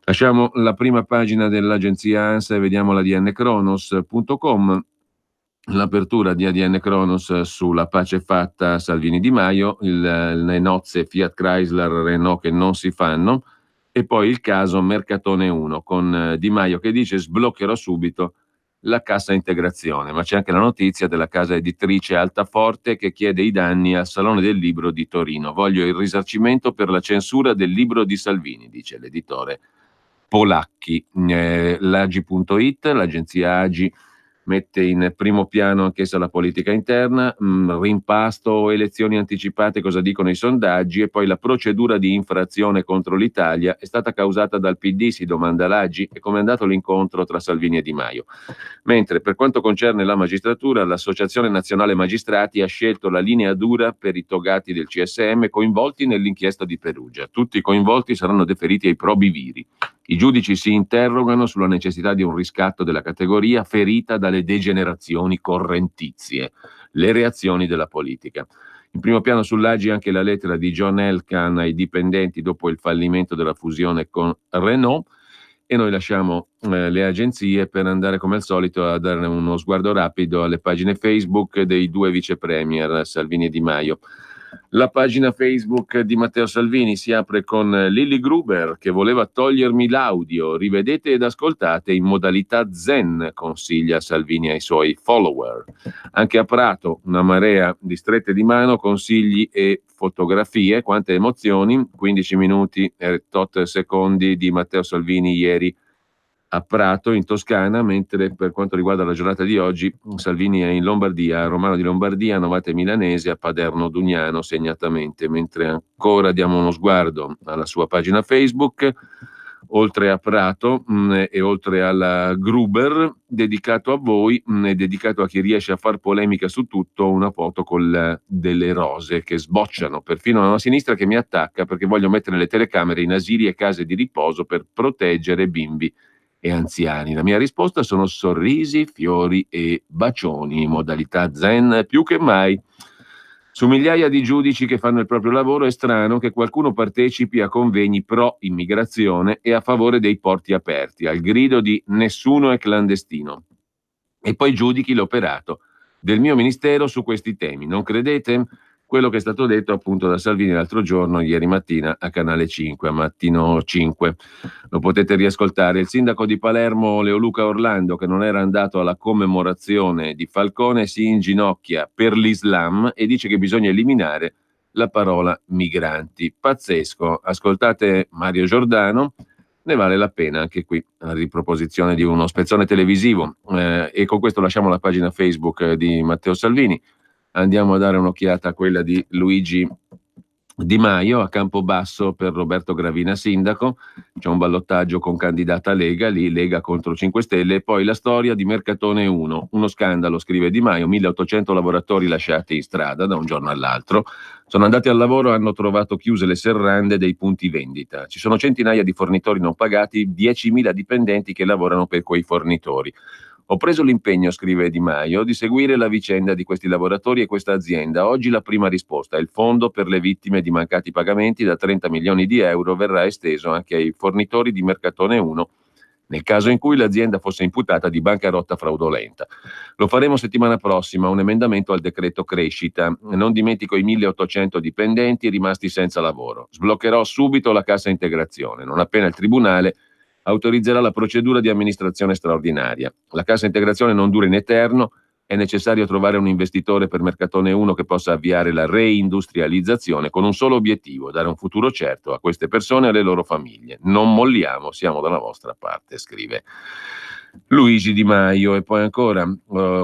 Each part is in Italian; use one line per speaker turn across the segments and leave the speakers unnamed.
Lasciamo la prima pagina dell'agenzia ANSA e vediamo la dnkronos.com. L'apertura di ADN Kronos sulla pace fatta Salvini-Di Maio, le nozze Fiat Chrysler Renault che non si fanno, e poi il caso Mercatone 1 con Di Maio che dice sbloccherò subito la cassa integrazione, ma c'è anche la notizia della casa editrice Altaforte che chiede i danni al Salone del Libro di Torino. Voglio il risarcimento per la censura del libro di Salvini, dice l'editore Polacchi. L'Agi.it, l'agenzia Agi, mette in primo piano anch'essa la politica interna, rimpasto, elezioni anticipate, cosa dicono i sondaggi, e poi la procedura di infrazione contro l'Italia è stata causata dal PD, si domanda l'Agi, e come è andato l'incontro tra Salvini e Di Maio. Mentre per quanto concerne la magistratura, l'Associazione Nazionale Magistrati ha scelto la linea dura per i togati del CSM coinvolti nell'inchiesta di Perugia. Tutti i coinvolti saranno deferiti ai probi viri. I giudici si interrogano sulla necessità di un riscatto della categoria ferita dalle degenerazioni correntizie, le reazioni della politica. In primo piano sull'Agi anche la lettera di John Elkann ai dipendenti dopo il fallimento della fusione con Renault. E noi lasciamo le agenzie per andare come al solito a dare uno sguardo rapido alle pagine Facebook dei due vice premier Salvini e Di Maio. La pagina Facebook di Matteo Salvini si apre con Lilly Gruber che voleva togliermi l'audio, rivedete ed ascoltate in modalità zen, consiglia Salvini ai suoi follower. Anche a Prato una marea di strette di mano, consigli e fotografie, quante emozioni, 15 minuti e tot secondi di Matteo Salvini ieri a Prato in Toscana, mentre per quanto riguarda la giornata di oggi Salvini è in Lombardia, a Romano di Lombardia, a Novate Milanese, a Paderno Dugnano segnatamente, mentre ancora diamo uno sguardo alla sua pagina Facebook, oltre a Prato e oltre alla Gruber, dedicato a voi e dedicato a chi riesce a far polemica su tutto, una foto con delle rose che sbocciano, perfino una sinistra che mi attacca perché voglio mettere le telecamere in asili e case di riposo per proteggere bimbi e anziani. La mia risposta sono sorrisi, fiori e bacioni, modalità zen più che mai. Su migliaia di giudici che fanno il proprio lavoro è strano che qualcuno partecipi a convegni pro immigrazione e a favore dei porti aperti, al grido di nessuno è clandestino, e poi giudichi l'operato del mio ministero su questi temi. Non credete? Quello che è stato detto appunto da Salvini l'altro giorno, ieri mattina, a Canale 5, a Mattino 5. Lo potete riascoltare. Il sindaco di Palermo, Leoluca Orlando, che non era andato alla commemorazione di Falcone, si inginocchia per l'Islam e dice che bisogna eliminare la parola migranti. Pazzesco. Ascoltate Mario Giordano. Ne vale la pena anche qui, a riproposizione di uno spezzone televisivo. E con questo lasciamo la pagina Facebook di Matteo Salvini. Andiamo a dare un'occhiata a quella di Luigi Di Maio a Campobasso per Roberto Gravina sindaco. C'è un ballottaggio con candidata Lega, lì Lega contro 5 Stelle, e poi la storia di Mercatone 1, uno scandalo, scrive Di Maio, 1800 lavoratori lasciati in strada da un giorno all'altro, sono andati al lavoro e hanno trovato chiuse le serrande dei punti vendita, ci sono centinaia di fornitori non pagati, 10.000 dipendenti che lavorano per quei fornitori. Ho preso l'impegno, scrive Di Maio, di seguire la vicenda di questi lavoratori e questa azienda. Oggi la prima risposta, il fondo per le vittime di mancati pagamenti da 30 milioni di euro verrà esteso anche ai fornitori di Mercatone 1 nel caso in cui l'azienda fosse imputata di bancarotta fraudolenta. Lo faremo settimana prossima, un emendamento al decreto crescita. Non dimentico i 1.800 dipendenti rimasti senza lavoro. Sbloccherò subito la cassa integrazione, non appena il Tribunale autorizzerà la procedura di amministrazione straordinaria. La cassa integrazione non dura in eterno, è necessario trovare un investitore per Mercatone 1 che possa avviare la reindustrializzazione con un solo obiettivo, dare un futuro certo a queste persone e alle loro famiglie. Non molliamo, siamo dalla vostra parte, scrive Luigi Di Maio. E poi ancora,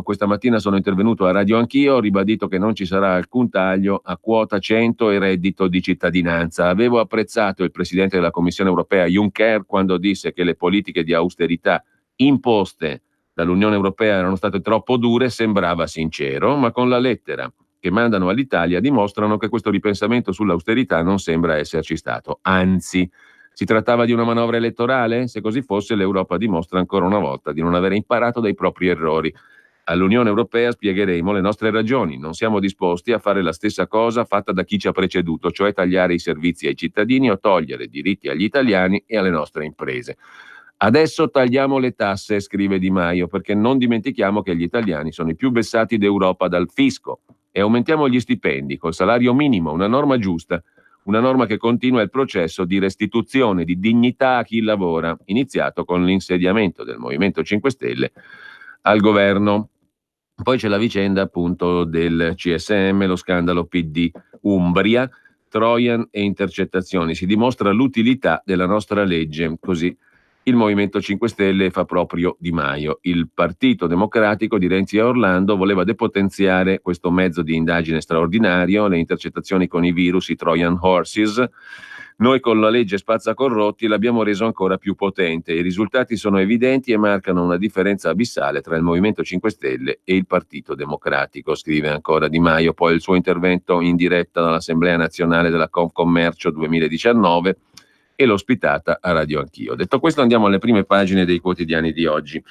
questa mattina sono intervenuto a Radio Anch'io, ho ribadito che non ci sarà alcun taglio a quota 100 e reddito di cittadinanza. Avevo apprezzato il Presidente della Commissione Europea Juncker quando disse che le politiche di austerità imposte dall'Unione Europea erano state troppo dure, sembrava sincero, ma con la lettera che mandano all'Italia dimostrano che questo ripensamento sull'austerità non sembra esserci stato. Anzi, si trattava di una manovra elettorale? Se così fosse, l'Europa dimostra ancora una volta di non avere imparato dai propri errori. All'Unione Europea spiegheremo le nostre ragioni. Non siamo disposti a fare la stessa cosa fatta da chi ci ha preceduto, cioè tagliare i servizi ai cittadini o togliere diritti agli italiani e alle nostre imprese. Adesso tagliamo le tasse, scrive Di Maio, perché non dimentichiamo che gli italiani sono i più vessati d'Europa dal fisco, e aumentiamo gli stipendi col salario minimo, una norma giusta, una norma che continua il processo di restituzione di dignità a chi lavora, iniziato con l'insediamento del Movimento 5 Stelle al governo. Poi c'è la vicenda appunto del CSM, lo scandalo PD Umbria, Trojan e intercettazioni. Si dimostra l'utilità della nostra legge, così il Movimento 5 Stelle fa proprio Di Maio. Il Partito Democratico di Renzi e Orlando voleva depotenziare questo mezzo di indagine straordinario, le intercettazioni con i virus, i Trojan Horses. Noi con la legge spazza corrotti l'abbiamo reso ancora più potente. I risultati sono evidenti e marcano una differenza abissale tra il Movimento 5 Stelle e il Partito Democratico, scrive ancora Di Maio. Poi il suo intervento in diretta dall'Assemblea Nazionale della Confcommercio 2019 e l'ospitata a Radio Anch'io. Detto questo, andiamo alle prime pagine dei quotidiani di oggi.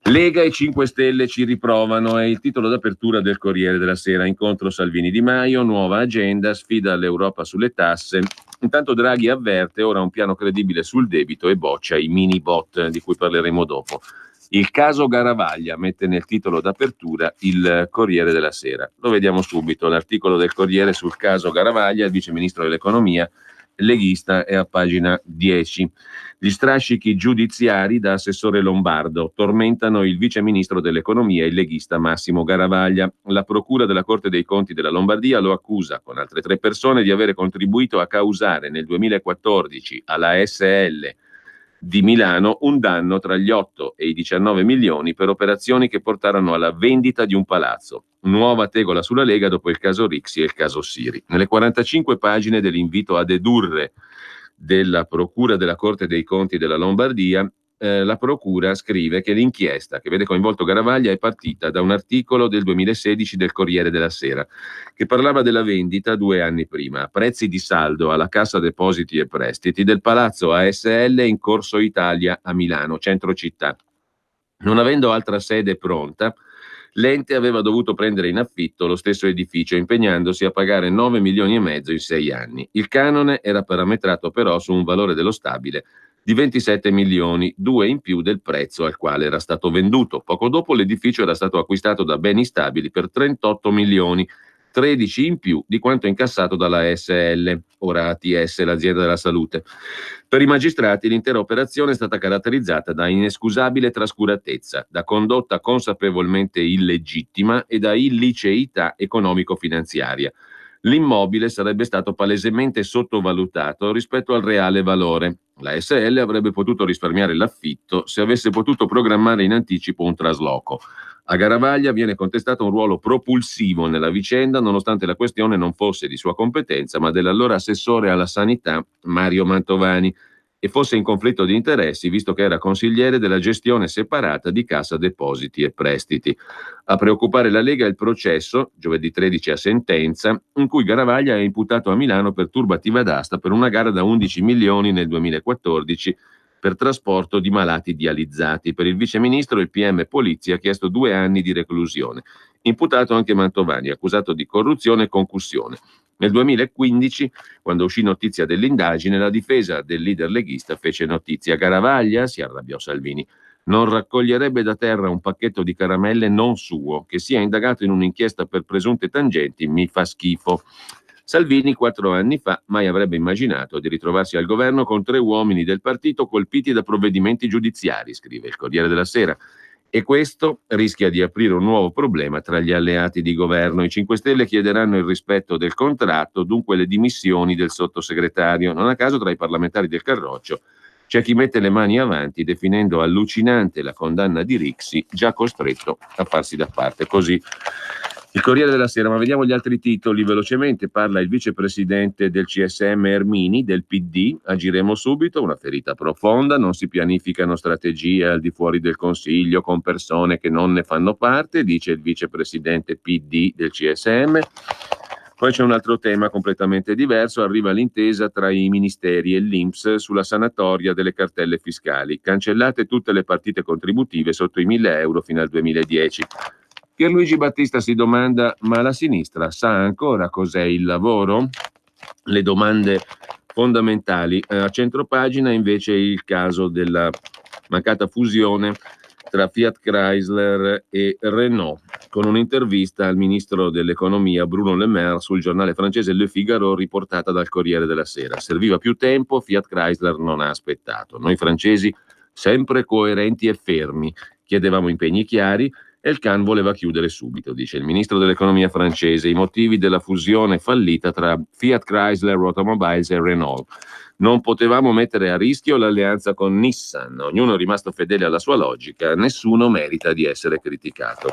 Lega e 5 Stelle ci riprovano, è il titolo d'apertura del Corriere della Sera. Incontro Salvini-Di Maio, nuova agenda, sfida all'Europa sulle tasse. Intanto Draghi avverte ora un piano credibile sul debito e boccia i mini bot di cui parleremo dopo. Il caso Garavaglia mette nel titolo d'apertura il Corriere della Sera. Lo vediamo subito, l'articolo del Corriere sul caso Garavaglia, il vice ministro dell'economia leghista è a pagina 10. Gli strascichi giudiziari da assessore Lombardo tormentano il vice ministro dell'economia, il leghista Massimo Garavaglia. La procura della Corte dei Conti della Lombardia lo accusa con altre 3 persone di avere contribuito a causare nel 2014 alla SL di Milano un danno tra gli 8 e i 19 milioni per operazioni che portarono alla vendita di un palazzo. Nuova tegola sulla Lega dopo il caso Rixi e il caso Siri. Nelle 45 pagine dell'invito a dedurre della Procura della Corte dei Conti della Lombardia, la Procura scrive che l'inchiesta che vede coinvolto Garavaglia è partita da un articolo del 2016 del Corriere della Sera che parlava della vendita 2 anni prima a prezzi di saldo alla Cassa Depositi e Prestiti del palazzo ASL in Corso Italia a Milano, centro città. Non avendo altra sede pronta, l'ente aveva dovuto prendere in affitto lo stesso edificio, impegnandosi a pagare 9 milioni e mezzo in 6 anni. Il canone era parametrato però su un valore dello stabile di 27 milioni, 2 in più del prezzo al quale era stato venduto. Poco dopo l'edificio era stato acquistato da Beni Stabili per 38 milioni, 13 in più di quanto incassato dalla ASL, ora ATS, l'azienda della salute. Per i magistrati l'intera operazione è stata caratterizzata da inescusabile trascuratezza, da condotta consapevolmente illegittima e da illiceità economico-finanziaria. L'immobile sarebbe stato palesemente sottovalutato rispetto al reale valore. La SL avrebbe potuto risparmiare l'affitto se avesse potuto programmare in anticipo un trasloco. A Garavaglia viene contestato un ruolo propulsivo nella vicenda, nonostante la questione non fosse di sua competenza, ma dell'allora assessore alla sanità Mario Mantovani, e fosse in conflitto di interessi, visto che era consigliere della gestione separata di Cassa Depositi e Prestiti. A preoccupare la Lega è il processo, giovedì 13 a sentenza, in cui Garavaglia è imputato a Milano per turbativa d'asta per una gara da 11 milioni nel 2014 per trasporto di malati dializzati. Per il viceministro il PM Polizia ha chiesto 2 anni di reclusione. Imputato anche Mantovani, accusato di corruzione e concussione. Nel 2015, quando uscì notizia dell'indagine, la difesa del leader leghista fece notizia. Garavaglia, si arrabbiò Salvini, non raccoglierebbe da terra un pacchetto di caramelle non suo, che sia indagato in un'inchiesta per presunte tangenti, mi fa schifo. Salvini 4 anni fa mai avrebbe immaginato di ritrovarsi al governo con 3 uomini del partito colpiti da provvedimenti giudiziari, scrive il Corriere della Sera. E questo rischia di aprire un nuovo problema tra gli alleati di governo. I 5 Stelle chiederanno il rispetto del contratto, dunque le dimissioni del sottosegretario. Non a caso tra i parlamentari del Carroccio c'è chi mette le mani avanti definendo allucinante la condanna di Rixi, già costretto a farsi da parte. Così il Corriere della Sera, ma vediamo gli altri titoli velocemente. Parla il vicepresidente del CSM Ermini, del PD, agiremo subito, una ferita profonda, non si pianificano strategie al di fuori del Consiglio con persone che non ne fanno parte, dice il vicepresidente PD del CSM. Poi c'è un altro tema completamente diverso, arriva l'intesa tra i ministeri e l'INPS sulla sanatoria delle cartelle fiscali. Cancellate tutte le partite contributive sotto i 1.000 euro fino al 2010. Pierluigi Battista si domanda: ma la sinistra sa ancora cos'è il lavoro? Le domande fondamentali. A centropagina invece il caso della mancata fusione tra Fiat Chrysler e Renault, con un'intervista al ministro dell'economia Bruno Le Maire sul giornale francese Le Figaro riportata dal Corriere della Sera. Serviva più tempo, Fiat Chrysler non ha aspettato. Noi francesi sempre coerenti e fermi, chiedevamo impegni chiari e il Can voleva chiudere subito, dice il ministro dell'economia francese, i motivi della fusione fallita tra Fiat Chrysler Automobiles e Renault. Non potevamo mettere a rischio l'alleanza con Nissan, ognuno è rimasto fedele alla sua logica, nessuno merita di essere criticato.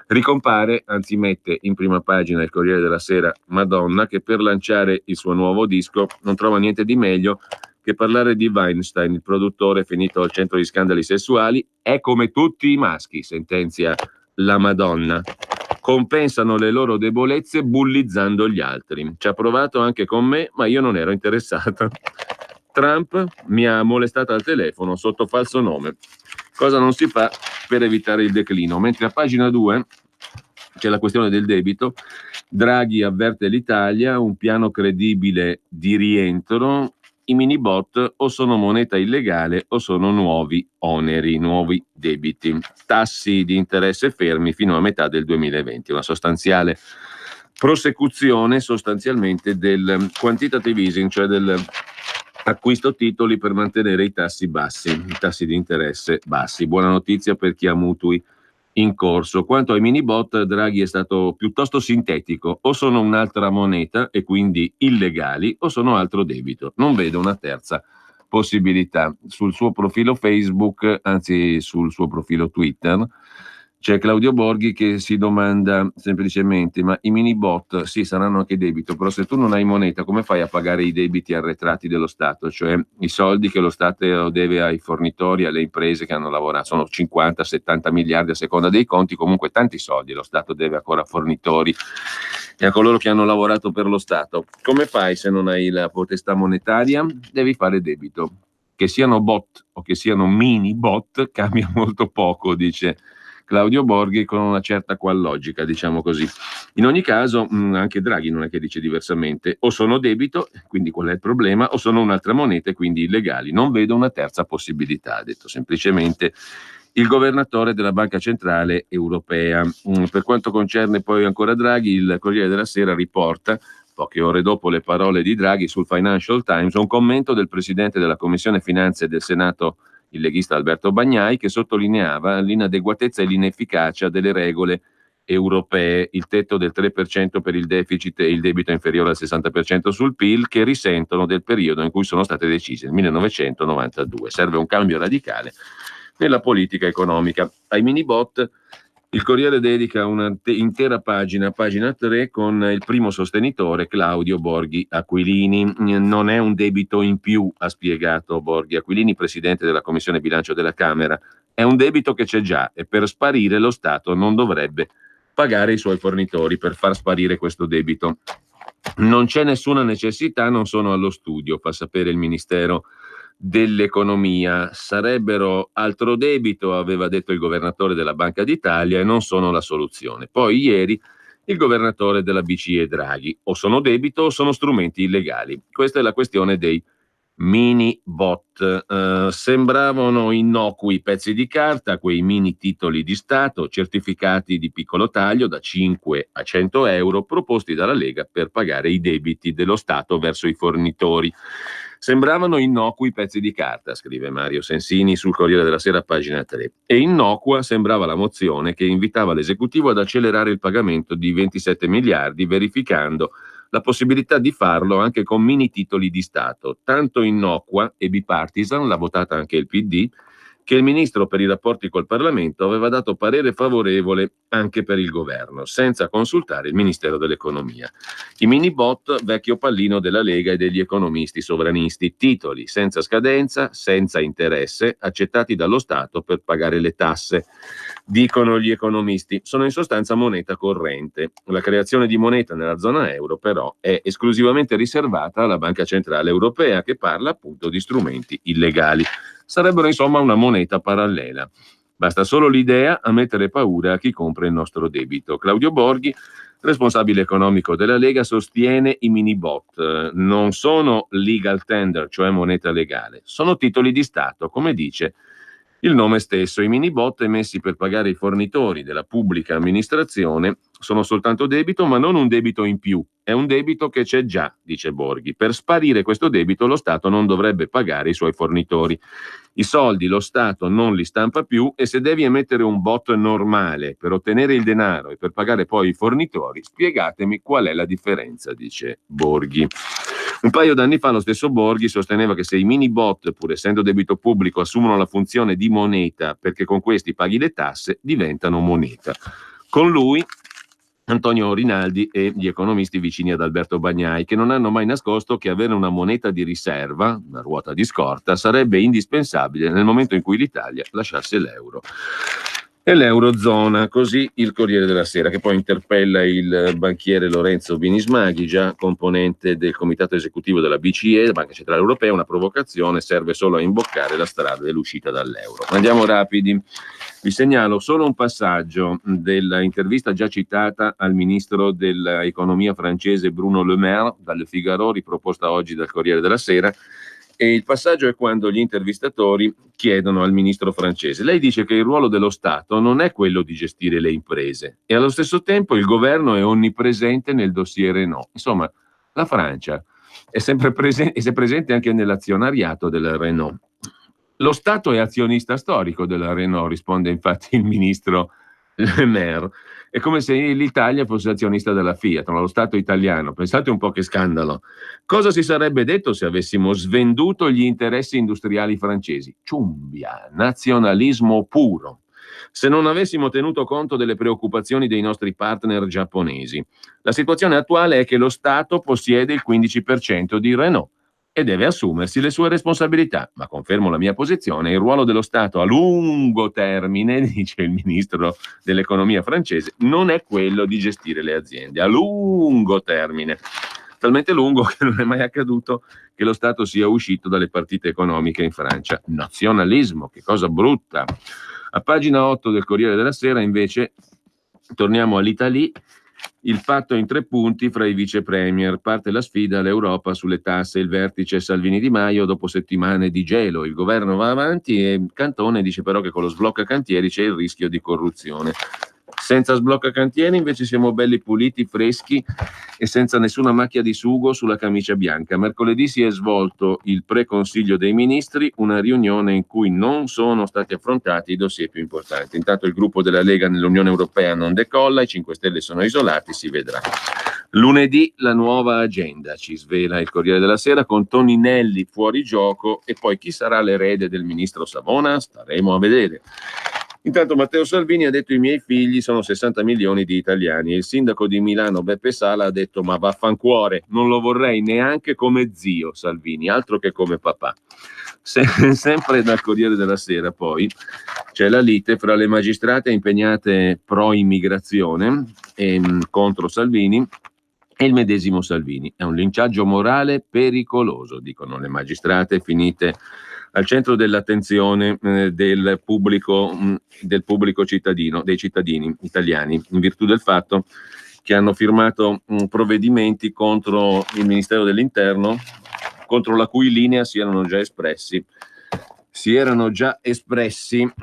Ricompare, anzi mette in prima pagina il Corriere della Sera Madonna, che per lanciare il suo nuovo disco non trova niente di meglio che parlare di Weinstein, il produttore finito al centro di scandali sessuali. È come tutti i maschi, sentenzia la Madonna. Compensano le loro debolezze bullizzando gli altri. Ci ha provato anche con me, ma io non ero interessata. Trump mi ha molestata al telefono sotto falso nome. Cosa non si fa per evitare il declino? Mentre a pagina 2 c'è la questione del debito. Draghi avverte l'Italia, un piano credibile di rientro. I mini bot o sono moneta illegale o sono nuovi oneri, nuovi debiti. Tassi di interesse fermi fino a metà del 2020, una sostanziale prosecuzione sostanzialmente del quantitative easing, cioè del acquisto titoli per mantenere i tassi bassi, i tassi di interesse bassi. Buona notizia per chi ha mutui in corso. Quanto ai mini bot, Draghi è stato piuttosto sintetico: o sono un'altra moneta e quindi illegali o sono altro debito. Non vedo una terza possibilità. Sul suo profilo Facebook, anzi sul suo profilo Twitter, c'è Claudio Borghi che si domanda semplicemente: ma i mini bot sì, saranno anche debito, però se tu non hai moneta come fai a pagare i debiti arretrati dello Stato, cioè i soldi che lo Stato deve ai fornitori, alle imprese che hanno lavorato? Sono 50-70 miliardi a seconda dei conti, comunque tanti soldi lo Stato deve ancora a fornitori e a coloro che hanno lavorato per lo Stato. Come fai se non hai la potestà monetaria? Devi fare debito. Che siano bot o che siano mini bot cambia molto poco, dice Claudio Borghi, con una certa qual logica, diciamo così. In ogni caso, anche Draghi non è che dice diversamente: o sono debito, quindi qual è il problema, o sono un'altra moneta, quindi illegali. Non vedo una terza possibilità, ha detto semplicemente il governatore della Banca Centrale Europea. Per quanto concerne poi ancora Draghi, il Corriere della Sera riporta, poche ore dopo le parole di Draghi sul Financial Times, un commento del presidente della Commissione Finanze del Senato, il leghista Alberto Bagnai, che sottolineava l'inadeguatezza e l'inefficacia delle regole europee, il tetto del 3% per il deficit e il debito inferiore al 60% sul PIL, che risentono del periodo in cui sono state decise, il 1992. Serve un cambio radicale nella politica economica. Ai mini bot il Corriere dedica un'intera pagina 3, con il primo sostenitore, Claudio Borghi Aquilini. Non è un debito in più, ha spiegato Borghi Aquilini, presidente della Commissione Bilancio della Camera. È un debito che c'è già e per sparire lo Stato non dovrebbe pagare i suoi fornitori per far sparire questo debito. Non c'è nessuna necessità, non sono allo studio, fa sapere il Ministero dell'Economia. Sarebbero altro debito, aveva detto il governatore della Banca d'Italia, e non sono la soluzione. Poi ieri il governatore della BCE Draghi: o sono debito o sono strumenti illegali. Questa è la questione dei mini bot. Sembravano innocui pezzi di carta, quei mini titoli di Stato certificati di piccolo taglio da 5 a 100 euro proposti dalla Lega per pagare i debiti dello Stato verso i fornitori. Sembravano innocui pezzi di carta, scrive Mario Sensini sul Corriere della Sera, pagina 3. E innocua sembrava la mozione che invitava l'esecutivo ad accelerare il pagamento di 27 miliardi, verificando la possibilità di farlo anche con mini titoli di Stato. Tanto innocua e bipartisan, l'ha votata anche il PD, che il ministro per i rapporti col Parlamento aveva dato parere favorevole anche per il governo, senza consultare il Ministero dell'Economia. I mini bot, vecchio pallino della Lega e degli economisti sovranisti, titoli senza scadenza, senza interesse, accettati dallo Stato per pagare le tasse. Dicono gli economisti, sono in sostanza moneta corrente. La creazione di moneta nella zona euro però è esclusivamente riservata alla Banca Centrale Europea, che parla appunto di strumenti illegali. Sarebbero insomma una moneta parallela. Basta solo l'idea a mettere paura a chi compra il nostro debito. Claudio Borghi, responsabile economico della Lega, sostiene i mini bot non sono legal tender, cioè moneta legale, sono titoli di Stato, come dice il nome stesso. I mini bot emessi per pagare i fornitori della pubblica amministrazione sono soltanto debito, ma non un debito in più, è un debito che c'è già, dice Borghi. Per sparire questo debito lo Stato non dovrebbe pagare i suoi fornitori. I soldi lo Stato non li stampa più e se devi emettere un bot normale per ottenere il denaro e per pagare poi i fornitori, spiegatemi qual è la differenza, dice Borghi. Un paio d'anni fa lo stesso Borghi sosteneva che se i mini bot, pur essendo debito pubblico, assumono la funzione di moneta perché con questi paghi le tasse, diventano moneta. Con lui Antonio Rinaldi e gli economisti vicini ad Alberto Bagnai, che non hanno mai nascosto che avere una moneta di riserva, una ruota di scorta, sarebbe indispensabile nel momento in cui l'Italia lasciasse l'euro e l'Eurozona. Così il Corriere della Sera, che poi interpella il banchiere Lorenzo Binismaghi, già componente del comitato esecutivo della BCE, la Banca Centrale Europea. Una provocazione, serve solo a imboccare la strada dell'uscita dall'euro. Andiamo rapidi. Vi segnalo solo un passaggio dell'intervista già citata al ministro dell'economia francese Bruno Le Maire, dal Figaro, riproposta oggi dal Corriere della Sera. E il passaggio è quando gli intervistatori chiedono al ministro francese: lei dice che il ruolo dello Stato non è quello di gestire le imprese e allo stesso tempo il governo è onnipresente nel dossier Renault. Insomma, la Francia è sempre presente anche nell'azionariato della Renault. Lo Stato è azionista storico della Renault, risponde infatti il ministro Le Maire. È come se l'Italia fosse azionista della Fiat, lo Stato italiano. Pensate un po' che scandalo. Cosa si sarebbe detto se avessimo svenduto gli interessi industriali francesi? Ciumbia, nazionalismo puro. Se non avessimo tenuto conto delle preoccupazioni dei nostri partner giapponesi. La situazione attuale è che lo Stato possiede il 15% di Renault e deve assumersi le sue responsabilità. Ma confermo la mia posizione, il ruolo dello Stato a lungo termine, dice il ministro dell'economia francese, non è quello di gestire le aziende a lungo termine. Talmente lungo che non è mai accaduto che lo Stato sia uscito dalle partite economiche in Francia. Nazionalismo, che cosa brutta. A pagina 8 del Corriere della Sera, invece, torniamo all'Italie. Il patto in 3 punti fra i vice premier. Parte la sfida all'Europa sulle tasse. Il vertice Salvini-Di Maio dopo settimane di gelo. Il governo va avanti e Cantone dice però che con lo sblocca cantieri c'è il rischio di corruzione. Senza sblocca cantieri invece siamo belli puliti, freschi e senza nessuna macchia di sugo sulla camicia bianca. Mercoledì si è svolto il pre-consiglio dei ministri, una riunione in cui non sono stati affrontati i dossier più importanti. Intanto il gruppo della Lega nell'Unione Europea non decolla, i 5 Stelle sono isolati, si vedrà. Lunedì la nuova agenda, ci svela il Corriere della Sera, con Toninelli fuori gioco e poi chi sarà l'erede del ministro Savona? Staremo a vedere. Intanto Matteo Salvini ha detto: i miei figli sono 60 milioni di italiani, e il sindaco di Milano Beppe Sala ha detto: ma vaffancuore, non lo vorrei neanche come zio Salvini, altro che come papà. Sempre dal Corriere della Sera poi c'è la lite fra le magistrate impegnate pro immigrazione contro Salvini e il medesimo Salvini. È un linciaggio morale pericoloso, dicono le magistrate, finite al centro dell'attenzione del pubblico cittadino, dei cittadini italiani, in virtù del fatto che hanno firmato provvedimenti contro il Ministero dell'Interno, contro la cui linea si erano già espressi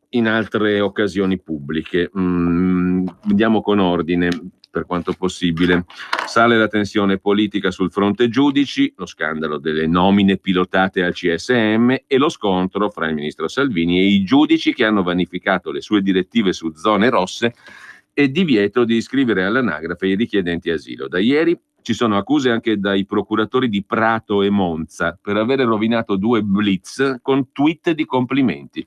in altre occasioni pubbliche. Andiamo con ordine per quanto possibile. Sale la tensione politica sul fronte giudici, lo scandalo delle nomine pilotate al CSM e lo scontro fra il ministro Salvini e i giudici che hanno vanificato le sue direttive su zone rosse e divieto di iscrivere all'anagrafe i richiedenti asilo. Da ieri Ci sono accuse anche dai procuratori di Prato e Monza per avere rovinato 2 blitz con tweet di complimenti.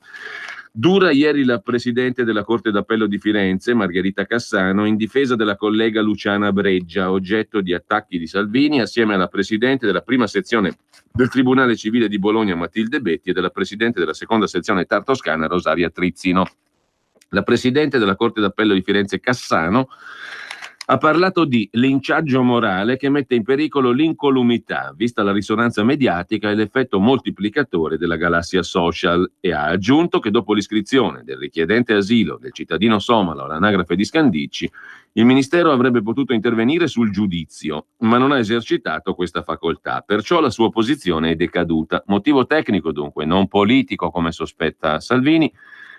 Dura ieri la presidente della Corte d'Appello di Firenze, Margherita Cassano, in difesa della collega Luciana Breggia, oggetto di attacchi di Salvini, assieme alla presidente della prima sezione del Tribunale Civile di Bologna, Matilde Betti, e della presidente della seconda sezione Toscana, Rosaria Trizzino. La presidente della Corte d'Appello di Firenze, Cassano, ha parlato di linciaggio morale che mette in pericolo l'incolumità, vista la risonanza mediatica e l'effetto moltiplicatore della galassia social, e ha aggiunto che dopo l'iscrizione del richiedente asilo, del cittadino somalo all'anagrafe di Scandicci, il Ministero avrebbe potuto intervenire sul giudizio, ma non ha esercitato questa facoltà, perciò la sua posizione è decaduta. Motivo tecnico dunque, non politico come sospetta Salvini,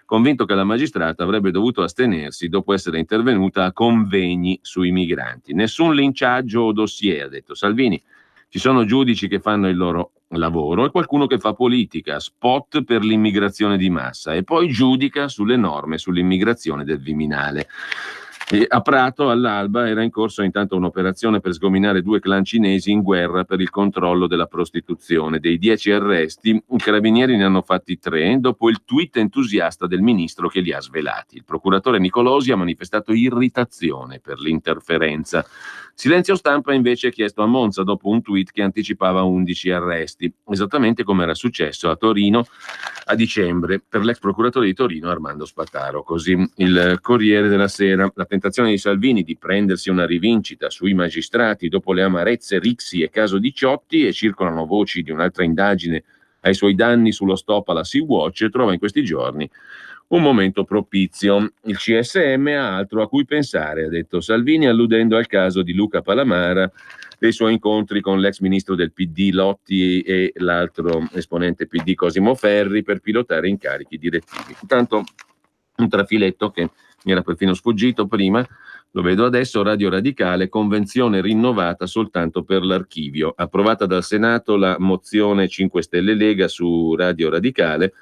convinto che la magistrata avrebbe dovuto astenersi dopo essere intervenuta a convegni sui migranti. Nessun linciaggio o dossier, ha detto Salvini. Ci sono giudici che fanno il loro lavoro e qualcuno che fa politica, spot per l'immigrazione di massa e poi giudica sulle norme sull'immigrazione del Viminale. E a Prato, all'alba, era in corso intanto un'operazione per sgominare 2 clan cinesi in guerra per il controllo della prostituzione. Dei 10 arresti, i carabinieri ne hanno fatti 3 dopo il tweet entusiasta del ministro che li ha svelati. Il procuratore Nicolosi ha manifestato irritazione per l'interferenza. Silenzio stampa invece ha chiesto a Monza dopo un tweet che anticipava 11 arresti, esattamente come era successo a Torino a dicembre per l'ex procuratore di Torino Armando Spataro. Così il Corriere della Sera. La tentazione di Salvini di prendersi una rivincita sui magistrati dopo le amarezze Rixi e caso Diciotti, e circolano voci di un'altra indagine ai suoi danni sullo stop alla Sea-Watch, trova in questi giorni un momento propizio. Il CSM ha altro a cui pensare, ha detto Salvini, alludendo al caso di Luca Palamara, dei suoi incontri con l'ex ministro del PD Lotti e l'altro esponente PD Cosimo Ferri per pilotare incarichi direttivi. Intanto un trafiletto che mi era perfino sfuggito prima, lo vedo adesso: Radio Radicale, convenzione rinnovata soltanto per l'archivio. Approvata dal Senato la mozione 5 Stelle Lega su Radio Radicale.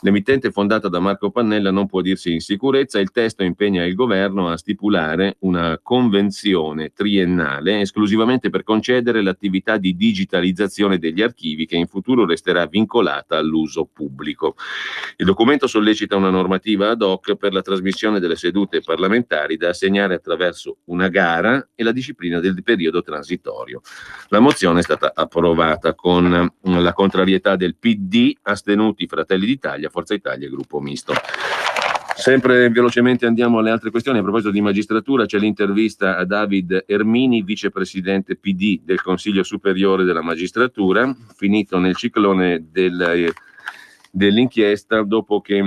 L'emittente fondata da Marco Pannella non può dirsi in sicurezza. Il testo impegna il governo a stipulare una convenzione triennale esclusivamente per concedere l'attività di digitalizzazione degli archivi, che in futuro resterà vincolata all'uso pubblico. Il documento sollecita una normativa ad hoc per la trasmissione delle sedute parlamentari da assegnare attraverso una gara e la disciplina del periodo transitorio. La mozione è stata approvata con la contrarietà del PD, astenuti Fratelli d'Italia, Forza Italia e Gruppo Misto. Sempre velocemente andiamo alle altre questioni. A proposito di magistratura, c'è l'intervista a David Ermini, vicepresidente PD del Consiglio Superiore della Magistratura, finito nel ciclone dell'inchiesta dopo che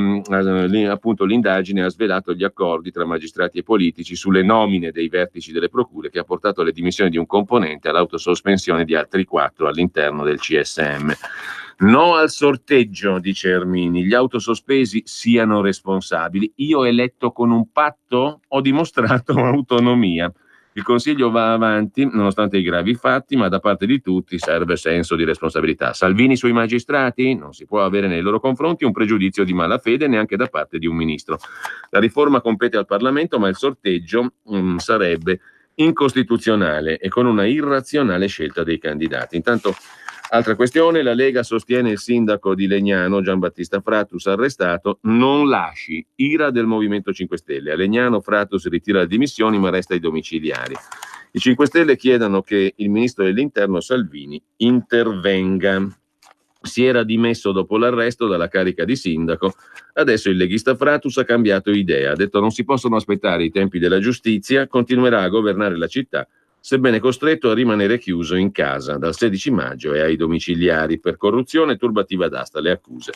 appunto l'indagine ha svelato gli accordi tra magistrati e politici sulle nomine dei vertici delle procure, che ha portato alle dimissioni di un componente e all'autosospensione di altri 4 all'interno del CSM. No al sorteggio, dice Ermini, gli autosospesi siano responsabili. Io eletto con un patto ho dimostrato autonomia. Il Consiglio va avanti nonostante i gravi fatti, ma da parte di tutti serve senso di responsabilità. Salvini sui magistrati? Non si può avere nei loro confronti un pregiudizio di malafede neanche da parte di un ministro. La riforma compete al Parlamento, ma il sorteggio sarebbe incostituzionale e con una irrazionale scelta dei candidati. Intanto, altra questione: la Lega sostiene il sindaco di Legnano, Giambattista Fratus, arrestato. Non lasci, ira del Movimento 5 Stelle. A Legnano Fratus ritira le dimissioni ma resta ai domiciliari. I 5 Stelle chiedono che il ministro dell'Interno Salvini intervenga. Si era dimesso dopo l'arresto dalla carica di sindaco, adesso il leghista Fratus ha cambiato idea, ha detto non si possono aspettare i tempi della giustizia, continuerà a governare la città, sebbene costretto a rimanere chiuso in casa dal 16 maggio e ai domiciliari per corruzione e turbativa d'asta, le accuse.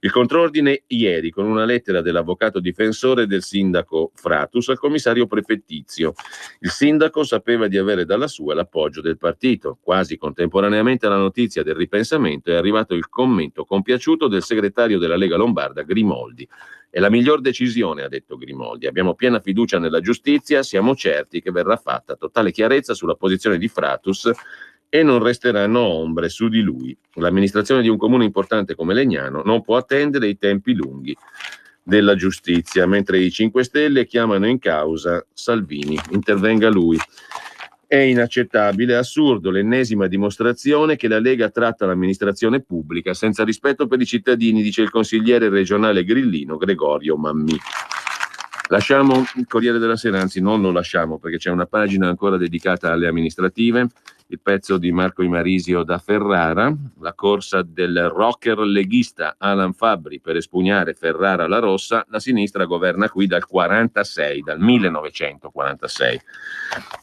Il contrordine ieri con una lettera dell'avvocato difensore del sindaco Fratus al commissario prefettizio. Il sindaco sapeva di avere dalla sua l'appoggio del partito. Quasi contemporaneamente alla notizia del ripensamento è arrivato il commento compiaciuto del segretario della Lega Lombarda Grimoldi. È la miglior decisione, ha detto Grimoldi. Abbiamo piena fiducia nella giustizia, siamo certi che verrà fatta totale chiarezza sulla posizione di Fratus e non resteranno ombre su di lui. L'amministrazione di un comune importante come Legnano non può attendere i tempi lunghi della giustizia, mentre i 5 Stelle chiamano in causa Salvini. Intervenga lui. È inaccettabile, è assurdo, l'ennesima dimostrazione che la Lega tratta l'amministrazione pubblica senza rispetto per i cittadini, dice il consigliere regionale grillino Gregorio Mammì. Lasciamo il Corriere della Sera, anzi non lo lasciamo perché c'è una pagina ancora dedicata alle amministrative, il pezzo di Marco Imarisio da Ferrara, la corsa del rocker leghista Alan Fabbri per espugnare Ferrara la Rossa, la sinistra governa qui dal 1946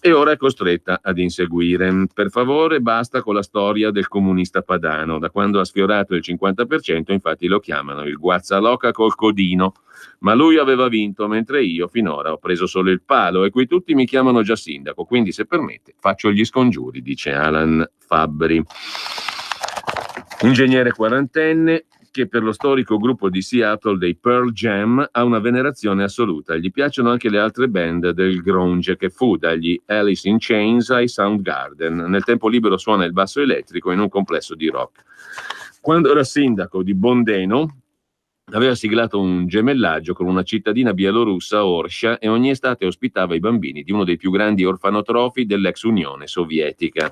e ora è costretta ad inseguire. Per favore basta con la storia del comunista padano, da quando ha sfiorato il 50% infatti lo chiamano il guazzaloca col codino. Ma lui aveva vinto, mentre io finora ho preso solo il palo e qui tutti mi chiamano già sindaco, quindi se permette faccio gli scongiuri, dice Alan Fabbri. Ingegnere quarantenne che per lo storico gruppo di Seattle dei Pearl Jam ha una venerazione assoluta. Gli piacciono anche le altre band del grunge che fu dagli Alice in Chains ai Soundgarden. Nel tempo libero suona il basso elettrico in un complesso di rock. Quando era sindaco di Bondeno aveva siglato un gemellaggio con una cittadina bielorussa, Orsha, e ogni estate ospitava i bambini di uno dei più grandi orfanotrofi dell'ex Unione Sovietica.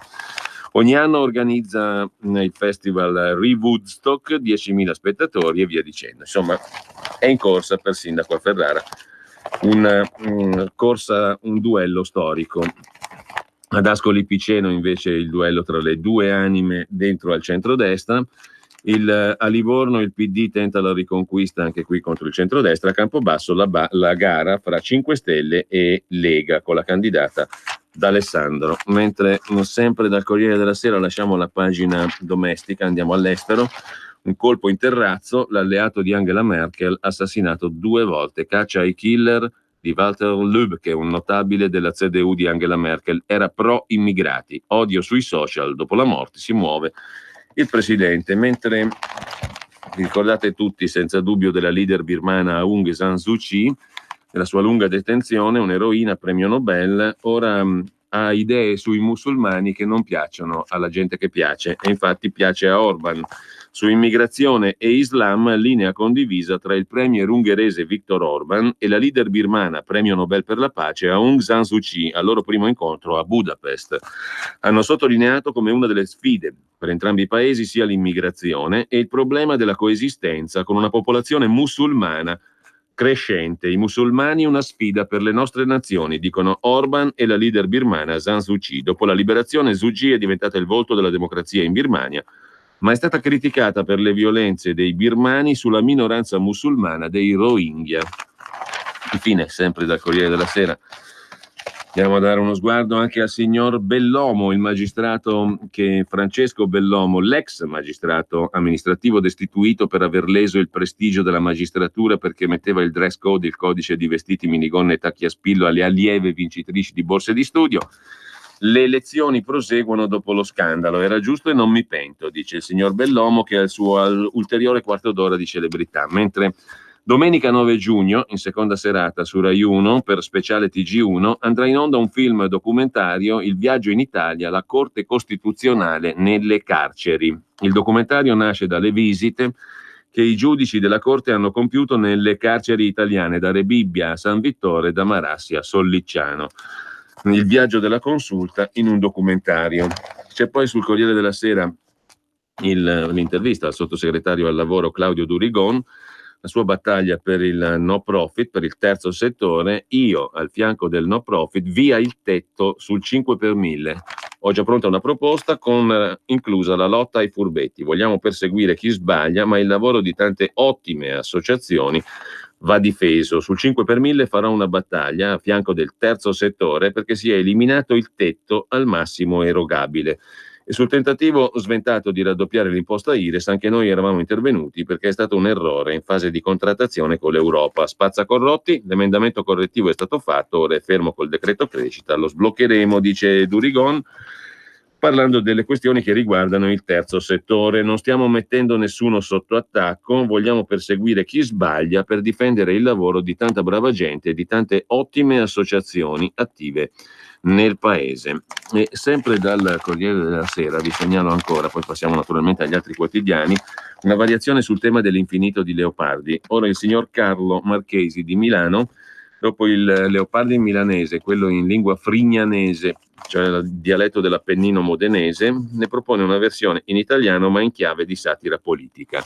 Ogni anno organizza il festival Woodstock, 10.000 spettatori e via dicendo. Insomma, è in corsa per sindaco a Ferrara un duello storico. Ad Ascoli Piceno invece il duello tra le due anime dentro al centrodestra. A Livorno il PD tenta la riconquista anche qui contro il centrodestra. A Campobasso la gara fra 5 Stelle e Lega con la candidata D'Alessandro. Mentre sempre dal Corriere della Sera lasciamo la pagina domestica, andiamo all'estero. Un colpo in terrazzo, l'alleato di Angela Merkel assassinato 2 volte, caccia ai killer di Walter Lübcke, un notabile della CDU di Angela Merkel. Era pro immigrati, odio sui social, dopo la morte si muove il presidente, mentre ricordate tutti senza dubbio della leader birmana Aung San Suu Kyi, della sua lunga detenzione, un'eroina premio Nobel, ora ha idee sui musulmani che non piacciono alla gente che piace, e infatti piace a Orban. Su immigrazione e Islam, linea condivisa tra il premier ungherese Viktor Orban e la leader birmana premio Nobel per la pace Aung San Suu Kyi al loro primo incontro a Budapest. Hanno sottolineato come una delle sfide per entrambi i paesi sia l'immigrazione e il problema della coesistenza con una popolazione musulmana crescente. I musulmani una sfida per le nostre nazioni, dicono Orban e la leader birmana San Suu Kyi. Dopo la liberazione Suu Kyi è diventata il volto della democrazia in Birmania, ma è stata criticata per le violenze dei birmani sulla minoranza musulmana dei Rohingya. Infine, sempre dal Corriere della Sera, andiamo a dare uno sguardo anche al signor Bellomo, il magistrato Francesco Bellomo, l'ex magistrato amministrativo destituito per aver leso il prestigio della magistratura perché metteva il dress code, il codice di vestiti, minigonne e tacchi a spillo alle allieve vincitrici di borse di studio. Le elezioni proseguono dopo lo scandalo, era giusto e non mi pento, dice il signor Bellomo, che ha il suo ulteriore quarto d'ora di celebrità, mentre domenica 9 giugno, in seconda serata su Rai 1, per speciale TG1, andrà in onda un film documentario, Il viaggio in Italia, la Corte Costituzionale nelle carceri. Il documentario nasce dalle visite che i giudici della Corte hanno compiuto nelle carceri italiane, da Rebibbia a San Vittore, da Marassi a Sollicciano. Il viaggio della consulta in un documentario. C'è poi sul Corriere della Sera l'intervista al sottosegretario al lavoro Claudio Durigon, la sua battaglia per il no profit, per il terzo settore. Io al fianco del no profit, via il tetto sul 5 per 1000. Ho già pronta una proposta con inclusa la lotta ai furbetti. Vogliamo perseguire chi sbaglia, ma il lavoro di tante ottime associazioni va difeso. Sul 5 per 1000 farò una battaglia a fianco del terzo settore perché sia eliminato il tetto al massimo erogabile. E sul tentativo sventato di raddoppiare l'imposta IRES anche noi eravamo intervenuti perché è stato un errore in fase di contrattazione con l'Europa. Spazza corrotti, l'emendamento correttivo è stato fatto, ora è fermo col decreto crescita, lo sbloccheremo, dice Durigon, parlando delle questioni che riguardano il terzo settore. Non stiamo mettendo nessuno sotto attacco, vogliamo perseguire chi sbaglia per difendere il lavoro di tanta brava gente e di tante ottime associazioni attive nel paese. E sempre dal Corriere della Sera vi segnalo ancora, poi passiamo naturalmente agli altri quotidiani, una variazione sul tema dell'infinito di Leopardi. Ora il signor Carlo Marchesi di Milano, dopo il Leopardi in milanese, quello in lingua frignanese cioè il dialetto dell'Appennino modenese, ne propone una versione in italiano ma in chiave di satira politica.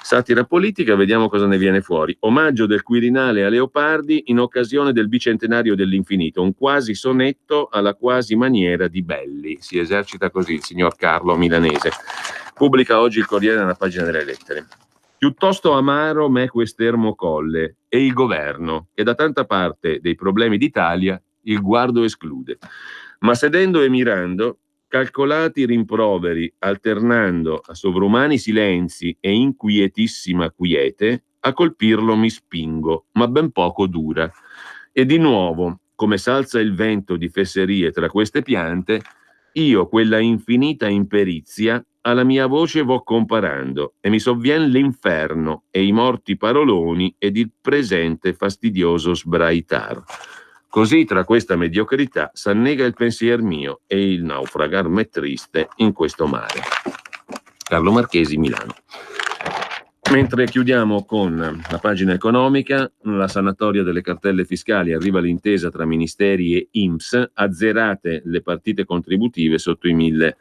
Satira politica, vediamo cosa ne viene fuori. Omaggio del Quirinale a Leopardi in occasione del bicentenario dell'infinito, un quasi sonetto alla quasi maniera di Belli. Si esercita così il signor Carlo Milanese. Pubblica oggi il Corriere nella pagina delle lettere. Piuttosto amaro me quest'ermo colle e il governo, che da tanta parte dei problemi d'Italia il guardo esclude. Ma sedendo e mirando, calcolati rimproveri, alternando a sovrumani silenzi e inquietissima quiete, a colpirlo mi spingo, ma ben poco dura. E di nuovo, come s'alza il vento di fesserie tra queste piante, io quella infinita imperizia alla mia voce vo comparando e mi sovvien l'inferno e i morti paroloni ed il presente fastidioso sbraitar. Così tra questa mediocrità s'annega il pensier mio e il naufragar m'è triste in questo mare. Carlo Marchesi, Milano. Mentre chiudiamo con la pagina economica, la sanatoria delle cartelle fiscali, arriva l'intesa tra ministeri e INPS, azzerate le partite contributive sotto i 1.000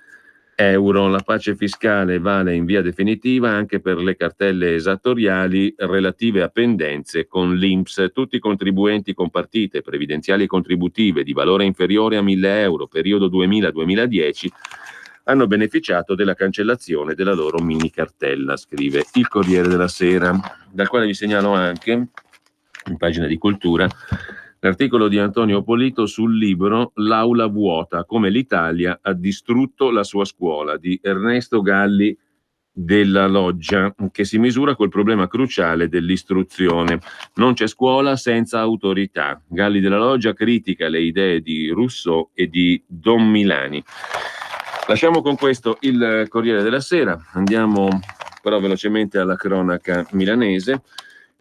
euro. La pace fiscale vale in via definitiva anche per le cartelle esattoriali relative a pendenze con l'INPS. Tutti i contribuenti con partite previdenziali e contributive di valore inferiore a 1.000 euro, periodo 2000-2010, hanno beneficiato della cancellazione della loro mini cartella, scrive il Corriere della Sera, dal quale vi segnalo anche, in pagina di cultura, l'articolo di Antonio Polito sul libro L'aula vuota, come l'Italia ha distrutto la sua scuola, di Ernesto Galli della Loggia, che si misura col problema cruciale dell'istruzione. Non c'è scuola senza autorità. Galli della Loggia critica le idee di Rousseau e di Don Milani. Lasciamo con questo il Corriere della Sera, andiamo però velocemente alla cronaca milanese.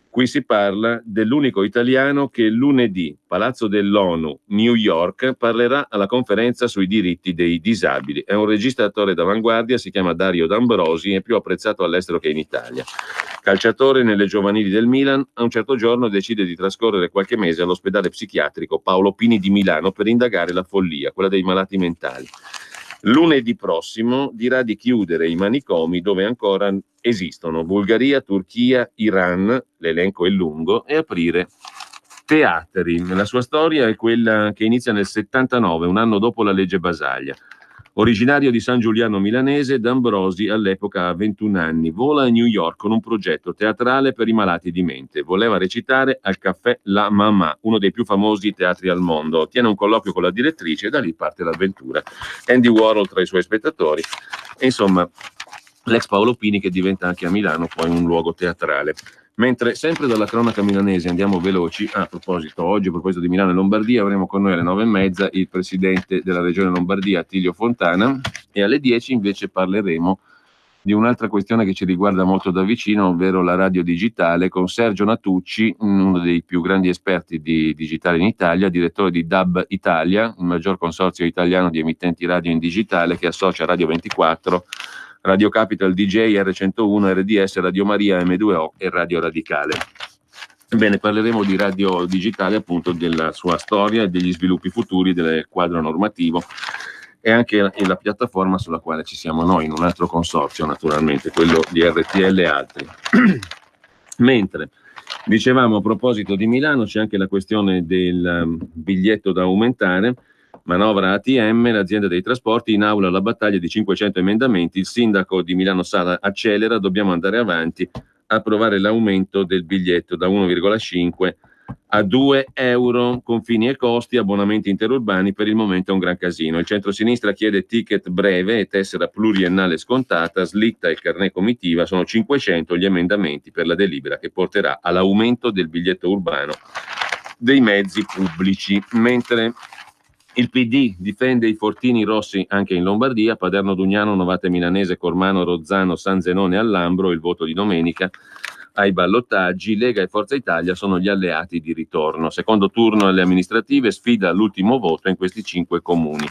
Qui si parla dell'unico italiano che lunedì, Palazzo dell'ONU, New York, parlerà alla conferenza sui diritti dei disabili. È un registratore d'avanguardia, si chiama Dario D'Ambrosi, è più apprezzato all'estero che in Italia. Calciatore nelle giovanili del Milan, a un certo giorno decide di trascorrere qualche mese all'ospedale psichiatrico Paolo Pini di Milano per indagare la follia, quella dei malati mentali. Lunedì prossimo dirà di chiudere i manicomi dove ancora esistono: Bulgaria, Turchia, Iran, l'elenco è lungo, e aprire teatri. La sua storia è quella che inizia nel 79, un anno dopo la legge Basaglia. Originario di San Giuliano milanese, D'Ambrosi all'epoca ha 21 anni, vola a New York con un progetto teatrale per i malati di mente. Voleva recitare al Café La Mama, uno dei più famosi teatri al mondo. Tiene un colloquio con la direttrice e da lì parte l'avventura. Andy Warhol tra i suoi spettatori. E insomma, l'ex Paolo Pini che diventa anche a Milano poi un luogo teatrale. Mentre sempre dalla cronaca milanese andiamo veloci. A proposito, oggi a proposito di Milano e Lombardia avremo con noi alle 9:30 il presidente della regione Lombardia Attilio Fontana, e alle 10 invece parleremo di un'altra questione che ci riguarda molto da vicino, ovvero la radio digitale, con Sergio Natucci, uno dei più grandi esperti di digitale in Italia, direttore di DAB Italia, il maggior consorzio italiano di emittenti radio in digitale che associa Radio 24, Radio Capital, DJ, R101, RDS, Radio Maria, M2O e Radio Radicale. Bene, parleremo di radio digitale, appunto della sua storia e degli sviluppi futuri del quadro normativo e anche la piattaforma sulla quale ci siamo noi, in un altro consorzio naturalmente, quello di RTL e altri. Mentre dicevamo a proposito di Milano c'è anche la questione del biglietto da aumentare. Manovra ATM, l'azienda dei trasporti, in aula la battaglia di 500 emendamenti, il sindaco di Milano Sala accelera, dobbiamo andare avanti, approvare l'aumento del biglietto da 1,5 a 2 euro, confini e costi, abbonamenti interurbani, per il momento è un gran casino. Il centrosinistra chiede ticket breve e tessera pluriennale scontata, slitta e carnet comitiva, sono 500 gli emendamenti per la delibera che porterà all'aumento del biglietto urbano dei mezzi pubblici, mentre il PD difende i fortini rossi anche in Lombardia, Paderno Dugnano, Novate Milanese, Cormano, Rozzano, San Zenone al Lambro, il voto di domenica ai ballottaggi. Lega e Forza Italia sono gli alleati di ritorno. Secondo turno alle amministrative, sfida l'ultimo voto in questi 5 comuni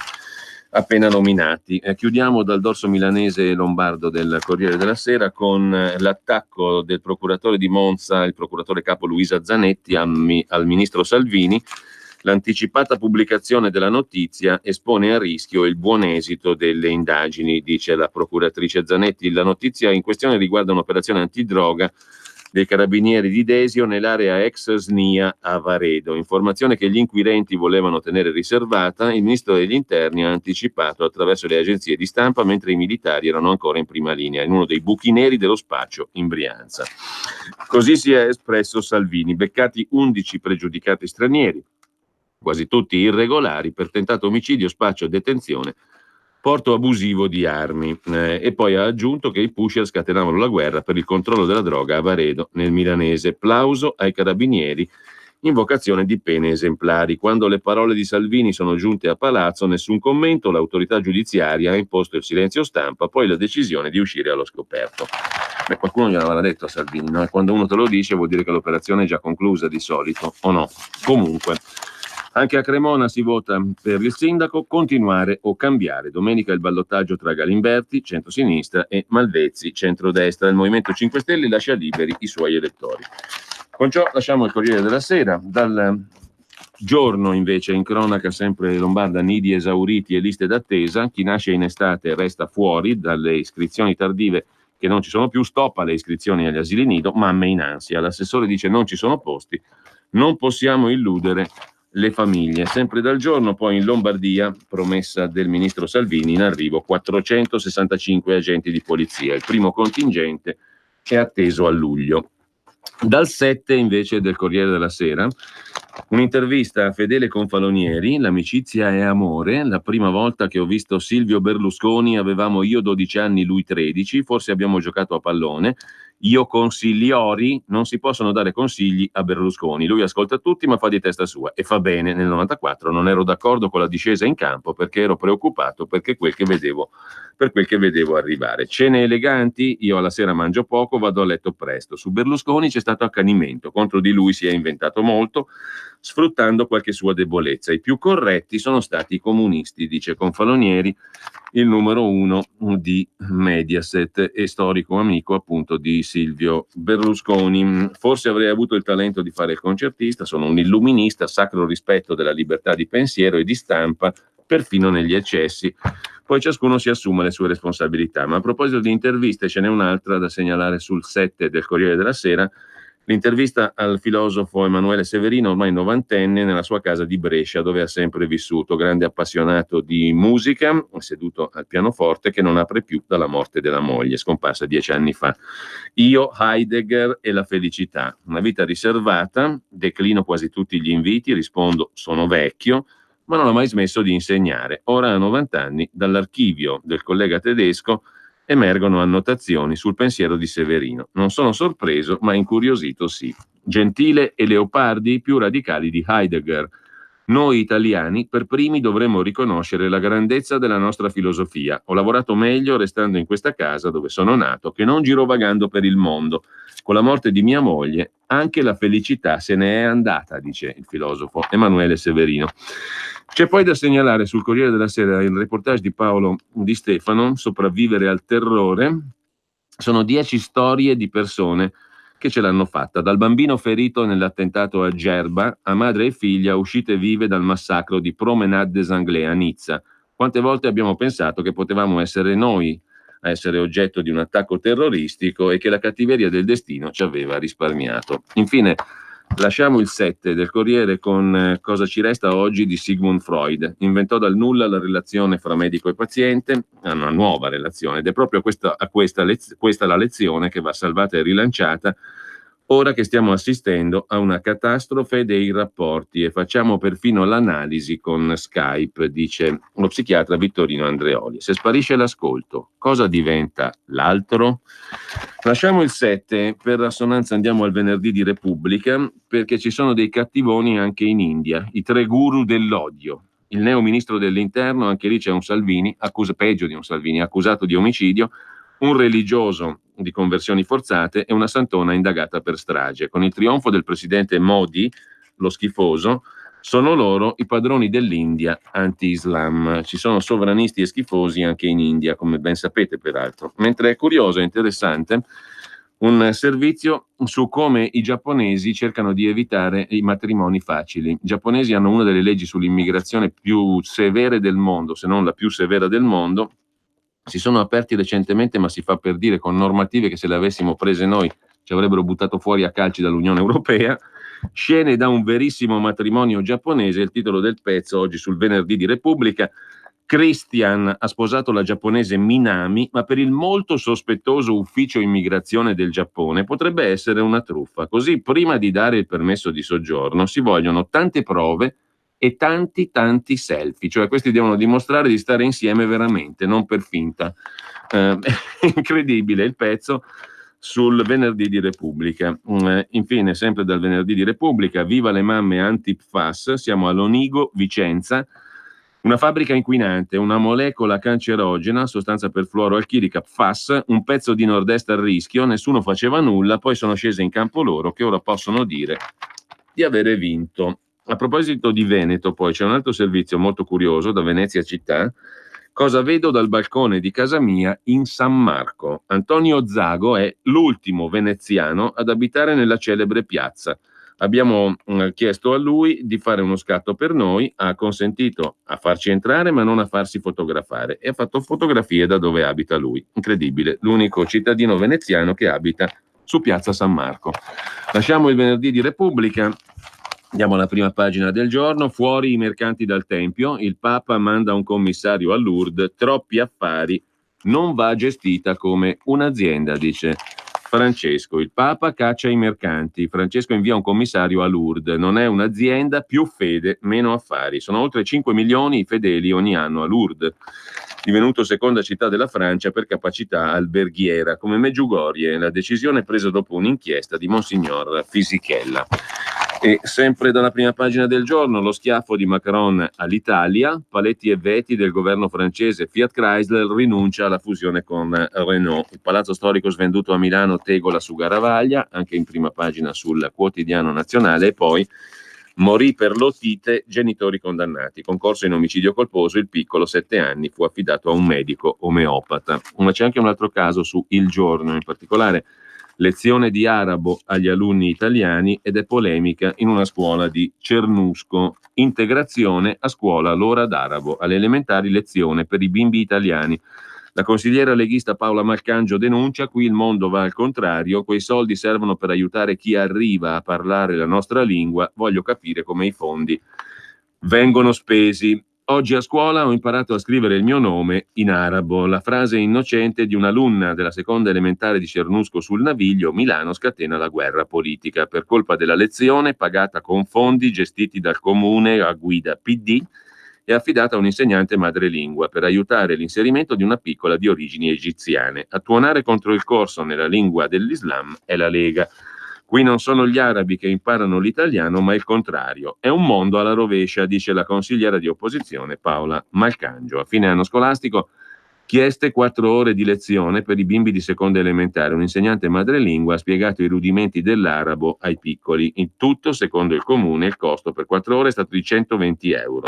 appena nominati. Chiudiamo dal dorso milanese e lombardo del Corriere della Sera con l'attacco del procuratore di Monza, il procuratore capo Luisa Zanetti, al ministro Salvini, L'anticipata pubblicazione della notizia espone a rischio il buon esito delle indagini, dice la procuratrice Zanetti. La notizia in questione riguarda un'operazione antidroga dei carabinieri di Desio nell'area ex SNIA a Varedo. Informazione che gli inquirenti volevano tenere riservata, il ministro degli interni ha anticipato attraverso le agenzie di stampa mentre i militari erano ancora in prima linea, in uno dei buchi neri dello spaccio in Brianza. Così si è espresso Salvini, beccati 11 pregiudicati stranieri, quasi tutti irregolari, per tentato omicidio, spaccio, detenzione, porto abusivo di armi. E poi ha aggiunto che i pusher scatenavano la guerra per il controllo della droga a Varedo, nel milanese. Plauso ai carabinieri, invocazione di pene esemplari. Quando le parole di Salvini sono giunte a palazzo, nessun commento, l'autorità giudiziaria ha imposto il silenzio stampa, poi la decisione di uscire allo scoperto. Qualcuno gliel'aveva detto a Salvini, no? Quando uno te lo dice vuol dire che l'operazione è già conclusa di solito, o no? Comunque, anche a Cremona si vota per il sindaco, continuare o cambiare. Domenica il ballottaggio tra Galimberti, centrosinistra, e Malvezzi, centrodestra. Il Movimento 5 Stelle lascia liberi i suoi elettori. Con ciò lasciamo il Corriere della Sera. Dal Giorno invece in cronaca sempre lombarda, nidi esauriti e liste d'attesa. Chi nasce in estate resta fuori dalle iscrizioni tardive che non ci sono più, stop alle iscrizioni agli asili nido, mamme in ansia. L'assessore dice non ci sono posti, non possiamo illudere le famiglie. Sempre dal Giorno, poi in Lombardia, promessa del ministro Salvini, in arrivo 465 agenti di polizia. Il primo contingente è atteso a luglio. Dal 7 invece del Corriere della Sera, un'intervista a Fedele Confalonieri, l'amicizia è amore, la prima volta che ho visto Silvio Berlusconi avevamo io 12 anni, lui 13, forse abbiamo giocato a pallone, io consigliori, non si possono dare consigli a Berlusconi, lui ascolta tutti ma fa di testa sua e fa bene. Nel 94 non ero d'accordo con la discesa in campo perché ero preoccupato per quel che vedevo arrivare. Cene eleganti, io alla sera mangio poco, vado a letto presto. Su Berlusconi c'è stato accanimento, contro di lui si è inventato molto, sfruttando qualche sua debolezza. I più corretti sono stati i comunisti, dice Confalonieri, il numero 1 di Mediaset e storico amico appunto di Silvio Berlusconi. Forse avrei avuto il talento di fare il concertista, sono un illuminista, sacro rispetto della libertà di pensiero e di stampa, perfino negli eccessi. Poi ciascuno si assume le sue responsabilità. Ma a proposito di interviste, ce n'è un'altra da segnalare sul 7 del Corriere della Sera. L'intervista al filosofo Emanuele Severino, ormai novantenne, nella sua casa di Brescia, dove ha sempre vissuto, grande appassionato di musica, seduto al pianoforte, che non apre più dalla morte della moglie, scomparsa 10 anni fa. Io, Heidegger e la felicità. Una vita riservata, declino quasi tutti gli inviti, rispondo sono vecchio, ma non ha mai smesso di insegnare. Ora a 90 anni, dall'archivio del collega tedesco emergono annotazioni sul pensiero di Severino. Non sono sorpreso, ma incuriosito sì. Gentile e Leopardi, più radicali di Heidegger. Noi italiani per primi dovremmo riconoscere la grandezza della nostra filosofia. Ho lavorato meglio restando in questa casa dove sono nato che non girovagando per il mondo. Con la morte di mia moglie anche la felicità se ne è andata, dice il filosofo Emanuele Severino. C'è poi da segnalare sul Corriere della Sera il reportage di Paolo Di Stefano, Sopravvivere al terrore. Sono 10 storie di persone che ce l'hanno fatta, dal bambino ferito nell'attentato a Gerba a madre e figlia uscite vive dal massacro di Promenade des Anglais a Nizza. Quante volte abbiamo pensato che potevamo essere noi a essere oggetto di un attacco terroristico e che la cattiveria del destino ci aveva risparmiato. Infine, lasciamo il 7 del Corriere con Cosa ci resta oggi di Sigmund Freud. Inventò dal nulla la relazione fra medico e paziente, una nuova relazione, ed è proprio questa la lezione che va salvata e rilanciata ora che stiamo assistendo a una catastrofe dei rapporti e facciamo perfino l'analisi con Skype, dice lo psichiatra Vittorino Andreoli. Se sparisce l'ascolto, cosa diventa l'altro? Lasciamo il 7, per assonanza andiamo al venerdì di Repubblica, perché ci sono dei cattivoni anche in India, i 3 guru dell'odio. Il neo ministro dell'interno, anche lì c'è un Salvini, peggio di un Salvini, accusato di omicidio, un religioso di conversioni forzate e una santona indagata per strage. Con il trionfo del presidente Modi, lo schifoso, sono loro i padroni dell'India anti-Islam. Ci sono sovranisti e schifosi anche in India, come ben sapete peraltro. Mentre è curioso e interessante un servizio su come i giapponesi cercano di evitare i matrimoni facili. I giapponesi hanno una delle leggi sull'immigrazione più severe del mondo, se non la più severa del mondo. Si sono aperti recentemente, ma si fa per dire, con normative che se le avessimo prese noi ci avrebbero buttato fuori a calci dall'Unione Europea. Scene da un verissimo matrimonio giapponese, il titolo del pezzo oggi sul Venerdì di Repubblica. Christian ha sposato la giapponese Minami, ma per il molto sospettoso ufficio immigrazione del Giappone potrebbe essere una truffa. Così, prima di dare il permesso di soggiorno, si vogliono tante prove e tanti selfie, cioè questi devono dimostrare di stare insieme veramente, non per finta. Incredibile il pezzo sul Venerdì di Repubblica. Infine, sempre dal Venerdì di Repubblica, viva le mamme anti-PFAS, siamo all'Onigo, Vicenza. Una fabbrica inquinante, una molecola cancerogena, sostanza perfluoroalchilica PFAS, un pezzo di nord-est a rischio, nessuno faceva nulla, poi sono scese in campo loro che ora possono dire di avere vinto. A proposito di Veneto, poi c'è un altro servizio molto curioso da Venezia città. Cosa vedo dal balcone di casa mia in San Marco? Antonio Zago è l'ultimo veneziano ad abitare nella celebre piazza. Abbiamo chiesto a lui di fare uno scatto per noi, ha consentito a farci entrare ma non a farsi fotografare e ha fatto fotografie da dove abita lui. Incredibile, l'unico cittadino veneziano che abita su piazza San Marco. Lasciamo il Venerdì di Repubblica, andiamo alla prima pagina del giorno. Fuori i mercanti dal Tempio, il Papa manda un commissario a Lourdes, troppi affari, non va gestita come un'azienda, dice Francesco. Il Papa caccia i mercanti, Francesco invia un commissario a Lourdes, non è un'azienda, più fede, meno affari. Sono oltre 5 milioni i fedeli ogni anno a Lourdes, divenuto seconda città della Francia per capacità alberghiera, come Medjugorje. La decisione presa dopo un'inchiesta di Monsignor Fisichella. E sempre dalla prima pagina del giorno, lo schiaffo di Macron all'Italia, paletti e veti del governo francese. Fiat Chrysler rinuncia alla fusione con Renault. Il palazzo storico svenduto a Milano tegola su Garavaglia, anche in prima pagina sul Quotidiano Nazionale. E poi morì per l'otite, genitori condannati. Concorso in omicidio colposo, il piccolo 7 anni fu affidato a un medico omeopata. Ma c'è anche un altro caso su Il Giorno, in particolare lezione di arabo agli alunni italiani ed è polemica in una scuola di Cernusco. Integrazione a scuola, l'ora d'arabo, alle elementari lezione per i bimbi italiani. La consigliera leghista Paola Malcangio denuncia: qui il mondo va al contrario, quei soldi servono per aiutare chi arriva a parlare la nostra lingua, voglio capire come i fondi vengono spesi. Oggi a scuola ho imparato a scrivere il mio nome in arabo. La frase innocente di un'alunna della seconda elementare di Cernusco sul Naviglio, Milano scatena la guerra politica. Per colpa della lezione, pagata con fondi gestiti dal comune a guida PD, è affidata a un insegnante madrelingua per aiutare l'inserimento di una piccola di origini egiziane. A tuonare contro il corso nella lingua dell'Islam è la Lega. Qui non sono gli arabi che imparano l'italiano, ma il contrario. È un mondo alla rovescia, dice la consigliera di opposizione Paola Malcangio. A fine anno scolastico, chieste 4 ore di lezione per i bimbi di seconda elementare. Un insegnante madrelingua ha spiegato i rudimenti dell'arabo ai piccoli. In tutto, secondo il comune, il costo per 4 ore è stato di 120 euro.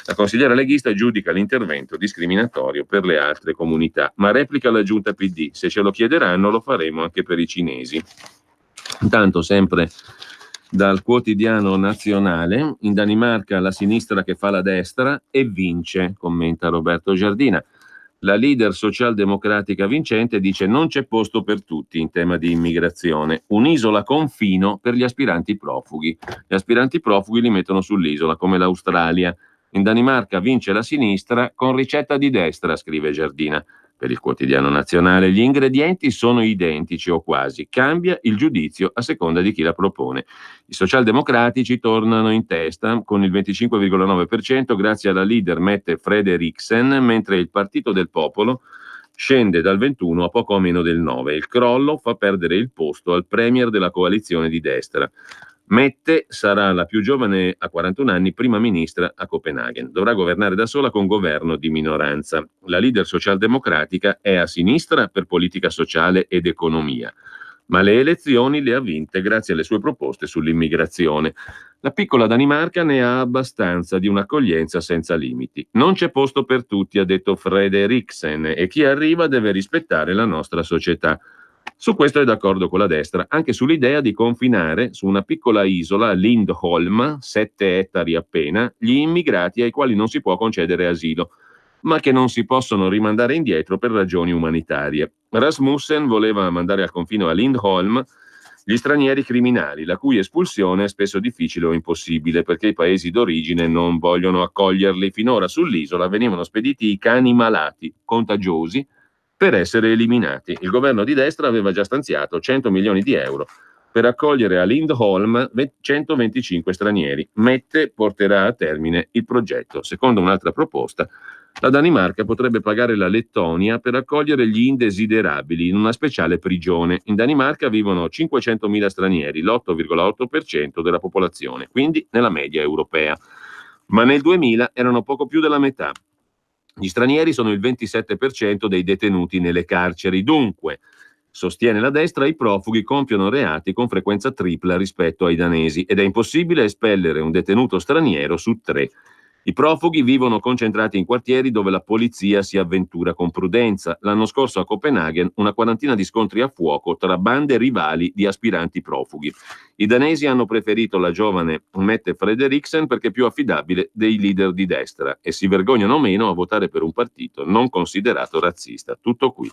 La consigliera leghista giudica l'intervento discriminatorio per le altre comunità, ma replica la giunta PD: se ce lo chiederanno lo faremo anche per i cinesi. Intanto, sempre dal Quotidiano Nazionale, in Danimarca la sinistra che fa la destra e vince, commenta Roberto Giardina. La leader socialdemocratica vincente dice: non c'è posto per tutti in tema di immigrazione, un'isola confino per gli aspiranti profughi. Gli aspiranti profughi li mettono sull'isola, come l'Australia. In Danimarca vince la sinistra con ricetta di destra, scrive Giardina. Per il Quotidiano Nazionale gli ingredienti sono identici o quasi, cambia il giudizio a seconda di chi la propone. I socialdemocratici tornano in testa con il 25,9% grazie alla leader Mette Frederiksen, mentre il Partito del Popolo scende dal 21 a poco meno del 9. Il crollo fa perdere il posto al premier della coalizione di destra. Mette sarà la più giovane, a 41 anni, prima ministra a Copenaghen. Dovrà governare da sola con governo di minoranza. La leader socialdemocratica è a sinistra per politica sociale ed economia, ma le elezioni le ha vinte grazie alle sue proposte sull'immigrazione. La piccola Danimarca ne ha abbastanza di un'accoglienza senza limiti. Non c'è posto per tutti, ha detto Frederiksen, e chi arriva deve rispettare la nostra società. Su questo è d'accordo con la destra, anche sull'idea di confinare su una piccola isola, Lindholm, 7 ettari appena, gli immigrati ai quali non si può concedere asilo, ma che non si possono rimandare indietro per ragioni umanitarie. Rasmussen voleva mandare al confine a Lindholm gli stranieri criminali, la cui espulsione è spesso difficile o impossibile perché i paesi d'origine non vogliono accoglierli. Finora sull'isola venivano spediti i cani malati, contagiosi, per essere eliminati. Il governo di destra aveva già stanziato 100 milioni di euro per accogliere a Lindholm 125 stranieri. Mette porterà a termine il progetto. Secondo un'altra proposta, la Danimarca potrebbe pagare la Lettonia per accogliere gli indesiderabili in una speciale prigione. In Danimarca vivono 500.000 stranieri, l'8,8% della popolazione, quindi nella media europea. Ma nel 2000 erano poco più della metà. Gli stranieri sono il 27% dei detenuti nelle carceri. Dunque, sostiene la destra, i profughi compiono reati con frequenza tripla rispetto ai danesi ed è impossibile espellere un detenuto straniero su 3. I profughi vivono concentrati in quartieri dove la polizia si avventura con prudenza. L'anno scorso a Copenaghen una quarantina di scontri a fuoco tra bande rivali di aspiranti profughi. I danesi hanno preferito la giovane Mette Frederiksen perché più affidabile dei leader di destra e si vergognano meno a votare per un partito non considerato razzista. Tutto qui.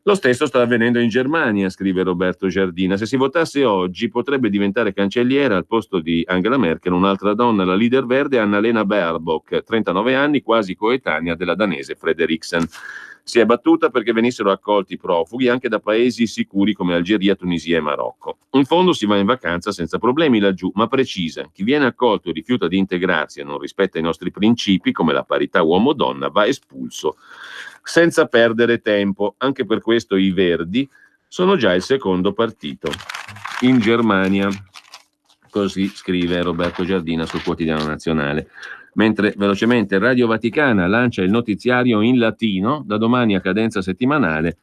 Lo stesso sta avvenendo in Germania, scrive Roberto Giardina. Se si votasse oggi potrebbe diventare cancelliera al posto di Angela Merkel un'altra donna, la leader verde Annalena Baerbock, 39 anni, quasi coetanea della danese Frederiksen. Si è battuta perché venissero accolti profughi anche da paesi sicuri come Algeria, Tunisia e Marocco. In fondo si va in vacanza senza problemi laggiù, ma precisa, chi viene accolto e rifiuta di integrarsi e non rispetta i nostri principi come la parità uomo-donna va espulso senza perdere tempo. Anche per questo i Verdi sono già il secondo partito in Germania. Così scrive Roberto Giardina sul Quotidiano Nazionale. Mentre velocemente Radio Vaticana lancia il notiziario in latino, da domani a cadenza settimanale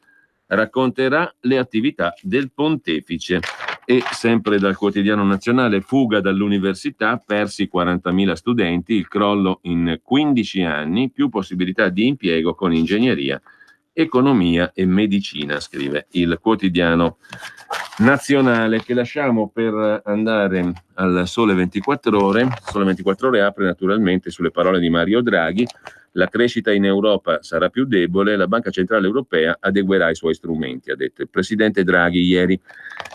racconterà le attività del pontefice. E sempre dal Quotidiano Nazionale, fuga dall'università, persi 40.000 studenti, il crollo in 15 anni, più possibilità di impiego con ingegneria, economia e medicina, scrive il Quotidiano Nazionale, che lasciamo per andare al Sole 24 Ore. Sole 24 Ore apre naturalmente sulle parole di Mario Draghi. La crescita in Europa sarà più debole, la Banca Centrale Europea adeguerà i suoi strumenti, ha detto il presidente Draghi ieri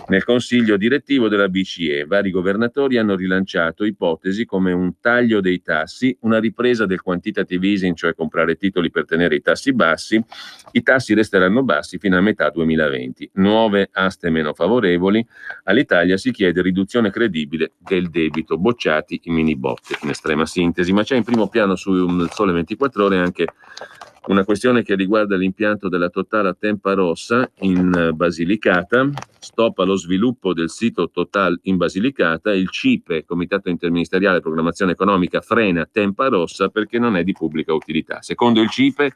nel consiglio direttivo della BCE. Vari governatori hanno rilanciato ipotesi come un taglio dei tassi, una ripresa del quantitative easing, cioè comprare titoli per tenere i tassi bassi. I tassi resteranno bassi fino a metà 2020. Nuove aste meno favorevoli. All'Italia si chiede riduzione credibile del debito, bocciati i mini bot in estrema sintesi. Ma c'è in primo piano su Sole 24 Ore anche una questione che riguarda l'impianto della Total a Tempa Rossa in Basilicata. Stop allo sviluppo del sito Total in Basilicata. Il CIPE, Comitato Interministeriale Programmazione Economica, frena Tempa Rossa perché non è di pubblica utilità. Secondo il CIPE,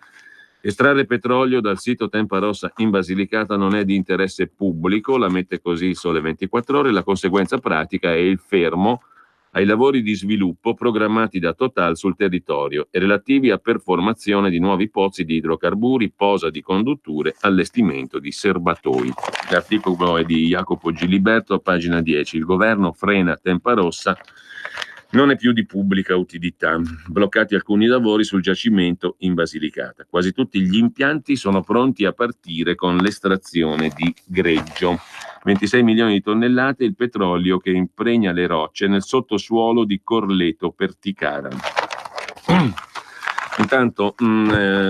estrarre petrolio dal sito Tempa Rossa in Basilicata non è di interesse pubblico, la mette così il Sole 24 Ore. La conseguenza pratica è il fermo ai lavori di sviluppo programmati da Total sul territorio e relativi a performazione di nuovi pozzi di idrocarburi, posa di condutture, allestimento di serbatoi. L'articolo è di Jacopo Giliberto, pagina 10. Il governo frena Tempa Rossa, non è più di pubblica utilità. Bloccati alcuni lavori sul giacimento in Basilicata. Quasi tutti gli impianti sono pronti a partire con l'estrazione di greggio. 26 milioni di tonnellate il petrolio che impregna le rocce nel sottosuolo di Corleto Perticara. Intanto,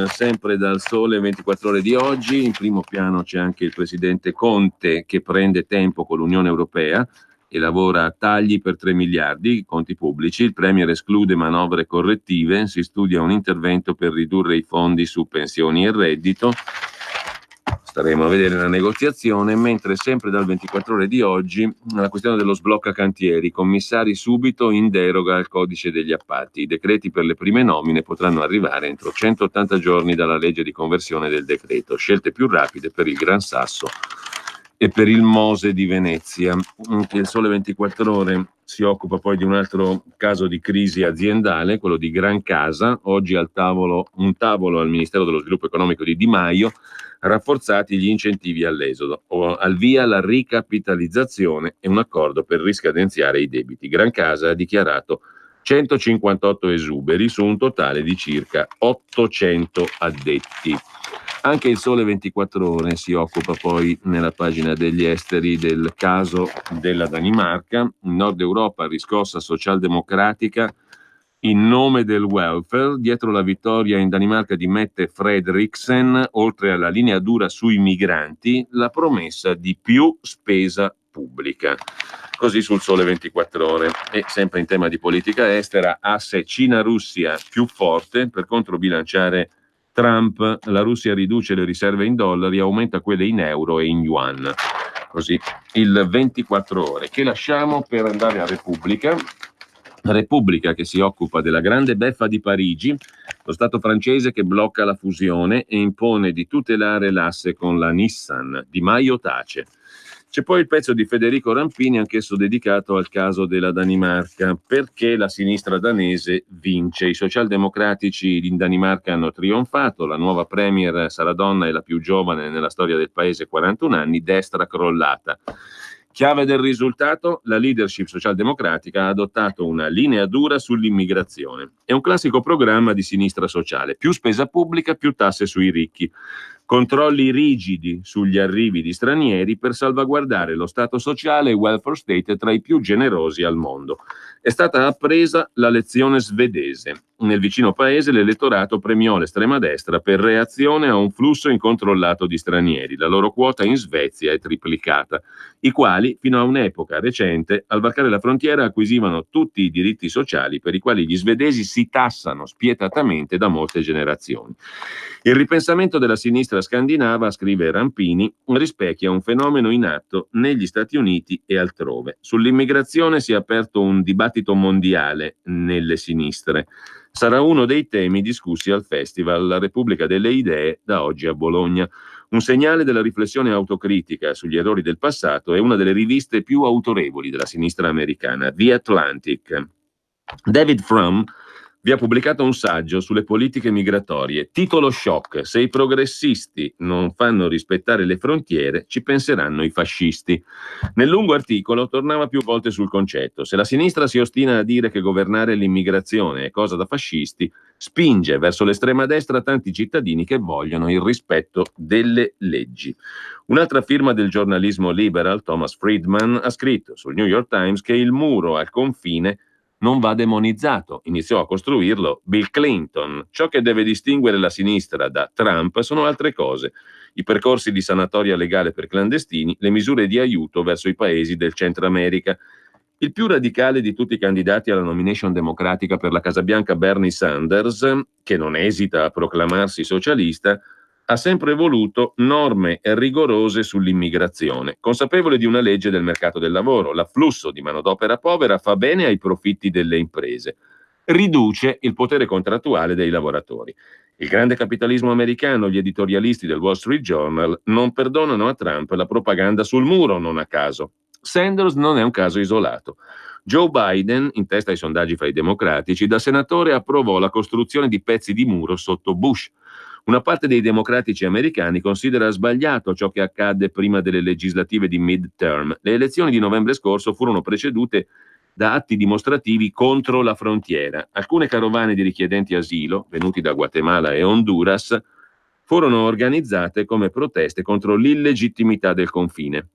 sempre dal Sole 24 Ore di oggi, in primo piano c'è anche il presidente Conte che prende tempo con l'Unione Europea e lavora a tagli per 3 miliardi, conti pubblici. Il Premier esclude manovre correttive, si studia un intervento per ridurre i fondi su pensioni e reddito. Staremo a vedere la negoziazione, mentre sempre dal 24 Ore di oggi la questione dello sblocca cantieri, commissari subito in deroga al codice degli appalti. I decreti per le prime nomine potranno arrivare entro 180 giorni dalla legge di conversione del decreto, scelte più rapide per il Gran Sasso e per il Mose di Venezia. Il Sole 24 Ore si occupa poi di un altro caso di crisi aziendale, quello di Gran Casa. Oggi un tavolo al Ministero dello Sviluppo Economico di Di Maio. rafforzati gli incentivi all'esodo, al via la ricapitalizzazione e un accordo per riscadenziare i debiti. Gran Casa ha dichiarato 158 esuberi su un totale di circa 800 addetti. Anche il Sole 24 Ore si occupa poi nella pagina degli esteri del caso della Danimarca. In Nord Europa riscossa socialdemocratica in nome del welfare. Dietro la vittoria in Danimarca di Mette Frederiksen, oltre alla linea dura sui migranti, la promessa di più spesa pubblica. Così sul Sole 24 Ore. E sempre in tema di politica estera, asse Cina-Russia più forte per controbilanciare Trump. La Russia riduce le riserve in dollari, aumenta quelle in euro e in yuan. Così il 24 Ore, che lasciamo per andare a Repubblica che si occupa della grande beffa di Parigi, lo Stato francese che blocca la fusione e impone di tutelare l'asse con la Nissan. Di Maio tace. C'è poi il pezzo di Federico Rampini, anch'esso dedicato al caso della Danimarca, perché la sinistra danese vince. I socialdemocratici in Danimarca hanno trionfato, la nuova premier sarà donna e la più giovane nella storia del paese, 41 anni, destra crollata. Chiave del risultato, la leadership socialdemocratica ha adottato una linea dura sull'immigrazione. È un classico programma di sinistra sociale, più spesa pubblica, più tasse sui ricchi. Controlli rigidi sugli arrivi di stranieri per salvaguardare lo Stato sociale e il welfare state tra i più generosi al mondo. È stata appresa la lezione svedese. Nel vicino paese l'elettorato premiò l'estrema destra per reazione a un flusso incontrollato di stranieri. La loro quota in Svezia è triplicata, i quali, fino a un'epoca recente, al varcare la frontiera acquisivano tutti i diritti sociali per i quali gli svedesi si tassano spietatamente da molte generazioni. Il ripensamento della sinistra scandinava, scrive Rampini, rispecchia un fenomeno in atto negli Stati Uniti e altrove. Sull'immigrazione si è aperto un dibattito mondiale nelle sinistre. Sarà uno dei temi discussi al Festival La Repubblica delle Idee da oggi a Bologna. Un segnale della riflessione autocritica sugli errori del passato è una delle riviste più autorevoli della sinistra americana, The Atlantic. David Frum vi ha pubblicato un saggio sulle politiche migratorie, titolo shock: se i progressisti non fanno rispettare le frontiere, ci penseranno i fascisti. Nel lungo articolo tornava più volte sul concetto: se la sinistra si ostina a dire che governare l'immigrazione è cosa da fascisti, spinge verso l'estrema destra tanti cittadini che vogliono il rispetto delle leggi. Un'altra firma del giornalismo liberal, Thomas Friedman, ha scritto sul New York Times che il muro al confine non va demonizzato. Iniziò a costruirlo Bill Clinton. Ciò che deve distinguere la sinistra da Trump sono altre cose: i percorsi di sanatoria legale per clandestini, le misure di aiuto verso i paesi del Centro America. Il più radicale di tutti i candidati alla nomination democratica per la Casa Bianca, Bernie Sanders, che non esita a proclamarsi socialista, ha sempre voluto norme rigorose sull'immigrazione, consapevole di una legge del mercato del lavoro. L'afflusso di manodopera povera fa bene ai profitti delle imprese, riduce il potere contrattuale dei lavoratori. Il grande capitalismo americano, gli editorialisti del Wall Street Journal non perdonano a Trump la propaganda sul muro, non a caso. Sanders non è un caso isolato. Joe Biden, in testa ai sondaggi fra i democratici, da senatore approvò la costruzione di pezzi di muro sotto Bush. Una parte dei democratici americani considera sbagliato ciò che accadde prima delle legislative di midterm. Le elezioni di novembre scorso furono precedute da atti dimostrativi contro la frontiera. Alcune carovane di richiedenti asilo, venuti da Guatemala e Honduras, furono organizzate come proteste contro l'illegittimità del confine.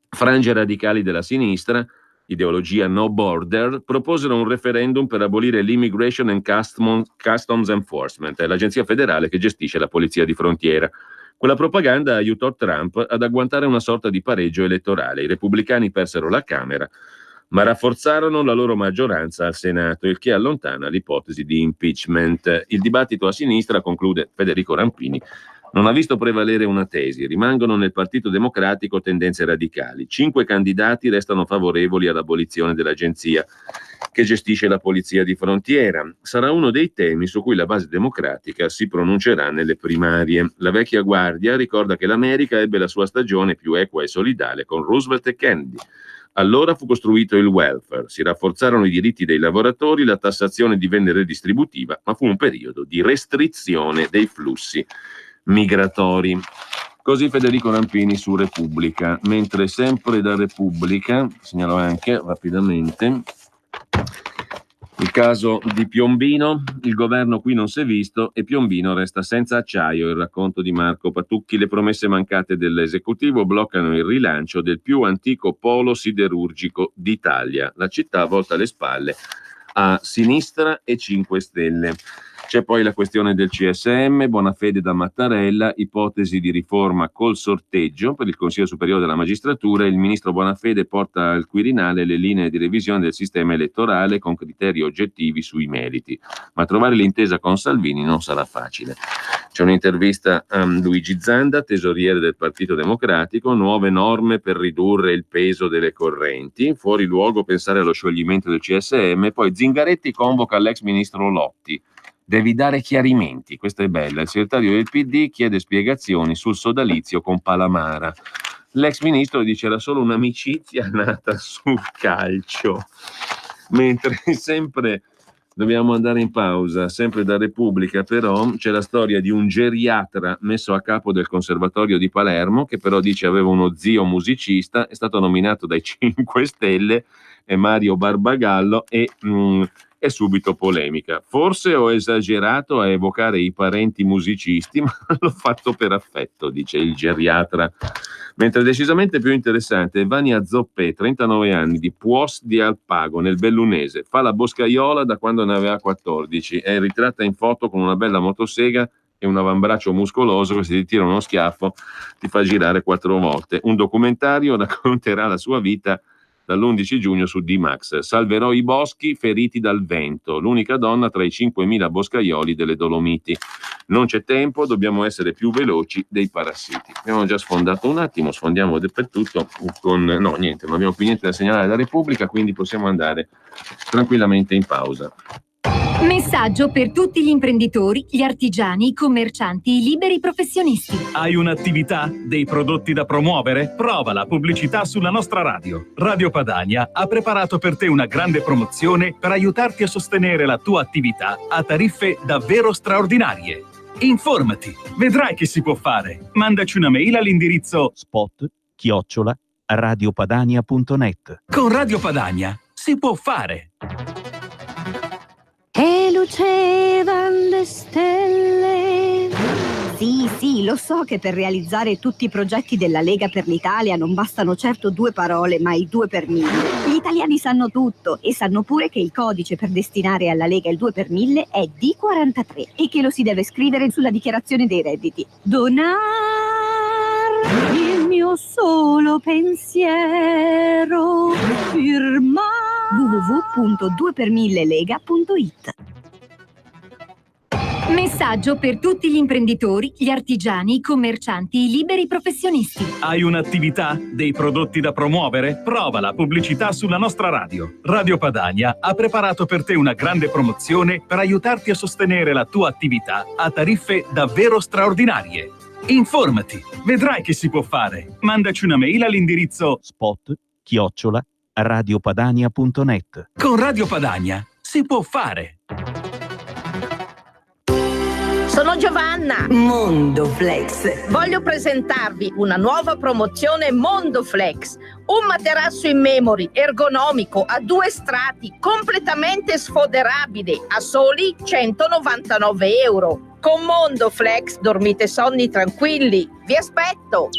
Frange radicali della sinistra, ideologia no border, proposero un referendum per abolire l'Immigration and Customs Enforcement, l'agenzia federale che gestisce la polizia di frontiera. Quella propaganda aiutò Trump ad agguantare una sorta di pareggio elettorale. I repubblicani persero la Camera, ma rafforzarono la loro maggioranza al Senato, il che allontana l'ipotesi di impeachment. Il dibattito a sinistra, conclude Federico Rampini, non ha visto prevalere una tesi. Rimangono nel Partito Democratico tendenze radicali. 5 candidati restano favorevoli all'abolizione dell'agenzia che gestisce la polizia di frontiera. Sarà uno dei temi su cui la base democratica si pronuncerà nelle primarie. La vecchia guardia ricorda che l'America ebbe la sua stagione più equa e solidale con Roosevelt e Kennedy. Allora fu costruito il welfare, si rafforzarono i diritti dei lavoratori, la tassazione divenne redistributiva, ma fu un periodo di restrizione dei flussi migratori. Così Federico Rampini su Repubblica. Mentre sempre da Repubblica, segnalo anche rapidamente il caso di Piombino, il governo qui non si è visto e Piombino resta senza acciaio. Il racconto di Marco Patucchi, le promesse mancate dell'esecutivo bloccano il rilancio del più antico polo siderurgico d'Italia. La città volta le spalle a sinistra e 5 Stelle. C'è poi la questione del CSM, Bonafede da Mattarella, ipotesi di riforma col sorteggio per il Consiglio Superiore della Magistratura. Il ministro Bonafede porta al Quirinale le linee di revisione del sistema elettorale con criteri oggettivi sui meriti. Ma trovare l'intesa con Salvini non sarà facile. C'è un'intervista a Luigi Zanda, tesoriere del Partito Democratico, nuove norme per ridurre il peso delle correnti, fuori luogo pensare allo scioglimento del CSM, poi Zingaretti convoca l'ex ministro Lotti. Devi dare chiarimenti, questa è bella. Il segretario del PD chiede spiegazioni sul sodalizio con Palamara. L'ex ministro dice era solo un'amicizia nata sul calcio. Mentre sempre dobbiamo andare in pausa, sempre da Repubblica però c'è la storia di un geriatra messo a capo del Conservatorio di Palermo che però dice aveva uno zio musicista, è stato nominato dai 5 Stelle, è Mario Barbagallo e è subito polemica. Forse ho esagerato a evocare i parenti musicisti, ma l'ho fatto per affetto, dice il geriatra. Mentre decisamente più interessante è Vania Zoppé, 39 anni, di Puos di Alpago, nel Bellunese. Fa la boscaiola da quando ne aveva 14. È ritratta in foto con una bella motosega e un avambraccio muscoloso che se ti tira uno schiaffo ti fa girare 4 volte. Un documentario racconterà la sua vita dall'11 giugno su D-Max. Salverò i boschi feriti dal vento, l'unica donna tra i 5.000 boscaioli delle Dolomiti. Non c'è tempo, dobbiamo essere più veloci dei parassiti. Abbiamo già sfondato un attimo, sfondiamo dappertutto con... No, niente, non abbiamo più niente da segnalare alla Repubblica, quindi possiamo andare tranquillamente in pausa.
Messaggio per tutti gli imprenditori, gli artigiani, i commercianti, i liberi professionisti.
Hai un'attività? Dei prodotti da promuovere? Prova la pubblicità sulla nostra radio. Radio Padania ha preparato per te una grande promozione per aiutarti a sostenere la tua attività a tariffe davvero straordinarie. Informati, vedrai che si può fare. Mandaci una mail all'indirizzo spot@radiopadania.net. Con Radio Padania si può fare.
E lucevan le stelle. Sì, lo so che per realizzare tutti i progetti della Lega per l'Italia non bastano certo 2 parole, ma i 2 per 1000. Gli italiani sanno tutto e sanno pure che il codice per destinare alla Lega il 2 per 1000 è D43 e che lo si deve scrivere sulla dichiarazione dei redditi. Donar il mio solo pensiero, firmare www.2per1000lega.it.
Messaggio per tutti gli imprenditori, gli artigiani, i commercianti, i liberi professionisti.
Hai un'attività? Dei prodotti da promuovere? Prova la pubblicità sulla nostra radio. Radio Padania ha preparato per te una grande promozione per aiutarti a sostenere la tua attività a tariffe davvero straordinarie. Informati, vedrai che si può fare. Mandaci una mail all'indirizzo spot@radiopadania.net. Con Radio Padania si può fare.
Sono Giovanna,
Mondoflex.
voglio presentarvi una nuova promozione Mondoflex, un materasso in memory ergonomico a 2 strati completamente sfoderabile a soli 199 euro. Con Mondoflex dormite sonni tranquilli, vi aspetto!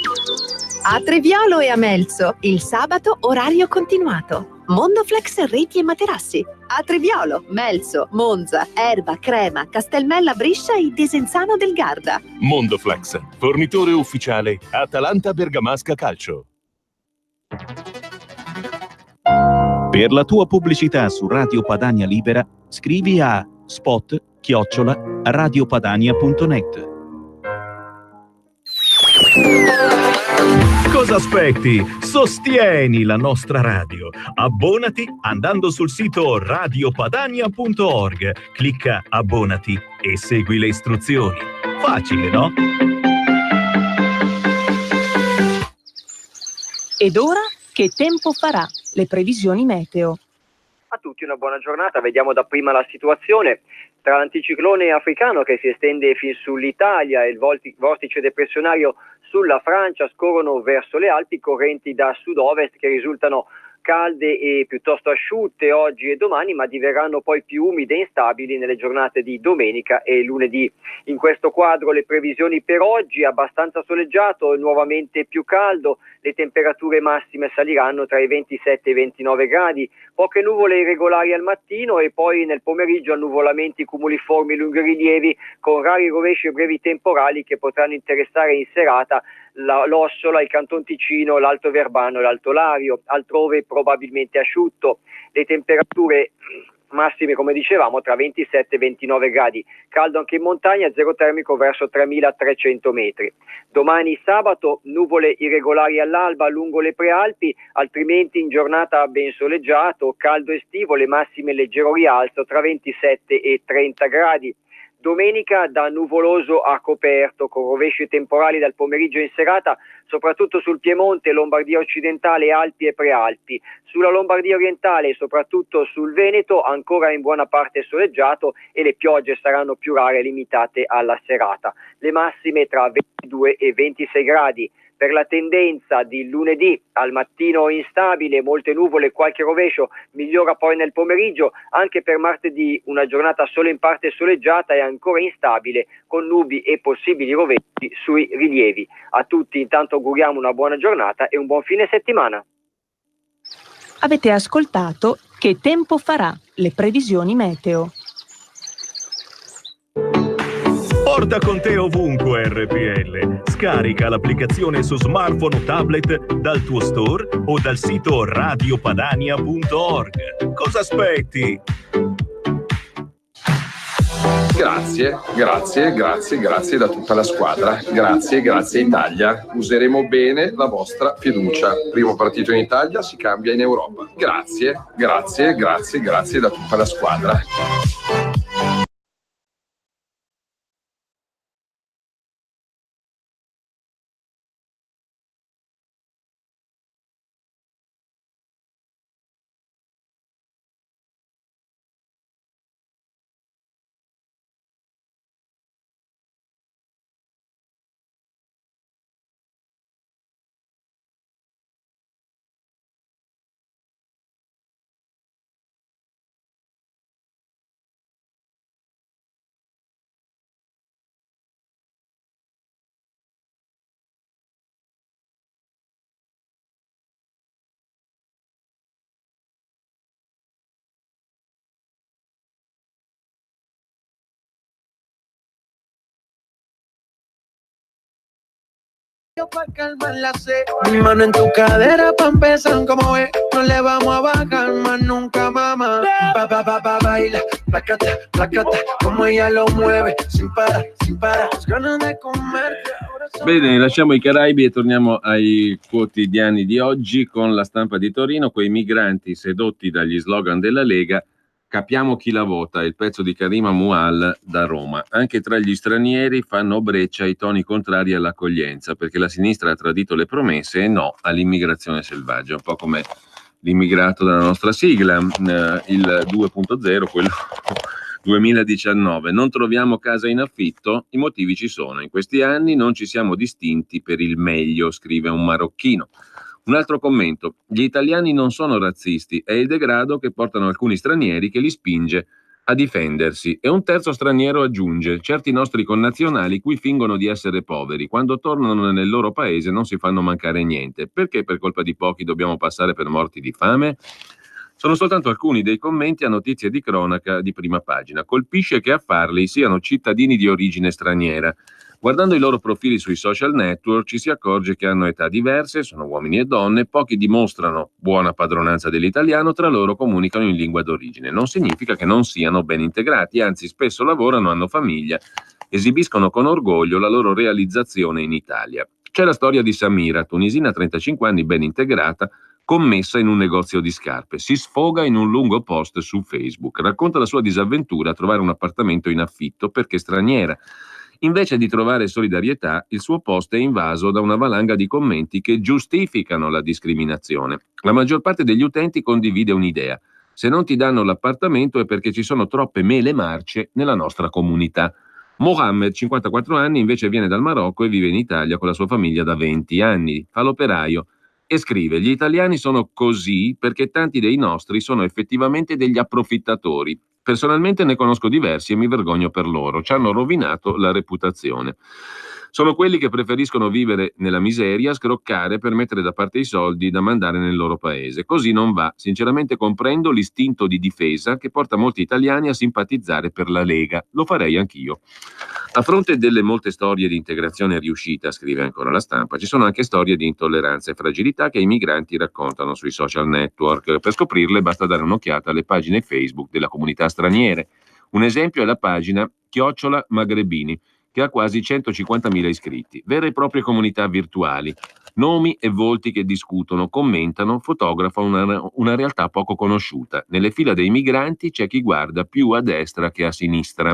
A Treviolo e a Melzo, il sabato orario continuato. Mondoflex reti e materassi. A Treviolo, Melzo, Monza, Erba, Crema, Castelmella, Briscia e Desenzano del Garda.
Mondoflex, fornitore ufficiale Atalanta Bergamasca Calcio.
Per la tua pubblicità su Radio Padania Libera, scrivi a spot@radiopadania.net.
Cosa aspetti? Sostieni la nostra radio. Abbonati andando sul sito radiopadania.org. Clicca abbonati e segui le istruzioni. Facile, no?
Ed ora che tempo farà? Le previsioni meteo.
A tutti una buona giornata, vediamo dapprima la situazione. Tra l'anticiclone africano che si estende fin sull'Italia e il vortice depressionario sulla Francia scorrono verso le Alpi correnti da sud-ovest che risultano calde e piuttosto asciutte oggi e domani, ma diverranno poi più umide e instabili nelle giornate di domenica e lunedì. In questo quadro le previsioni per oggi: abbastanza soleggiato e nuovamente più caldo, le temperature massime saliranno tra i 27 e i 29 gradi, poche nuvole irregolari al mattino e poi nel pomeriggio annuvolamenti cumuliformi lungorilievi con rari rovesci e brevi temporali che potranno interessare in serata l'Ossola, il Canton Ticino, l'Alto Verbano e l'Alto Lario, altrove probabilmente asciutto. Le temperature massime, come dicevamo, tra 27 e 29 gradi, caldo anche in montagna, zero termico verso 3300 metri. Domani sabato nuvole irregolari all'alba lungo le prealpi, altrimenti in giornata ben soleggiato, caldo estivo, le massime leggero rialzo tra 27 e 30 gradi. Domenica da nuvoloso a coperto, con rovesci temporali dal pomeriggio in serata, soprattutto sul Piemonte, Lombardia occidentale, Alpi e Prealpi. Sulla Lombardia orientale e soprattutto sul Veneto ancora in buona parte soleggiato e le piogge saranno più rare e limitate alla serata. Le massime tra 22 e 26 gradi. Per la tendenza di lunedì, al mattino instabile, molte nuvole, qualche rovescio, migliora poi nel pomeriggio. Anche per martedì una giornata solo in parte soleggiata e ancora instabile, con nubi e possibili rovesci sui rilievi. A tutti intanto auguriamo una buona giornata e un buon fine settimana.
Avete ascoltato Che tempo farà? Le previsioni meteo.
Porta con te ovunque RPL. Scarica l'applicazione su smartphone o tablet dal tuo store o dal sito radiopadania.org. Cosa aspetti?
Grazie da tutta la squadra. Grazie Italia. Useremo bene la vostra fiducia. Primo partito in Italia, si cambia in Europa. Grazie da tutta la squadra.
Pa' calmar la sed, mi mano en tu cadera pa' empezar como es, no le vamos a bajar más nunca, mamá. Baila, placata, como ella lo mueve, sin parar, ganas de comerte.
Bene, lasciamo i Caraibi e torniamo ai quotidiani di oggi con La Stampa di Torino. Quei migranti sedotti dagli slogan della Lega. Capiamo chi la vota, il pezzo di Karima Mual da Roma. Anche tra gli stranieri fanno breccia i toni contrari all'accoglienza, perché la sinistra ha tradito le promesse e no all'immigrazione selvaggia, un po' come l'immigrato della nostra sigla, il 2.0, quello 2019. Non troviamo casa in affitto? I motivi ci sono. In questi anni non ci siamo distinti per il meglio, scrive un marocchino. Un altro commento: gli italiani non sono razzisti, è il degrado che portano alcuni stranieri che li spinge a difendersi. E un terzo straniero aggiunge: certi nostri connazionali qui fingono di essere poveri, quando tornano nel loro paese non si fanno mancare niente. Perché per colpa di pochi dobbiamo passare per morti di fame? Sono soltanto alcuni dei commenti a notizie di cronaca di prima pagina. Colpisce che a farli siano cittadini di origine straniera. Guardando i loro profili sui social network ci si accorge che hanno età diverse, sono uomini e donne, pochi dimostrano buona padronanza dell'italiano, tra loro comunicano in lingua d'origine. Non significa che non siano ben integrati, anzi spesso lavorano, hanno famiglia, esibiscono con orgoglio la loro realizzazione in Italia. C'è la storia di Samira, tunisina 35 anni, ben integrata, commessa in un negozio di scarpe. Si sfoga in un lungo post su Facebook, racconta la sua disavventura a trovare un appartamento in affitto perché straniera. Invece di trovare solidarietà, il suo post è invaso da una valanga di commenti che giustificano la discriminazione. La maggior parte degli utenti condivide un'idea: se non ti danno l'appartamento è perché ci sono troppe mele marce nella nostra comunità. Mohammed, 54 anni, invece viene dal Marocco e vive in Italia con la sua famiglia da 20 anni. Fa l'operaio e scrive: gli italiani sono così perché tanti dei nostri sono effettivamente degli approfittatori. Personalmente ne conosco diversi e mi vergogno per loro, ci hanno rovinato la reputazione. Sono quelli che preferiscono vivere nella miseria, scroccare per mettere da parte i soldi da mandare nel loro paese. Così non va. Sinceramente comprendo l'istinto di difesa che porta molti italiani a simpatizzare per la Lega. Lo farei anch'io. A fronte delle molte storie di integrazione riuscita, scrive ancora La Stampa, ci sono anche storie di intolleranza e fragilità che i migranti raccontano sui social network. Per scoprirle basta dare un'occhiata alle pagine Facebook della comunità straniere. Un esempio è la pagina @Magrebini, che ha quasi 150.000 iscritti, vere e proprie comunità virtuali, nomi e volti che discutono, commentano, fotografano una realtà poco conosciuta. Nelle fila dei migranti c'è chi guarda più a destra che a sinistra.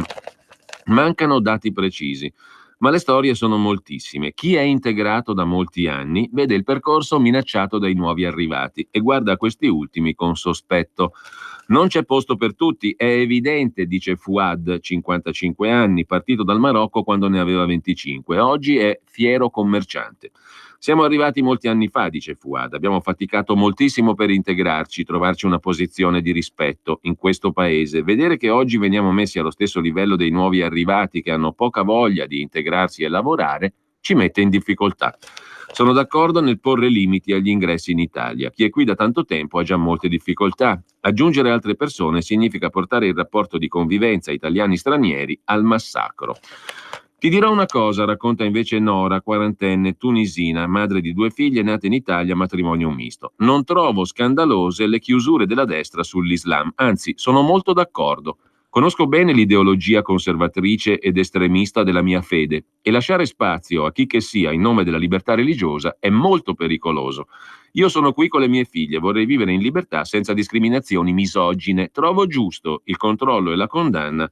Mancano dati precisi, ma le storie sono moltissime. Chi è integrato da molti anni vede il percorso minacciato dai nuovi arrivati e guarda a questi ultimi con sospetto. Non c'è posto per tutti, è evidente, dice Fouad, 55 anni, partito dal Marocco quando ne aveva 25. Oggi è fiero commerciante. Siamo arrivati molti anni fa, dice Fouad, abbiamo faticato moltissimo per integrarci, trovarci una posizione di rispetto in questo paese. Vedere che oggi veniamo messi allo stesso livello dei nuovi arrivati che hanno poca voglia di integrarsi e lavorare ci mette in difficoltà. Sono d'accordo nel porre limiti agli ingressi in Italia. Chi è qui da tanto tempo ha già molte difficoltà. Aggiungere altre persone significa portare il rapporto di convivenza italiani-stranieri al massacro. Ti dirò una cosa, racconta invece Nora, quarantenne, tunisina, madre di 2 figlie, nata in Italia, matrimonio misto. Non trovo scandalose le chiusure della destra sull'Islam, anzi, sono molto d'accordo. Conosco bene l'ideologia conservatrice ed estremista della mia fede e lasciare spazio a chi che sia in nome della libertà religiosa è molto pericoloso. Io sono qui con le mie figlie, vorrei vivere in libertà senza discriminazioni misogine. Trovo giusto il controllo e la condanna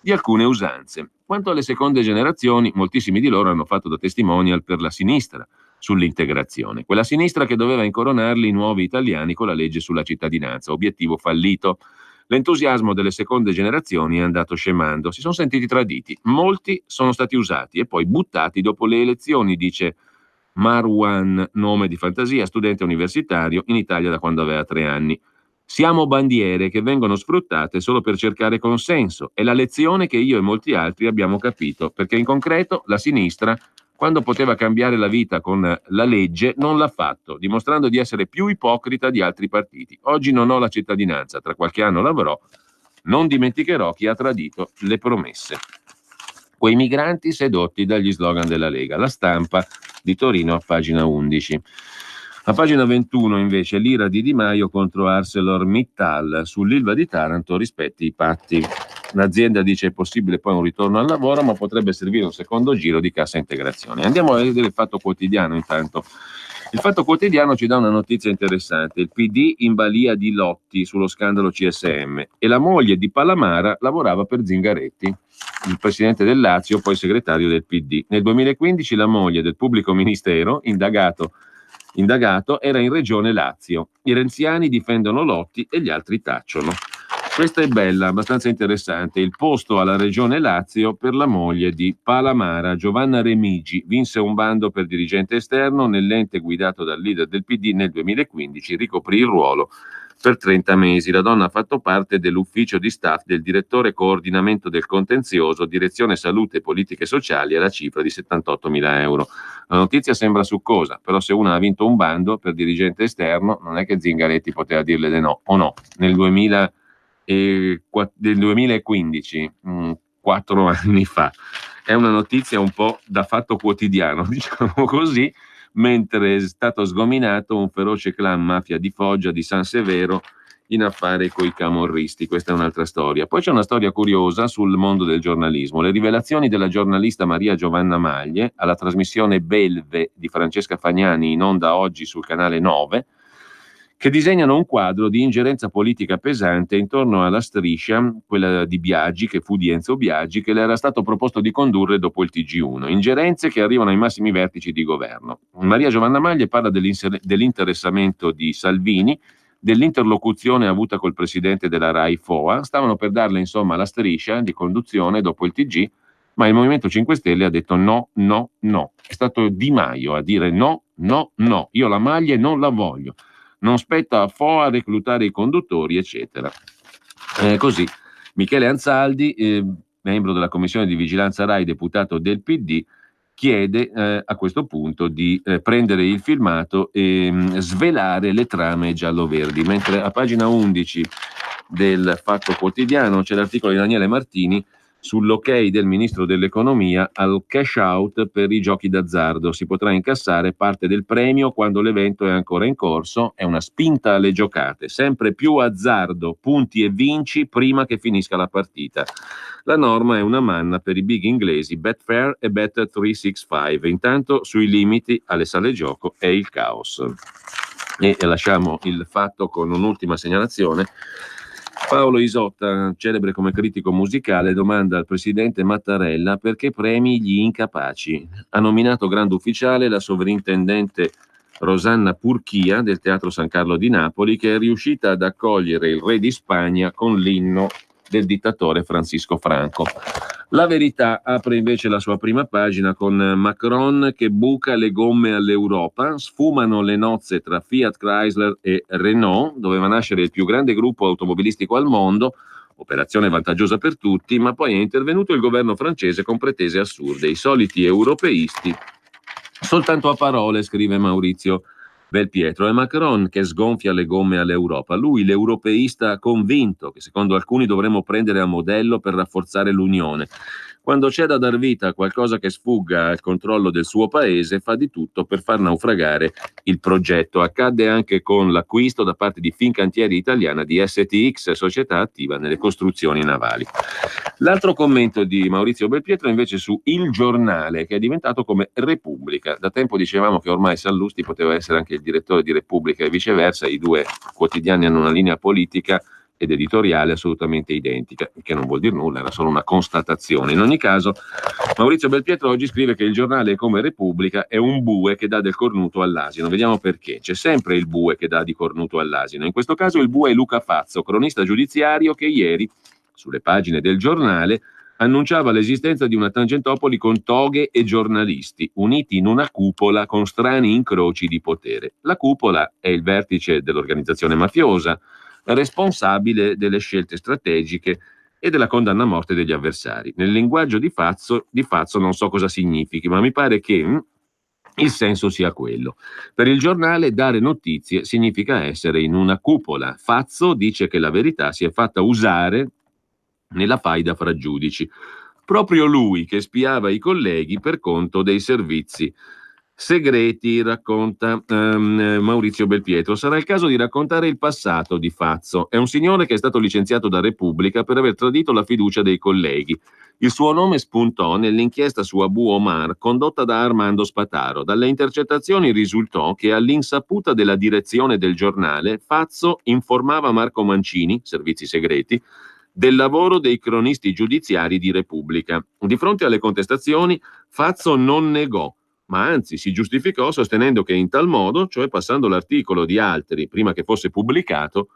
di alcune usanze. Quanto alle seconde generazioni, moltissimi di loro hanno fatto da testimonial per la sinistra sull'integrazione, quella sinistra che doveva incoronarli i nuovi italiani con la legge sulla cittadinanza, obiettivo fallito. L'entusiasmo delle seconde generazioni è andato scemando, si sono sentiti traditi, molti sono stati usati e poi buttati dopo le elezioni, dice Marwan, nome di fantasia, studente universitario in Italia da quando aveva 3 anni. Siamo bandiere che vengono sfruttate solo per cercare consenso. È la lezione che io e molti altri abbiamo capito, perché in concreto la sinistra, quando poteva cambiare la vita con la legge, non l'ha fatto, dimostrando di essere più ipocrita di altri partiti. Oggi non ho la cittadinanza, tra qualche anno l'avrò. Non dimenticherò chi ha tradito le promesse. Quei migranti sedotti dagli slogan della Lega. La Stampa di Torino a pagina 11. A pagina 21 invece l'ira di Di Maio contro ArcelorMittal sull'Ilva di Taranto rispetti i patti. L'azienda dice è possibile poi un ritorno al lavoro, ma potrebbe servire un secondo giro di cassa integrazione. Andiamo a vedere il Fatto Quotidiano intanto. Il Fatto Quotidiano ci dà una notizia interessante. Il PD in balia di Lotti sullo scandalo CSM e la moglie di Palamara lavorava per Zingaretti, il presidente del Lazio, poi segretario del PD. Nel 2015 la moglie del pubblico ministero, indagato era in regione Lazio. I renziani difendono Lotti e gli altri tacciono. Questa è bella, abbastanza interessante. Il posto alla regione Lazio per la moglie di Palamara, Giovanna Remigi, vinse un bando per dirigente esterno nell'ente guidato dal leader del PD nel 2015, ricoprì il ruolo per 30 mesi. La donna ha fatto parte dell'ufficio di staff del direttore coordinamento del contenzioso, direzione salute e politiche sociali, alla cifra di 78.000 euro. La notizia sembra succosa, però se una ha vinto un bando per dirigente esterno, non è che Zingaretti poteva dirle di no, o no. Nel 2015, 4 anni fa. È una notizia un po' da Fatto Quotidiano, diciamo così, mentre è stato sgominato un feroce clan mafia di Foggia, di San Severo, in affare coi camorristi. Questa è un'altra storia. Poi c'è una storia curiosa sul mondo del giornalismo. Le rivelazioni della giornalista Maria Giovanna Maglie alla trasmissione Belve di Francesca Fagnani, in onda oggi sul canale 9, che disegnano un quadro di ingerenza politica pesante intorno alla striscia, quella di Biagi, che fu di Enzo Biagi, che le era stato proposto di condurre dopo il TG1. Ingerenze che arrivano ai massimi vertici di governo. Maria Giovanna Maglie parla dell'interessamento di Salvini, dell'interlocuzione avuta col presidente della Rai Foa. Stavano per darle insomma la striscia di conduzione dopo il TG, ma il Movimento 5 Stelle ha detto no, no, no. È stato Di Maio a dire no, no, no, io la maglia non la voglio, non spetta a FOA reclutare i conduttori, eccetera. Così Michele Anzaldi, membro della Commissione di Vigilanza Rai, deputato del PD, chiede a questo punto di prendere il filmato e svelare le trame giallo-verdi, mentre a pagina 11 del Fatto Quotidiano c'è l'articolo di Daniele Martini sull'ok del ministro dell'economia al cash out per i giochi d'azzardo. Si potrà incassare parte del premio quando l'evento è ancora in corso, è una spinta alle giocate, sempre più azzardo, punti e vinci prima che finisca la partita. La norma è una manna per i big inglesi Betfair e Bet365. Intanto sui limiti alle sale gioco è il caos. E lasciamo il Fatto con un'ultima segnalazione. Paolo Isotta, celebre come critico musicale, domanda al presidente Mattarella perché premi gli incapaci. Ha nominato grande ufficiale la sovrintendente Rosanna Purchia del Teatro San Carlo di Napoli, che è riuscita ad accogliere il re di Spagna con l'inno del dittatore Francisco Franco. La Verità apre invece la sua prima pagina con Macron che buca le gomme all'Europa, sfumano le nozze tra Fiat Chrysler e Renault, doveva nascere il più grande gruppo automobilistico al mondo, operazione vantaggiosa per tutti, ma poi è intervenuto il governo francese con pretese assurde, i soliti europeisti, soltanto a parole, scrive Maurizio Belpietro. È Macron che sgonfia le gomme all'Europa, lui l'europeista convinto che secondo alcuni dovremmo prendere a modello per rafforzare l'Unione. Quando c'è da dar vita a qualcosa che sfugga al controllo del suo paese, fa di tutto per far naufragare il progetto. Accadde anche con l'acquisto da parte di Fincantieri Italiana di STX, società attiva nelle costruzioni navali. L'altro commento di Maurizio Belpietro invece su Il Giornale, che è diventato come Repubblica. Da tempo dicevamo che ormai Sallusti poteva essere anche il direttore di Repubblica e viceversa, i due quotidiani hanno una linea politica ed editoriale assolutamente identica, che non vuol dire nulla, era solo una constatazione. In ogni caso, Maurizio Belpietro oggi scrive che Il Giornale, come Repubblica, è un bue che dà del cornuto all'asino. Vediamo perché. C'è sempre il bue che dà di cornuto all'asino. In questo caso il bue è Luca Fazzo, cronista giudiziario, che ieri, sulle pagine del Giornale, annunciava l'esistenza di una Tangentopoli con toghe e giornalisti, uniti in una cupola con strani incroci di potere. La cupola è il vertice dell'organizzazione mafiosa, responsabile delle scelte strategiche e della condanna a morte degli avversari. Nel linguaggio di Fazzo non so cosa significhi, ma mi pare che il senso sia quello. Per Il Giornale dare notizie significa essere in una cupola. Fazzo dice che la verità si è fatta usare nella faida fra giudici. Proprio lui che spiava i colleghi per conto dei servizi segreti, racconta Maurizio Belpietro. Sarà il caso di raccontare il passato di Fazzo. È un signore che è stato licenziato da Repubblica per aver tradito la fiducia dei colleghi. Il suo nome spuntò nell'inchiesta su Abu Omar condotta da Armando Spataro. Dalle intercettazioni risultò che all'insaputa della direzione del Giornale Fazzo informava Marco Mancini, servizi segreti, del lavoro dei cronisti giudiziari di Repubblica. Di fronte alle contestazioni Fazzo non negò, ma anzi si giustificò sostenendo che in tal modo, cioè passando l'articolo di altri prima che fosse pubblicato,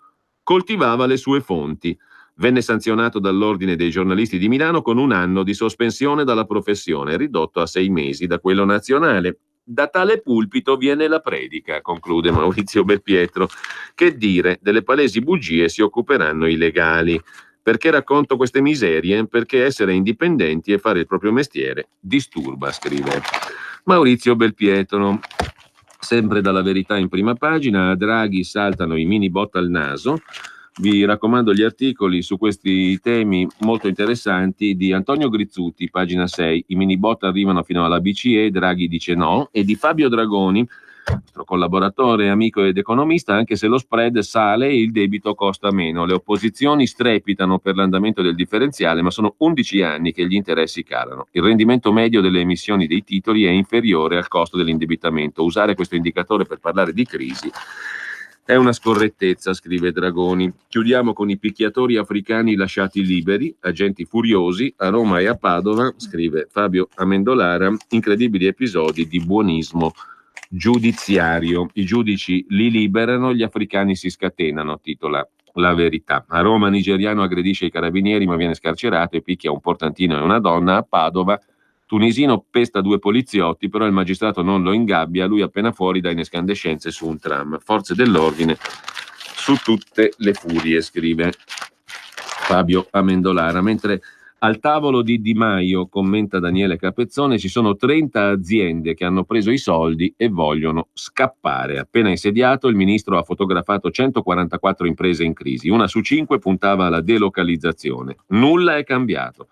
coltivava le sue fonti. Venne sanzionato dall'Ordine dei giornalisti di Milano con 1 anno di sospensione dalla professione, ridotto a 6 mesi da quello nazionale. Da tale pulpito viene la predica, conclude Maurizio Belpietro. Che dire, delle palesi bugie si occuperanno i legali. Perché racconto queste miserie? Perché essere indipendenti e fare il proprio mestiere disturba, scrive Maurizio Belpietro. Sempre dalla Verità in prima pagina, a Draghi saltano i mini bot al naso. Vi raccomando gli articoli su questi temi molto interessanti di Antonio Grizzuti, pagina 6, i mini bot arrivano fino alla BCE, Draghi dice no, e di Fabio Dragoni, nostro collaboratore, amico ed economista, anche se lo spread sale e il debito costa meno. Le opposizioni strepitano per l'andamento del differenziale, ma sono 11 anni che gli interessi calano. Il rendimento medio delle emissioni dei titoli è inferiore al costo dell'indebitamento. Usare questo indicatore per parlare di crisi è una scorrettezza, scrive Dragoni. Chiudiamo con i picchiatori africani lasciati liberi, agenti furiosi, a Roma e a Padova, scrive Fabio Amendolara, incredibili episodi di buonismo giudiziario. I giudici li liberano, gli africani si scatenano, titola La Verità. A Roma, nigeriano aggredisce i carabinieri ma viene scarcerato e picchia un portantino e una donna. A Padova, tunisino pesta 2 poliziotti, però il magistrato non lo ingabbia, lui appena fuori dà inescandescenze su un tram. Forze dell'ordine su tutte le furie, scrive Fabio Amendolara. Mentre al tavolo di Di Maio, commenta Daniele Capezzone, ci sono 30 aziende che hanno preso i soldi e vogliono scappare. Appena insediato, il ministro ha fotografato 144 imprese in crisi. 1 su 5 puntava alla delocalizzazione. Nulla è cambiato.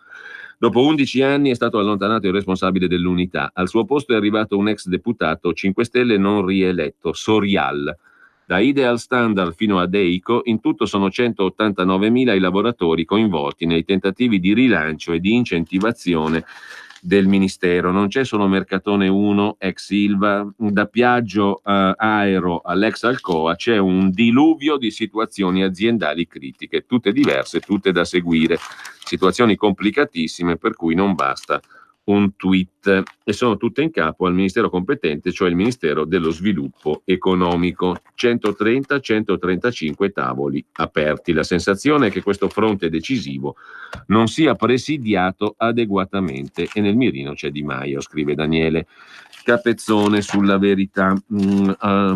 Dopo 11 anni è stato allontanato il responsabile dell'unità. Al suo posto è arrivato un ex deputato 5 Stelle non rieletto, Sorial. Da Ideal Standard fino a Deico, in tutto sono 189.000 i lavoratori coinvolti nei tentativi di rilancio e di incentivazione del Ministero. Non c'è solo Mercatone 1, ex Ilva, da Piaggio Aero all'ex Alcoa, c'è un diluvio di situazioni aziendali critiche, tutte diverse, tutte da seguire, situazioni complicatissime per cui non basta un tweet, e sono tutte in capo al ministero competente, cioè il Ministero dello Sviluppo Economico. 130-135 tavoli aperti. La sensazione è che questo fronte decisivo non sia presidiato adeguatamente e nel mirino c'è Di Maio, scrive Daniele Capezzone sulla Verità.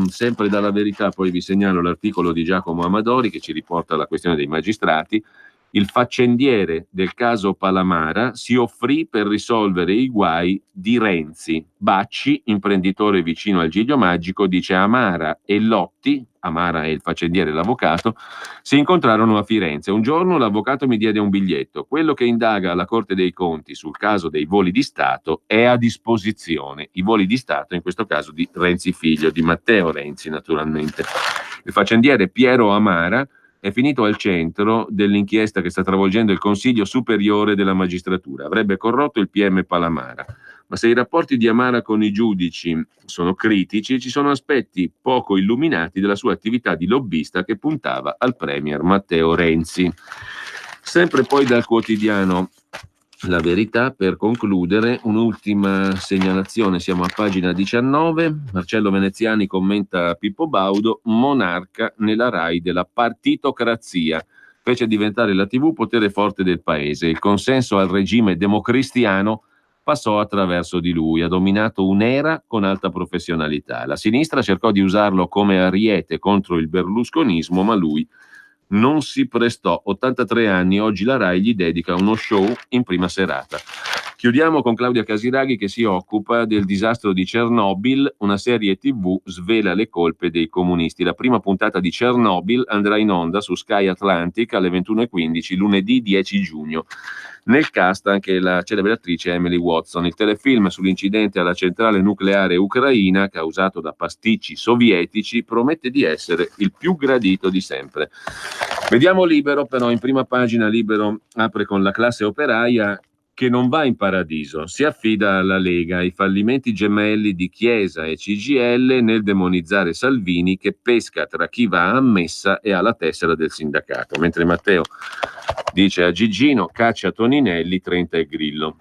Sempre dalla Verità poi vi segnalo l'articolo di Giacomo Amadori che ci riporta alla questione dei magistrati. Il faccendiere del caso Palamara si offrì per risolvere i guai di Renzi. Bacci, imprenditore vicino al Giglio Magico, dice Amara e Lotti, Amara è il faccendiere e l'avvocato, si incontrarono a Firenze. Un giorno l'avvocato mi diede un biglietto. Quello che indaga alla Corte dei Conti sul caso dei voli di Stato è a disposizione. I voli di Stato, in questo caso di Renzi figlio, di Matteo Renzi naturalmente. Il faccendiere Piero Amara è finito al centro dell'inchiesta che sta travolgendo il Consiglio Superiore della Magistratura. Avrebbe corrotto il PM Palamara. Ma se i rapporti di Amara con i giudici sono critici, ci sono aspetti poco illuminati della sua attività di lobbista che puntava al premier Matteo Renzi. Sempre poi dal quotidiano La Verità, per concludere, un'ultima segnalazione, siamo a pagina 19, Marcello Veneziani commenta Pippo Baudo, monarca nella Rai della partitocrazia, fece diventare la TV potere forte del paese, il consenso al regime democristiano passò attraverso di lui, ha dominato un'era con alta professionalità, la sinistra cercò di usarlo come ariete contro il berlusconismo, ma lui non si prestò. 83 anni, oggi la Rai gli dedica uno show in prima serata. Chiudiamo con Claudia Casiraghi che si occupa del disastro di Chernobyl, una serie TV svela le colpe dei comunisti. La prima puntata di Chernobyl andrà in onda su Sky Atlantic alle 21:15 lunedì 10 giugno. Nel cast anche la celebre attrice Emily Watson. Il telefilm sull'incidente alla centrale nucleare ucraina causato da pasticci sovietici promette di essere il più gradito di sempre. Vediamo Libero, però in prima pagina Libero apre con la classe operaia che non va in paradiso, si affida alla Lega, ai fallimenti gemelli di Chiesa e CGIL nel demonizzare Salvini che pesca tra chi va a messa e ha la tessera del sindacato, mentre Matteo dice a Gigino caccia Toninelli, 30 e Grillo.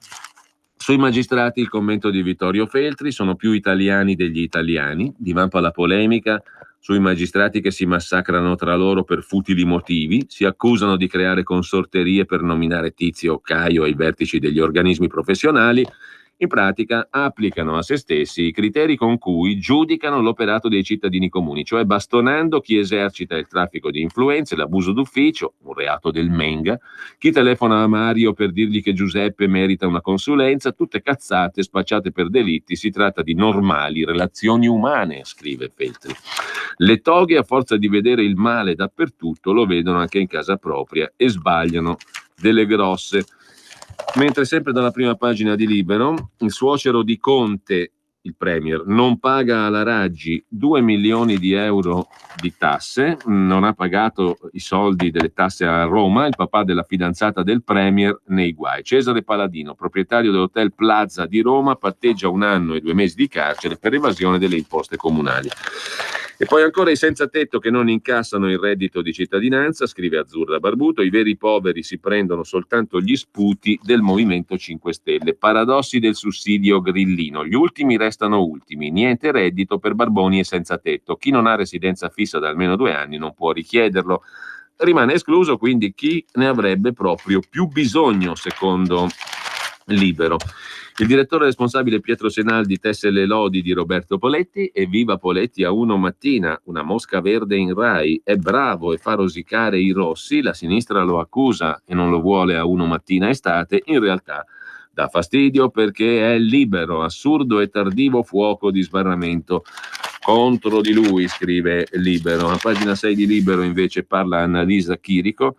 Sui magistrati il commento di Vittorio Feltri, sono più italiani degli italiani, divampa la polemica sui magistrati che si massacrano tra loro per futili motivi, si accusano di creare consorterie per nominare Tizio o Caio ai vertici degli organismi professionali, in pratica applicano a se stessi i criteri con cui giudicano l'operato dei cittadini comuni, cioè bastonando chi esercita il traffico di influenze, l'abuso d'ufficio, un reato del Menga, chi telefona a Mario per dirgli che Giuseppe merita una consulenza, tutte cazzate spacciate per delitti, si tratta di normali relazioni umane, scrive Feltri. Le toghe, a forza di vedere il male dappertutto, lo vedono anche in casa propria e sbagliano delle grosse. Mentre sempre dalla prima pagina di Libero, il suocero di Conte, il premier, non paga alla Raggi 2 milioni di euro di tasse, non ha pagato i soldi delle tasse a Roma, il papà della fidanzata del premier nei guai. Cesare Paladino, proprietario dell'Hotel Plaza di Roma, patteggia 1 anno e 2 mesi di carcere per evasione delle imposte comunali. E poi ancora i senza tetto che non incassano il reddito di cittadinanza, scrive Azzurra Barbuto, i veri poveri si prendono soltanto gli sputi del Movimento 5 Stelle. Paradossi del sussidio grillino, gli ultimi restano ultimi, niente reddito per barboni e senza tetto. Chi non ha residenza fissa da almeno 2 anni non può richiederlo. Rimane escluso quindi chi ne avrebbe proprio più bisogno, secondo Libero. Il direttore responsabile Pietro Senaldi tesse le lodi di Roberto Poletti e viva Poletti a Uno Mattina, una mosca verde in Rai, è bravo e fa rosicare i rossi, la sinistra lo accusa e non lo vuole a Uno Mattina estate, in realtà dà fastidio perché è libero, assurdo e tardivo fuoco di sbarramento contro di lui, scrive Libero. A pagina 6 di Libero invece parla Annalisa Chirico,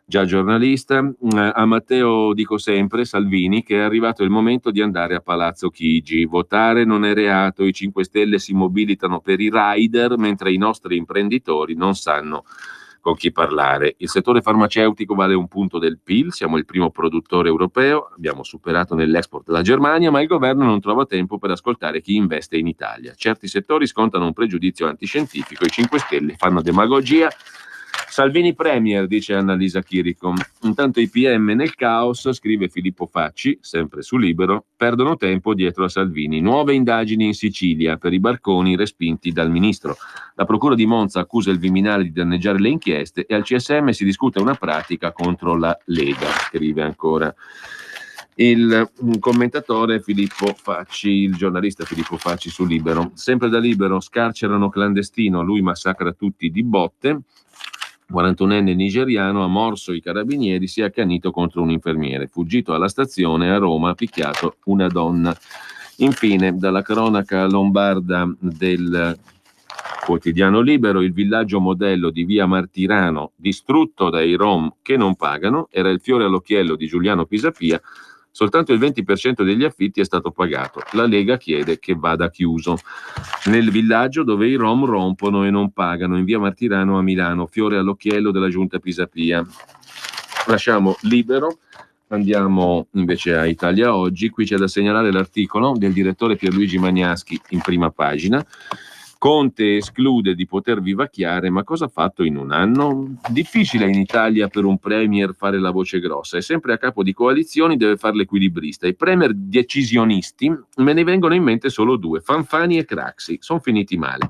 già giornalista. A Matteo dico sempre, Salvini, che è arrivato il momento di andare a Palazzo Chigi. Votare non è reato, i 5 Stelle si mobilitano per i rider, mentre i nostri imprenditori non sanno con chi parlare. Il settore farmaceutico vale 1 punto del PIL, siamo il primo produttore europeo, abbiamo superato nell'export la Germania, ma il governo non trova tempo per ascoltare chi investe in Italia. Certi settori scontano un pregiudizio antiscientifico, i 5 Stelle fanno demagogia. Salvini Premier, dice Annalisa Chirico. Intanto i PM nel caos, scrive Filippo Facci, sempre su Libero, perdono tempo dietro a Salvini. Nuove indagini in Sicilia per i barconi respinti dal ministro. La procura di Monza accusa il Viminale di danneggiare le inchieste e al CSM si discute una pratica contro la Lega, scrive ancora il commentatore Filippo Facci, il giornalista Filippo Facci su Libero. Sempre da Libero, scarcerano clandestino, lui massacra tutti di botte. 41enne nigeriano ha morso i carabinieri, si è accanito contro un infermiere, fuggito alla stazione a Roma, ha picchiato una donna. Infine, dalla cronaca lombarda del quotidiano Libero, il villaggio modello di via Martirano, distrutto dai Rom che non pagano, era il fiore all'occhiello di Giuliano Pisapia. Soltanto il 20% degli affitti è stato pagato. La Lega chiede che vada chiuso. Nel villaggio dove i Rom rompono e non pagano, in via Martirano a Milano, fiore all'occhiello della giunta Pisapia. Lasciamo Libero, andiamo invece a Italia Oggi. Qui c'è da segnalare l'articolo del direttore Pierluigi Magnaschi in prima pagina. Conte esclude di poter vivacchiare, ma cosa ha fatto in un anno? Difficile in Italia per un premier fare la voce grossa, è sempre a capo di coalizioni, deve fare l'equilibrista. I premier decisionisti, me ne vengono in mente solo 2, Fanfani e Craxi, sono finiti male.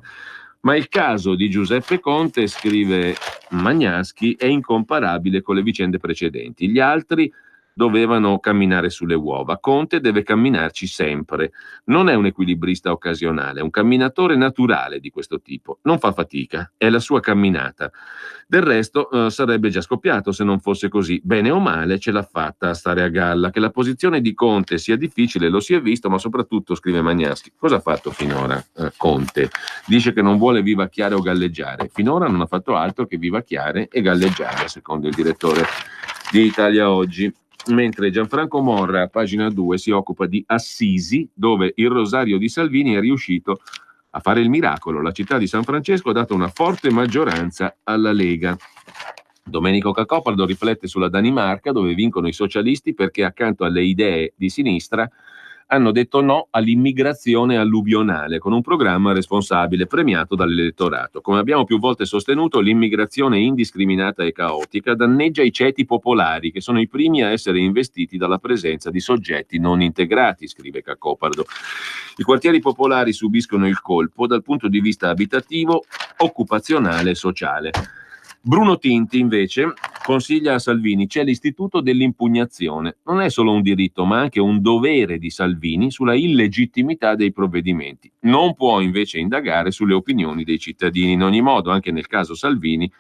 Ma il caso di Giuseppe Conte, scrive Magnaschi, è incomparabile con le vicende precedenti. Gli altri dovevano camminare sulle uova. Conte deve camminarci sempre. Non è un equilibrista occasionale, è un camminatore naturale di questo tipo. Non fa fatica, è la sua camminata. Del resto sarebbe già scoppiato se non fosse così. Bene o male ce l'ha fatta a stare a galla. Che la posizione di Conte sia difficile lo si è visto, ma soprattutto, scrive Magnaschi, cosa ha fatto finora Conte? Dice che non vuole vivacchiare o galleggiare. Finora non ha fatto altro che vivacchiare e galleggiare, secondo il direttore di Italia Oggi. Mentre Gianfranco Morra, a pagina 2, si occupa di Assisi, dove il rosario di Salvini è riuscito a fare il miracolo. La città di San Francesco ha dato una forte maggioranza alla Lega. Domenico Cacopardo riflette sulla Danimarca, dove vincono i socialisti perché accanto alle idee di sinistra hanno detto no all'immigrazione alluvionale, con un programma responsabile premiato dall'elettorato. Come abbiamo più volte sostenuto, l'immigrazione indiscriminata e caotica danneggia i ceti popolari, che sono i primi a essere investiti dalla presenza di soggetti non integrati, scrive Cacopardo. I quartieri popolari subiscono il colpo dal punto di vista abitativo, occupazionale e sociale. Bruno Tinti, invece, consiglia a Salvini: c'è l'istituto dell'impugnazione. Non è solo un diritto, ma anche un dovere di Salvini sulla illegittimità dei provvedimenti. Non può invece indagare sulle opinioni dei cittadini. In ogni modo, anche nel caso Salvini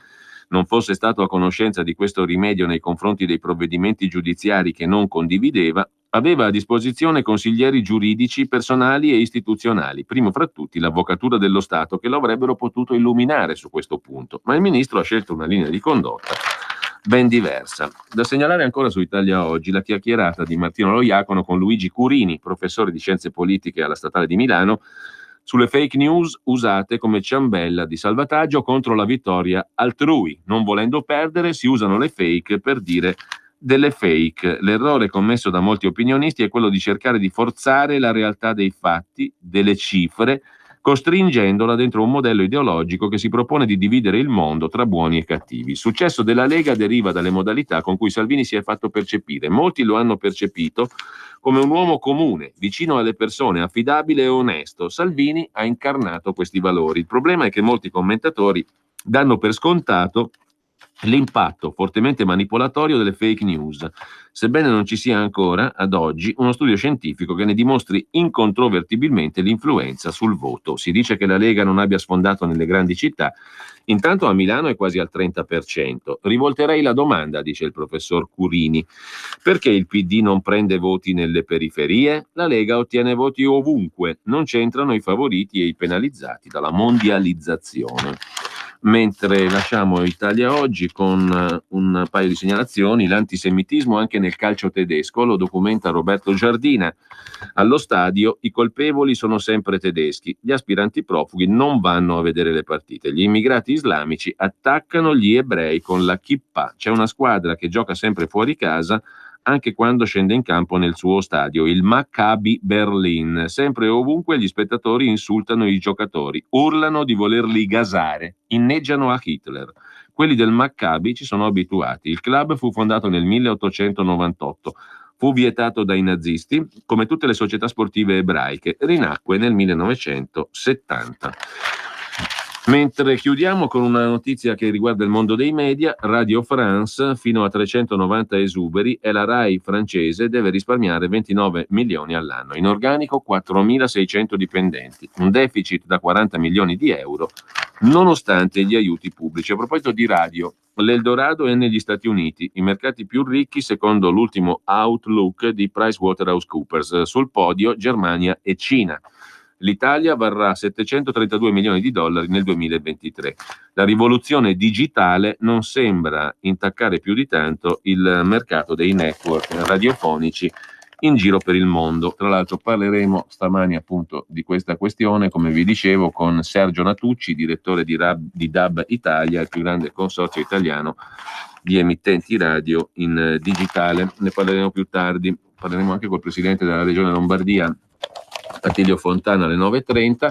non fosse stato a conoscenza di questo rimedio nei confronti dei provvedimenti giudiziari che non condivideva, aveva a disposizione consiglieri giuridici personali e istituzionali, primo fra tutti l'Avvocatura dello Stato, che lo avrebbero potuto illuminare su questo punto. Ma il ministro ha scelto una linea di condotta ben diversa. Da segnalare ancora su Italia Oggi la chiacchierata di Martino Loiacono con Luigi Curini, professore di scienze politiche alla Statale di Milano, sulle fake news usate come ciambella di salvataggio contro la vittoria altrui. Non volendo perdere, si usano le fake per dire delle fake. L'errore commesso da molti opinionisti è quello di cercare di forzare la realtà dei fatti, delle cifre, costringendola dentro un modello ideologico che si propone di dividere il mondo tra buoni e cattivi. Il successo della Lega deriva dalle modalità con cui Salvini si è fatto percepire. Molti lo hanno percepito come un uomo comune, vicino alle persone, affidabile e onesto. Salvini ha incarnato questi valori. Il problema è che molti commentatori danno per scontato l'impatto fortemente manipolatorio delle fake news, sebbene non ci sia ancora, ad oggi, uno studio scientifico che ne dimostri incontrovertibilmente l'influenza sul voto. Si dice che la Lega non abbia sfondato nelle grandi città, intanto a Milano è quasi al 30%. Rivolterei la domanda, dice il professor Curini, perché il PD non prende voti nelle periferie? La Lega ottiene voti ovunque, non c'entrano i favoriti e i penalizzati dalla mondializzazione. Mentre lasciamo Italia Oggi con un paio di segnalazioni. L'antisemitismo anche nel calcio tedesco, lo documenta Roberto Giardina. Allo stadio i colpevoli sono sempre tedeschi, gli aspiranti profughi non vanno a vedere le partite, gli immigrati islamici attaccano gli ebrei con la kippah. C'è una squadra che gioca sempre fuori casa anche quando scende in campo nel suo stadio, il Maccabi Berlin. Sempre e ovunque gli spettatori insultano i giocatori, urlano di volerli gasare, inneggiano a Hitler. Quelli del Maccabi ci sono abituati. Il club fu fondato nel 1898, fu vietato dai nazisti, come tutte le società sportive ebraiche, rinacque nel 1970. Mentre chiudiamo con una notizia che riguarda il mondo dei media, Radio France, fino a 390 esuberi, e la RAI francese deve risparmiare 29 milioni all'anno. In organico 4.600 dipendenti, un deficit da 40 milioni di euro, nonostante gli aiuti pubblici. A proposito di radio, l'Eldorado è negli Stati Uniti, i mercati più ricchi secondo l'ultimo Outlook di PricewaterhouseCoopers, sul podio Germania e Cina. L'Italia varrà 732 milioni di dollari nel 2023. La rivoluzione digitale non sembra intaccare più di tanto il mercato dei network radiofonici in giro per il mondo. Tra l'altro parleremo stamani appunto di questa questione, come vi dicevo, con Sergio Natucci, direttore di DAB Italia, il più grande consorzio italiano di emittenti radio in digitale. Ne parleremo più tardi. Parleremo anche col presidente della regione Lombardia, Attilio Fontana, alle 9.30.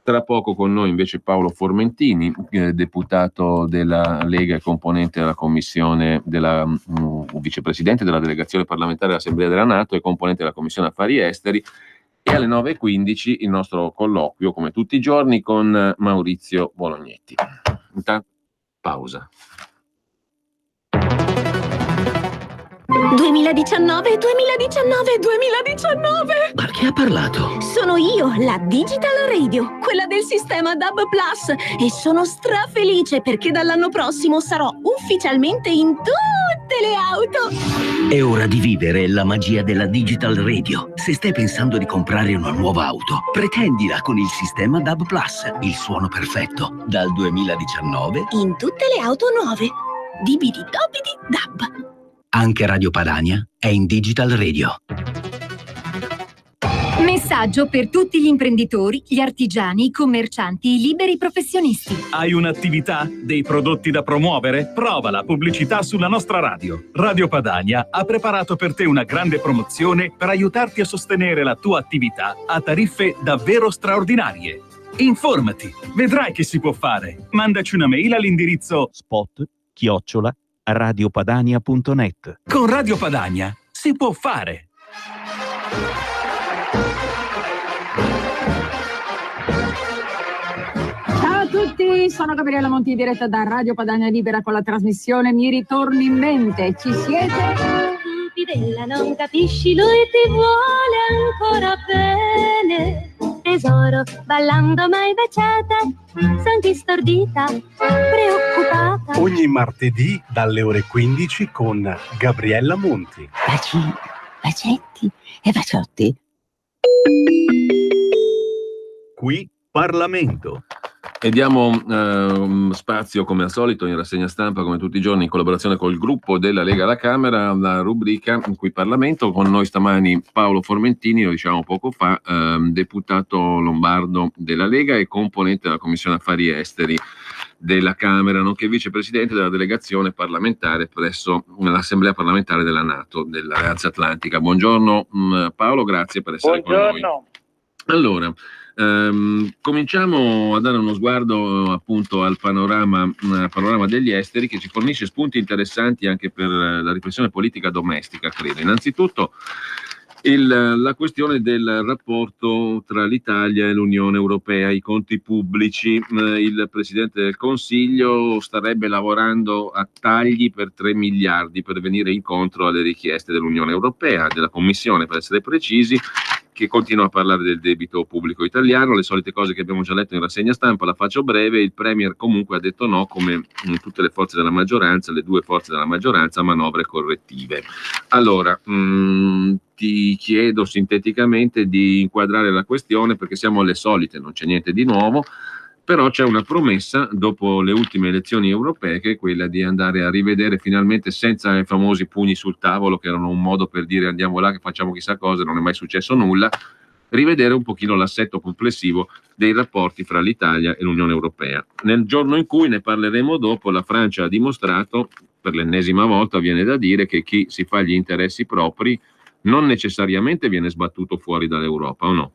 Tra poco con noi invece Paolo Formentini, deputato della Lega e componente della commissione, vicepresidente della delegazione parlamentare dell'Assemblea della NATO e componente della commissione affari esteri. E alle 9.15 il nostro colloquio, come tutti i giorni, con Maurizio Bolognetti. Intanto pausa.
2019.
Ma chi ha parlato?
Sono io, la Digital Radio, quella del sistema DAB+, e sono strafelice perché dall'anno prossimo sarò ufficialmente in tutte le auto.
È ora di vivere la magia della Digital Radio. Se stai pensando di comprare una nuova auto, pretendila con il sistema DAB+, il suono perfetto. Dal 2019
in tutte le auto nuove. Dibidi dobidi DAB.
Anche Radio Padania è in Digital Radio.
Messaggio per tutti gli imprenditori, gli artigiani, i commercianti, i liberi professionisti.
Hai un'attività? Dei prodotti da promuovere? Prova la pubblicità sulla nostra radio. Radio Padania ha preparato per te una grande promozione per aiutarti a sostenere la tua attività a tariffe davvero straordinarie. Informati, vedrai che si può fare. Mandaci una mail all'indirizzo
spot@radiopadania.net.
Con Radio Padania si può fare.
Ciao a tutti, sono Gabriella Monti in diretta da Radio Padania Libera con la trasmissione Mi ritorni in mente. Ci siete?
Stupidella, non capisci, lui ti vuole ancora bene. Tesoro, ballando mai baciata, son qui stordita, preoccupata.
Ogni martedì dalle ore 15 con Gabriella Monti.
Baci, bacetti e baciotti.
Qui Parlamento.
E diamo spazio, come al solito, in rassegna stampa, come tutti i giorni, in collaborazione col gruppo della Lega alla Camera, alla rubrica in cui Parlamento. Con noi stamani Paolo Formentini, lo diciamo poco fa, deputato lombardo della Lega e componente della Commissione Affari Esteri della Camera, nonché vicepresidente della delegazione parlamentare presso l'Assemblea parlamentare della NATO, dell'Alleanza Atlantica. Buongiorno Paolo, grazie per essere con noi. Allora, Cominciamo a dare uno sguardo appunto al panorama degli esteri, che ci fornisce spunti interessanti anche per la riflessione politica domestica, credo. Innanzitutto la questione del rapporto tra l'Italia e l'Unione Europea, i conti pubblici. Il Presidente del Consiglio starebbe lavorando a tagli per 3 miliardi per venire incontro alle richieste dell'Unione Europea, della Commissione per essere precisi, che continua a parlare del debito pubblico italiano, le solite cose che abbiamo già letto in rassegna stampa. La faccio breve: il Premier comunque ha detto no, come tutte le forze della maggioranza, le 2 forze della maggioranza, a manovre correttive. Allora, ti chiedo sinteticamente di inquadrare la questione, perché siamo alle solite, non c'è niente di nuovo, però c'è una promessa dopo le ultime elezioni europee, che è quella di andare a rivedere finalmente, senza i famosi pugni sul tavolo che erano un modo per dire andiamo là che facciamo chissà cosa, non è mai successo nulla, rivedere un pochino l'assetto complessivo dei rapporti fra l'Italia e l'Unione Europea. Nel giorno in cui, ne parleremo dopo, la Francia ha dimostrato, per l'ennesima volta viene da dire, che chi si fa gli interessi propri non necessariamente viene sbattuto fuori dall'Europa, o no?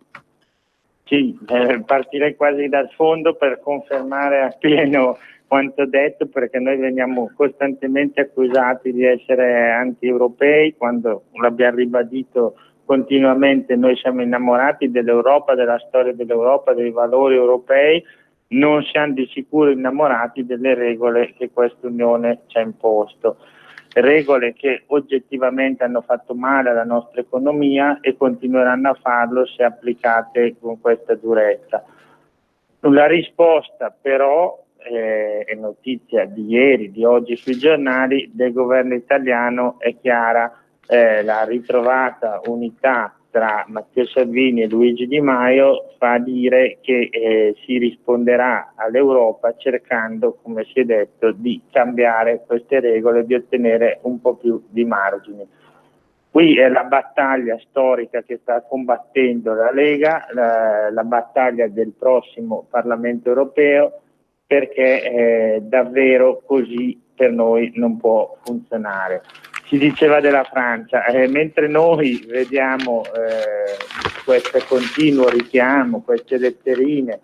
Sì, partirei quasi dal fondo per confermare appieno quanto detto, perché noi veniamo costantemente accusati di essere anti-europei, quando l'abbiamo ribadito continuamente. Noi siamo innamorati dell'Europa, della storia dell'Europa, dei valori europei, non siamo di sicuro innamorati delle regole che questa Unione ci ha imposto. Regole che oggettivamente hanno fatto male alla nostra economia e continueranno a farlo se applicate con questa durezza. La risposta però, è notizia di ieri, di oggi sui giornali, del governo italiano è chiara. La ritrovata unità tra Matteo Salvini e Luigi Di Maio fa dire che si risponderà all'Europa cercando, come si è detto, di cambiare queste regole e di ottenere un po' più di margini. Qui è la battaglia storica che sta combattendo la Lega, la battaglia del prossimo Parlamento europeo, perché davvero così per noi non può funzionare. Si diceva della Francia, mentre noi vediamo questo continuo richiamo, queste letterine,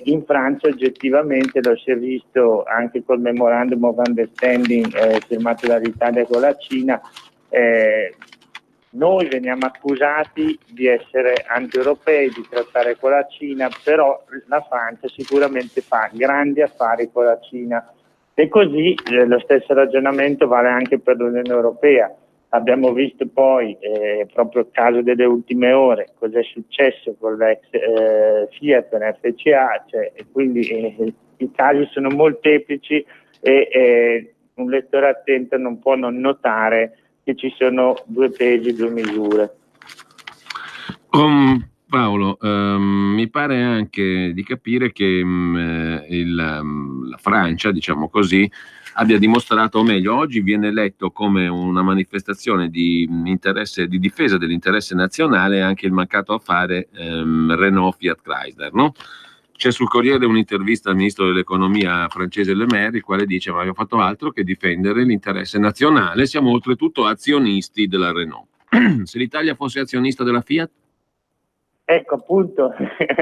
in Francia oggettivamente lo si è visto anche col Memorandum of Understanding firmato dall'Italia con la Cina. Noi veniamo accusati di essere anti-europei, di trattare con la Cina, però la Francia sicuramente fa grandi affari con la Cina. E così lo stesso ragionamento vale anche per l'Unione Europea. Abbiamo visto poi, proprio il caso delle ultime ore, cosa è successo con l'ex Fiat e FCA, quindi i casi sono molteplici e un lettore attento non può non notare che ci sono 2 pesi, 2 misure.
Paolo, mi pare anche di capire che la Francia, diciamo così, abbia dimostrato, o meglio, oggi viene letto come una manifestazione di interesse, di difesa dell'interesse nazionale, anche il mancato affare Renault Fiat Chrysler, no? C'è sul Corriere un'intervista al ministro dell'economia francese Le Maire, il quale dice: ma abbiamo fatto altro che difendere l'interesse nazionale, siamo oltretutto azionisti della Renault. Se l'Italia fosse azionista della Fiat?
Ecco, appunto,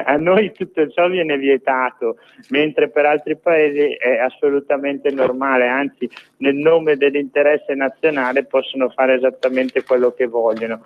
a noi tutto ciò viene vietato, mentre per altri paesi è assolutamente normale, anzi nel nome dell'interesse nazionale possono fare esattamente quello che vogliono.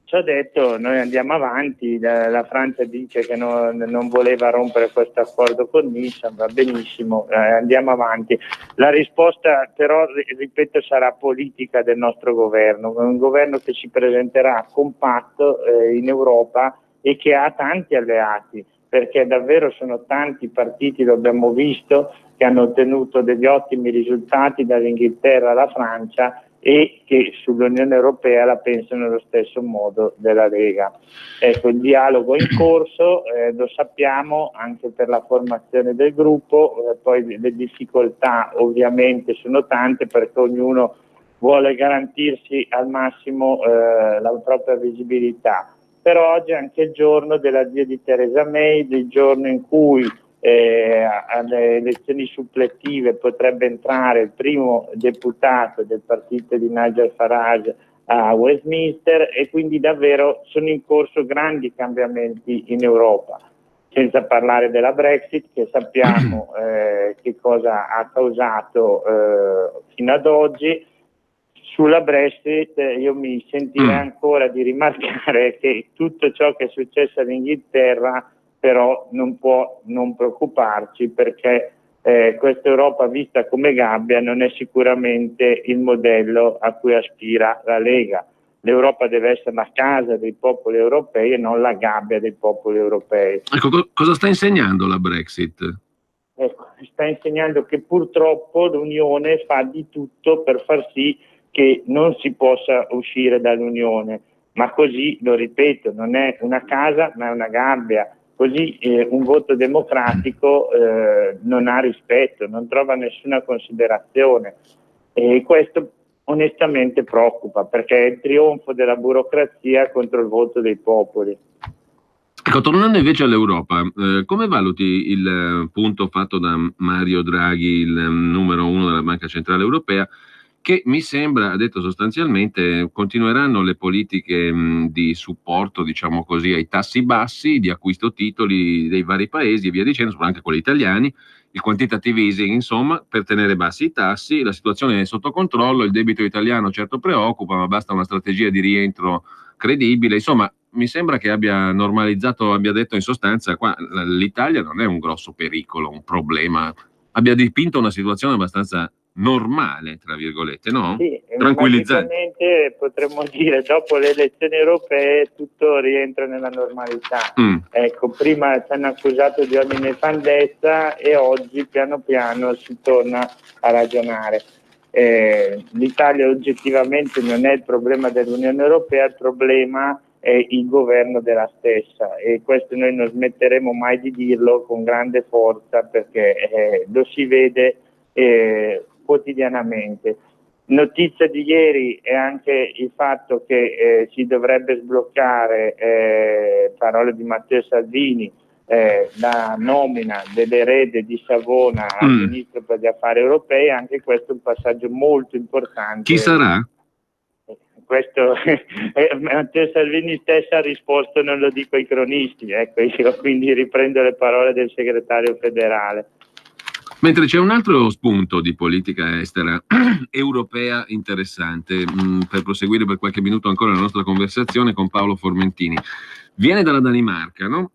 Ciò detto, noi andiamo avanti, la Francia dice che non voleva rompere questo accordo con Nissan, va benissimo, andiamo avanti. La risposta però, ripeto, sarà politica del nostro governo, un governo che si presenterà compatto in Europa e che ha tanti alleati, perché davvero sono tanti partiti, lo abbiamo visto, che hanno ottenuto degli ottimi risultati dall'Inghilterra alla Francia e che sull'Unione Europea la pensano nello stesso modo della Lega. Ecco, il dialogo è in corso, lo sappiamo anche per la formazione del gruppo, poi le difficoltà ovviamente sono tante perché ognuno vuole garantirsi al massimo la propria visibilità. Però oggi è anche il giorno dell'addio di Theresa May, il giorno in cui alle elezioni suppletive potrebbe entrare il primo deputato del partito di Nigel Farage a Westminster, e quindi davvero sono in corso grandi cambiamenti in Europa, senza parlare della Brexit, che sappiamo che cosa ha causato fino ad oggi. Sulla Brexit io mi sentirei ancora di rimarcare che tutto ciò che è successo all'Inghilterra però non può non preoccuparci, perché questa Europa vista come gabbia non è sicuramente il modello a cui aspira la Lega. L'Europa deve essere la casa dei popoli europei e non la gabbia dei popoli europei.
Ecco, cosa sta insegnando la Brexit?
Ecco, sta insegnando che purtroppo l'Unione fa di tutto per far sì che non si possa uscire dall'Unione, ma così, lo ripeto, non è una casa ma è una gabbia. Così un voto democratico non ha rispetto, non trova nessuna considerazione, e questo onestamente preoccupa, perché è il trionfo della burocrazia contro il voto dei popoli.
Ecco, tornando invece all'Europa, come valuti il punto fatto da Mario Draghi, il numero 1 della Banca Centrale Europea, che mi sembra, ha detto sostanzialmente, continueranno le politiche di supporto, diciamo così, ai tassi bassi di acquisto titoli dei vari paesi e via dicendo, anche quelli italiani, il quantitative easing, insomma, per tenere bassi i tassi. La situazione è sotto controllo, il debito italiano certo preoccupa, ma basta una strategia di rientro credibile. Insomma, mi sembra che abbia normalizzato, abbia detto in sostanza, qua l'Italia non è un grosso pericolo, un problema, abbia dipinto una situazione abbastanza normale, tra virgolette, no?
Sì,
tranquillizzante.
magicamente potremmo dire, dopo le elezioni europee tutto rientra nella normalità. Ecco, prima ci hanno accusato di ogni nefandezza e oggi piano piano si torna a ragionare. L'Italia oggettivamente non è il problema dell'Unione Europea, il problema è il governo della stessa, e questo noi non smetteremo mai di dirlo con grande forza, perché lo si vede quotidianamente. Notizia di ieri è anche il fatto che si dovrebbe sbloccare, parole di Matteo Salvini, la nomina dell'erede di Savona al ministro per gli affari europei. Anche questo è un passaggio molto importante.
Chi sarà?
Questo Matteo Salvini stesso ha risposto: non lo dico ai cronisti, ecco, io quindi riprendo le parole del segretario federale.
Mentre c'è un altro spunto di politica estera europea interessante, per proseguire per qualche minuto ancora la nostra conversazione con Paolo Formentini. Viene dalla Danimarca, no?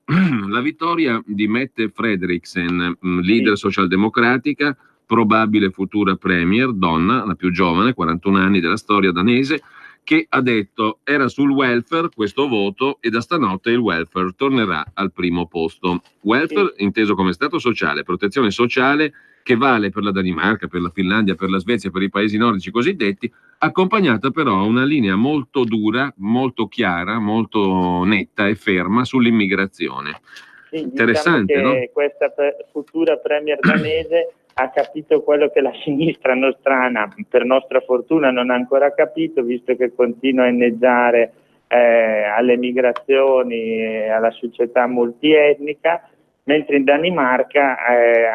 La vittoria di Mette Frederiksen, leader socialdemocratica, probabile futura premier, donna, la più giovane, 41 anni della storia danese, che ha detto era sul welfare questo voto e da stanotte il welfare tornerà al primo posto. Welfare inteso come stato sociale, protezione sociale, che vale per la Danimarca, per la Finlandia, per la Svezia, per i paesi nordici cosiddetti, accompagnata però a una linea molto dura, molto chiara, molto netta e ferma sull'immigrazione.
Sì,
interessante,
diciamo che
no?
Questa futura premier danese ha capito quello che la sinistra nostrana, per nostra fortuna, non ha ancora capito, visto che continua a inneggiare alle migrazioni e alla società multietnica, mentre in Danimarca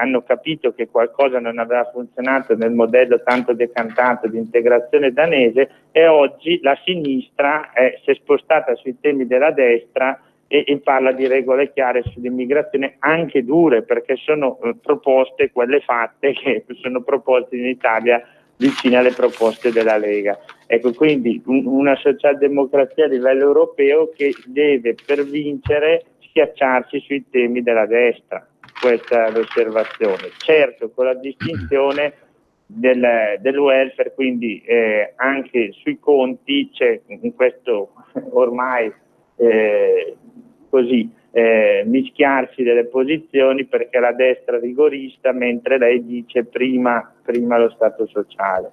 hanno capito che qualcosa non aveva funzionato nel modello tanto decantato di integrazione danese, e oggi la sinistra si è spostata sui temi della destra e parla di regole chiare sull'immigrazione, anche dure, perché sono proposte, quelle fatte, che sono proposte in Italia vicine alle proposte della Lega. Ecco, quindi una socialdemocrazia a livello europeo che deve, per vincere, schiacciarsi sui temi della destra. Questa è l'osservazione. Certo, con la distinzione del welfare, quindi anche sui conti c'è in questo ormai mischiarsi delle posizioni, perché la destra rigorista, mentre lei dice prima lo Stato sociale.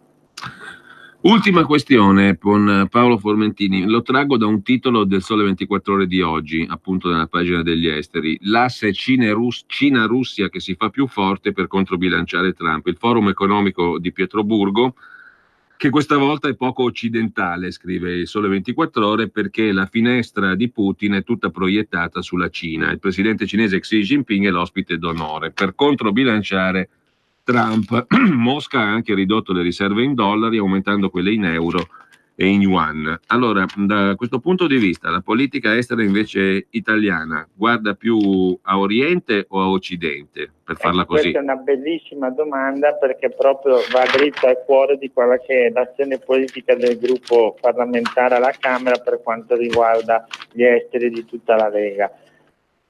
Ultima questione con Paolo Formentini, lo traggo da un titolo del Sole 24 Ore di oggi, appunto nella pagina degli esteri: l'asse Cina-Russia che si fa più forte per controbilanciare Trump. Il forum economico di Pietroburgo, che questa volta è poco occidentale, scrive il Sole 24 Ore, perché la finestra di Putin è tutta proiettata sulla Cina. Il presidente cinese Xi Jinping è l'ospite d'onore per controbilanciare Trump. Mosca ha anche ridotto le riserve in dollari, aumentando quelle in euro e in yuan. Allora, da questo punto di vista, la politica estera invece italiana guarda più a Oriente o a Occidente, per farla così?
Questa è una bellissima domanda, perché proprio va dritta al cuore di quella che è l'azione politica del gruppo parlamentare alla Camera per quanto riguarda gli esteri di tutta la Lega.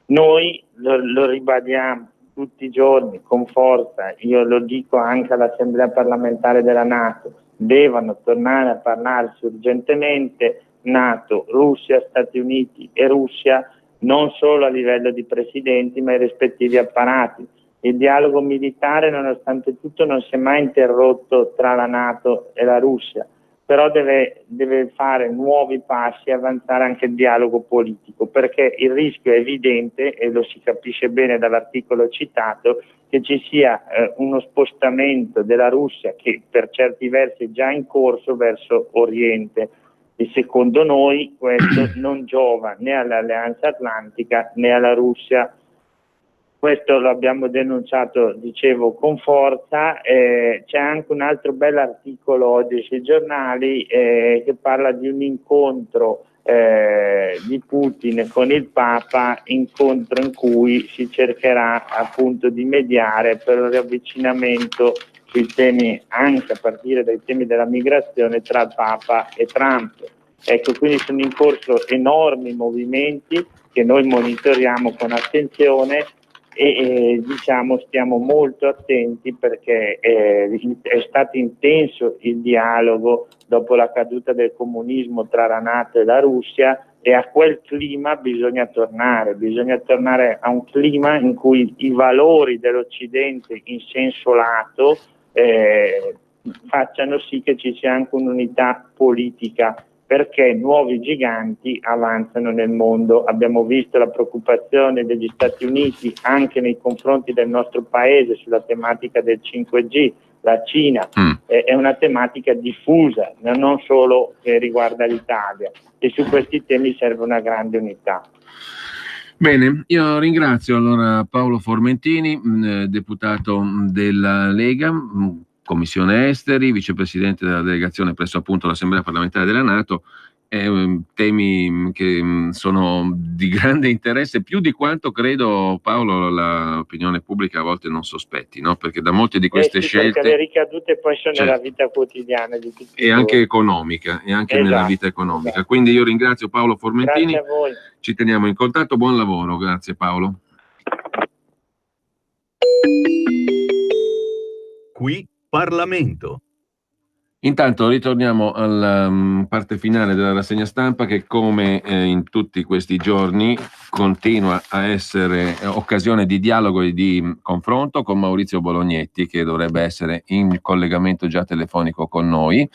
Noi lo ribadiamo tutti i giorni con forza, io lo dico anche all'Assemblea parlamentare della NATO: devono tornare a parlarsi urgentemente NATO, Russia, Stati Uniti e Russia, non solo a livello di presidenti ma i rispettivi apparati. Il dialogo militare, nonostante tutto, non si è mai interrotto tra la NATO e la Russia, però deve fare nuovi passi e avanzare anche il dialogo politico, perché il rischio è evidente, e lo si capisce bene dall'articolo citato, che ci sia uno spostamento della Russia, che per certi versi è già in corso, verso Oriente, e secondo noi questo non giova né all'Alleanza Atlantica né alla Russia. Questo lo abbiamo denunciato, dicevo, con forza. C'è anche un altro bell'articolo oggi sui giornali che parla di un incontro di Putin con il Papa, incontro in cui si cercherà appunto di mediare per il riavvicinamento sui temi, anche a partire dai temi della migrazione, tra il Papa e Trump. Ecco, quindi sono in corso enormi movimenti che noi monitoriamo con attenzione e diciamo stiamo molto attenti, perché è stato intenso il dialogo dopo la caduta del comunismo tra la NATO e la Russia, e a quel clima bisogna tornare a un clima in cui i valori dell'Occidente in senso lato facciano sì che ci sia anche un'unità politica, perché nuovi giganti avanzano nel mondo. Abbiamo visto la preoccupazione degli Stati Uniti anche nei confronti del nostro paese sulla tematica del 5G. La Cina è una tematica diffusa, non solo che riguarda l'Italia, e su questi temi serve una grande unità.
Bene, io ringrazio allora Paolo Formentini, deputato della Lega, Commissione Esteri, vicepresidente della delegazione presso appunto l'Assemblea parlamentare della NATO. Temi che sono di grande interesse, più di quanto credo, Paolo, l'opinione pubblica a volte non sospetti, no? Perché da molte di queste scelte,
perché le ricadute poi sono
certo,
nella vita quotidiana di tutti
e anche economica, e anche nella vita economica. Esatto. Quindi io ringrazio Paolo Formentini.
Grazie a voi.
Ci teniamo in contatto, buon lavoro, grazie Paolo.
Qui Parlamento.
Intanto ritorniamo alla parte finale della rassegna stampa, che come in tutti questi giorni continua a essere occasione di dialogo e di confronto con Maurizio Bolognetti, che dovrebbe essere in collegamento già telefonico con noi.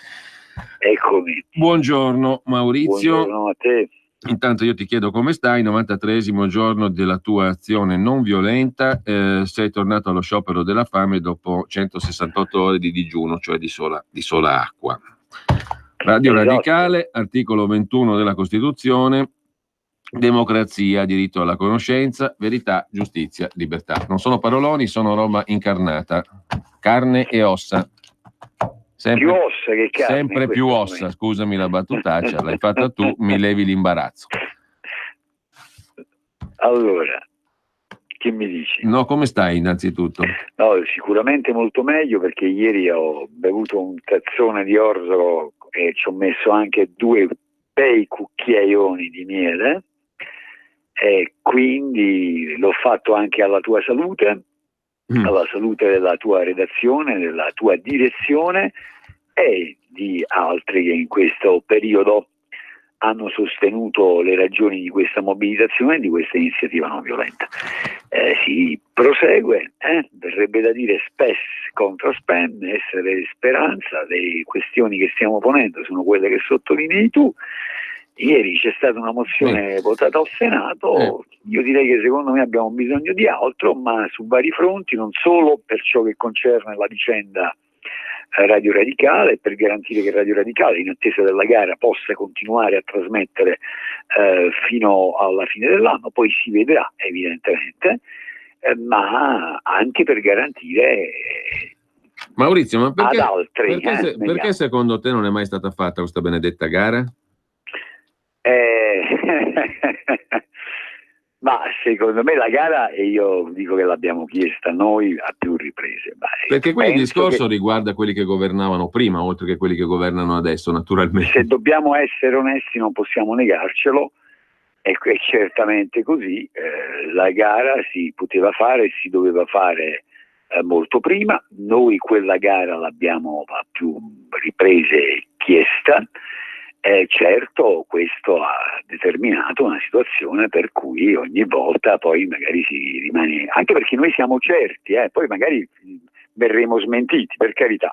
Eccomi.
Buongiorno Maurizio.
Buongiorno a te.
Intanto io ti chiedo come stai, 93esimo giorno della tua azione non violenta, sei tornato allo sciopero della fame dopo 168 ore di digiuno, cioè di sola acqua. Radio Radicale, articolo 21 della Costituzione, democrazia, diritto alla conoscenza, verità, giustizia, libertà. Non sono paroloni, sono roba incarnata, carne e ossa. Sempre
più ossa che carne.
Sempre più ossa, momento. Scusami la battutaccia, l'hai fatta tu, mi levi l'imbarazzo.
Allora, che mi dici?
No, come stai innanzitutto?
No, sicuramente molto meglio, perché ieri ho bevuto un tazzone di orzo e ci ho messo anche 2 bei cucchiaioni di miele, e quindi l'ho fatto anche alla tua salute, alla salute della tua redazione, della tua direzione e di altri che in questo periodo hanno sostenuto le ragioni di questa mobilitazione e di questa iniziativa non violenta. Si prosegue, verrebbe da dire spes contra spem, essere speranza. Le questioni che stiamo ponendo sono quelle che sottolinei tu. Ieri c'è stata una mozione votata al Senato, io direi che secondo me abbiamo bisogno di altro, ma su vari fronti, non solo per ciò che concerne la vicenda Radio Radicale, per garantire che Radio Radicale, in attesa della gara, possa continuare a trasmettere fino alla fine dell'anno, poi si vedrà evidentemente, ma anche per garantire
Maurizio, ma perché,
ad altri.
perché secondo te non è mai stata fatta questa benedetta gara?
Ma secondo me la gara, e io dico che l'abbiamo chiesta noi a più riprese.
Perché qui il discorso riguarda quelli che governavano prima, oltre che quelli che governano adesso, naturalmente.
Se dobbiamo essere onesti non possiamo negarcelo, e è certamente così. La gara si poteva fare e si doveva fare molto prima. Noi quella gara l'abbiamo a più riprese chiesta. Certo, questo ha determinato una situazione per cui ogni volta poi magari si rimane, anche perché noi siamo certi, poi magari verremo smentiti, per carità,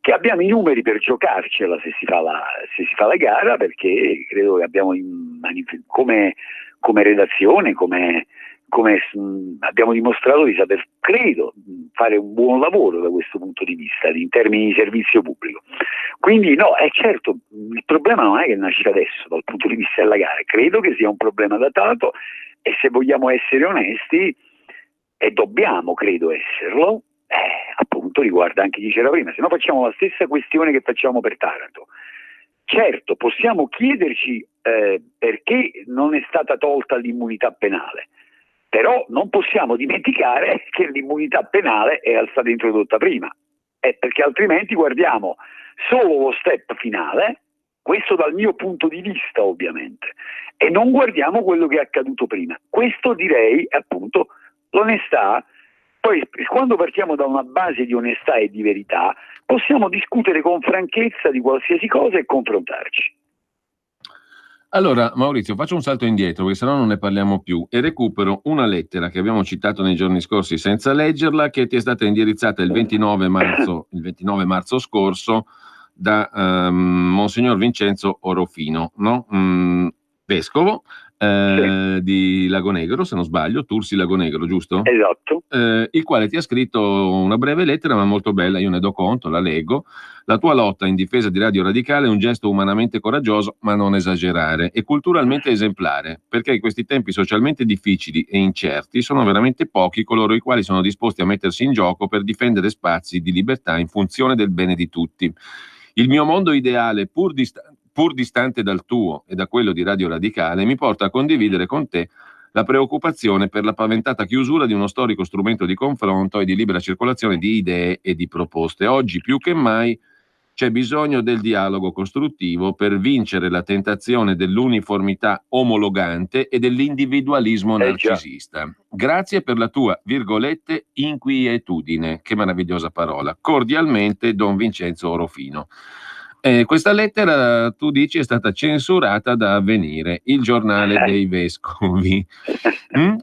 che abbiamo i numeri per giocarcela se si fa la gara, perché credo che abbiamo come redazione, come abbiamo dimostrato di saper, credo, fare un buon lavoro da questo punto di vista, in termini di servizio pubblico. Quindi no, è certo, il problema non è che nasce adesso dal punto di vista della gara, credo che sia un problema datato, e se vogliamo essere onesti, e dobbiamo, credo, esserlo, appunto riguarda anche chi c'era prima, se no facciamo la stessa questione che facciamo per Taranto. Certo, possiamo chiederci perché non è stata tolta l'immunità penale, però non possiamo dimenticare che l'immunità penale era stata introdotta prima, perché altrimenti guardiamo solo lo step finale, questo dal mio punto di vista ovviamente, e non guardiamo quello che è accaduto prima. Questo direi appunto l'onestà. Poi quando partiamo da una base di onestà e di verità possiamo discutere con franchezza di qualsiasi cosa e confrontarci.
Allora, Maurizio, faccio un salto indietro, perché sennò non ne parliamo più, e recupero una lettera che abbiamo citato nei giorni scorsi senza leggerla, che ti è stata indirizzata il 29 marzo scorso da Monsignor Vincenzo Orofino, no? Vescovo di Lagonegro, se non sbaglio, Tursi Lagonegro, giusto?
Esatto.
Il quale ti ha scritto una breve lettera, ma molto bella, io ne do conto, la leggo. La tua lotta in difesa di Radio Radicale è un gesto umanamente coraggioso, ma non esagerare, e culturalmente esemplare, perché in questi tempi socialmente difficili e incerti sono veramente pochi coloro i quali sono disposti a mettersi in gioco per difendere spazi di libertà in funzione del bene di tutti. Il mio mondo ideale, pur distante dal tuo e da quello di Radio Radicale, mi porta a condividere con te la preoccupazione per la paventata chiusura di uno storico strumento di confronto e di libera circolazione di idee e di proposte. Oggi più che mai c'è bisogno del dialogo costruttivo per vincere la tentazione dell'uniformità omologante e dell'individualismo narcisista. Grazie per la tua, virgolette, inquietudine. Che meravigliosa parola. Cordialmente, Don Vincenzo Orofino. Questa lettera, tu dici, è stata censurata da Avvenire, il giornale dei vescovi.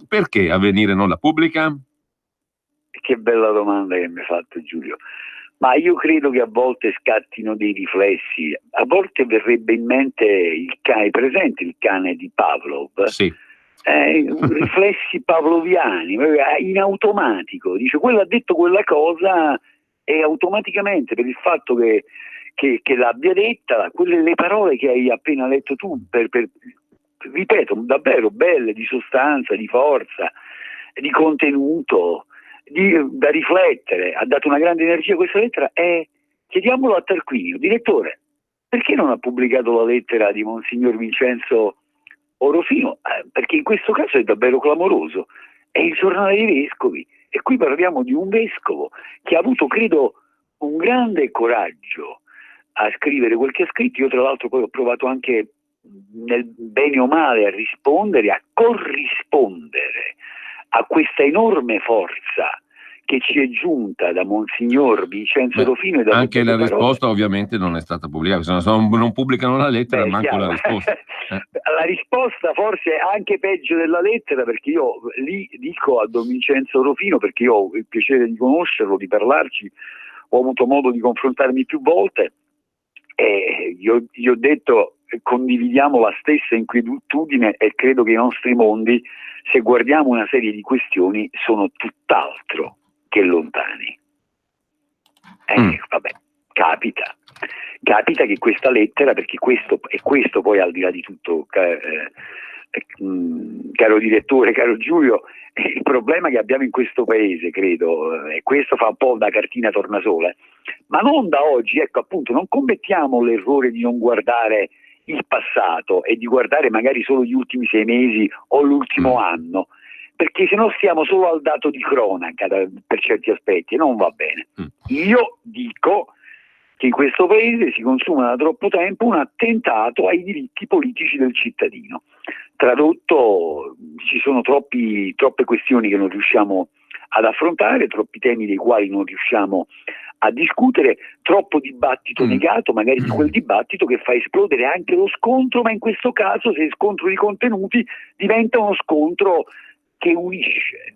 Perché Avvenire non la pubblica?
Che bella domanda che mi hai fatto, Giulio. Ma io credo che a volte scattino dei riflessi. A volte verrebbe in mente il cane, presente il cane di Pavlov?
Sì.
Riflessi pavloviani, in automatico. Dice, quello ha detto quella cosa e automaticamente, per il fatto che l'abbia detta, le parole che hai appena letto tu, ripeto, davvero belle, di sostanza, di forza, di contenuto, da riflettere, ha dato una grande energia questa lettera. Chiediamolo a Tarquinio, direttore, perché non ha pubblicato la lettera di Monsignor Vincenzo Orofino? Perché in questo caso è davvero clamoroso, è il giornale dei vescovi, e qui parliamo di un vescovo che ha avuto, credo, un grande coraggio a scrivere quel che ha scritto. Io tra l'altro poi ho provato anche, nel bene o male, a rispondere, a corrispondere a questa enorme forza che ci è giunta da Monsignor Vincenzo Orofino. E da
anche la risposta ovviamente non è stata pubblicata, se non pubblicano la lettera, manco la risposta.
La risposta forse è anche peggio della lettera, perché io lì dico a Don Vincenzo Orofino, perché io ho il piacere di conoscerlo, di parlarci, ho avuto modo di confrontarmi più volte, e gli ho detto: condividiamo la stessa inquietudine, e credo che i nostri mondi, se guardiamo una serie di questioni, sono tutt'altro che lontani. Vabbè, capita che questa lettera, perché questo poi, al di là di tutto, caro direttore, caro Giulio, il problema che abbiamo in questo paese, credo, e questo fa un po' da cartina tornasole, ma non da oggi, ecco appunto, non commettiamo l'errore di non guardare il passato e di guardare magari solo gli ultimi 6 mesi o l'ultimo anno, perché se no stiamo solo al dato di cronaca per certi aspetti e non va bene. Io dico che in questo paese si consuma da troppo tempo un attentato ai diritti politici del cittadino. Tradotto, ci sono troppe questioni che non riusciamo ad affrontare, troppi temi dei quali non riusciamo a discutere, troppo dibattito negato, magari di quel dibattito che fa esplodere anche lo scontro, ma in questo caso, se è scontro di contenuti, diventa uno scontro che unisce.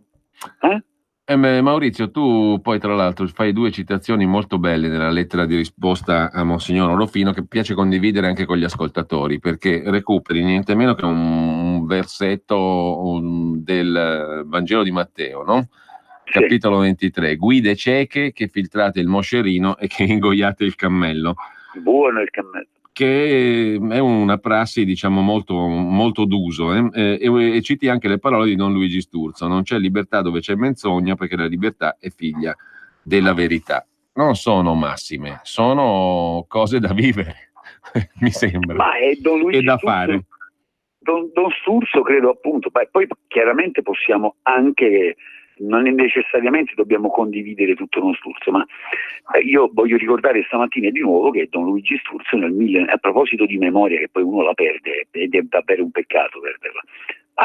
Maurizio, tu poi tra l'altro fai 2 citazioni molto belle nella lettera di risposta a Monsignor Orofino che piace condividere anche con gli ascoltatori, perché recuperi niente meno che un versetto del Vangelo di Matteo, no? Capitolo 23, guide cieche che filtrate il moscerino e che ingoiate il cammello.
Buono il cammello.
Che è una prassi, diciamo, molto, molto d'uso, e citi anche le parole di Don Luigi Sturzo: non c'è libertà dove c'è menzogna, perché la libertà è figlia della verità. Non sono massime, sono cose da vivere, mi sembra,
ma è Don Luigi
e da
Sturzo,
fare.
Don Sturzo credo appunto, poi chiaramente possiamo anche, non necessariamente dobbiamo condividere tutto Don Sturzo, ma io voglio ricordare stamattina di nuovo che Don Luigi Sturzo a proposito di memoria, che poi uno la perde ed è davvero un peccato perderla,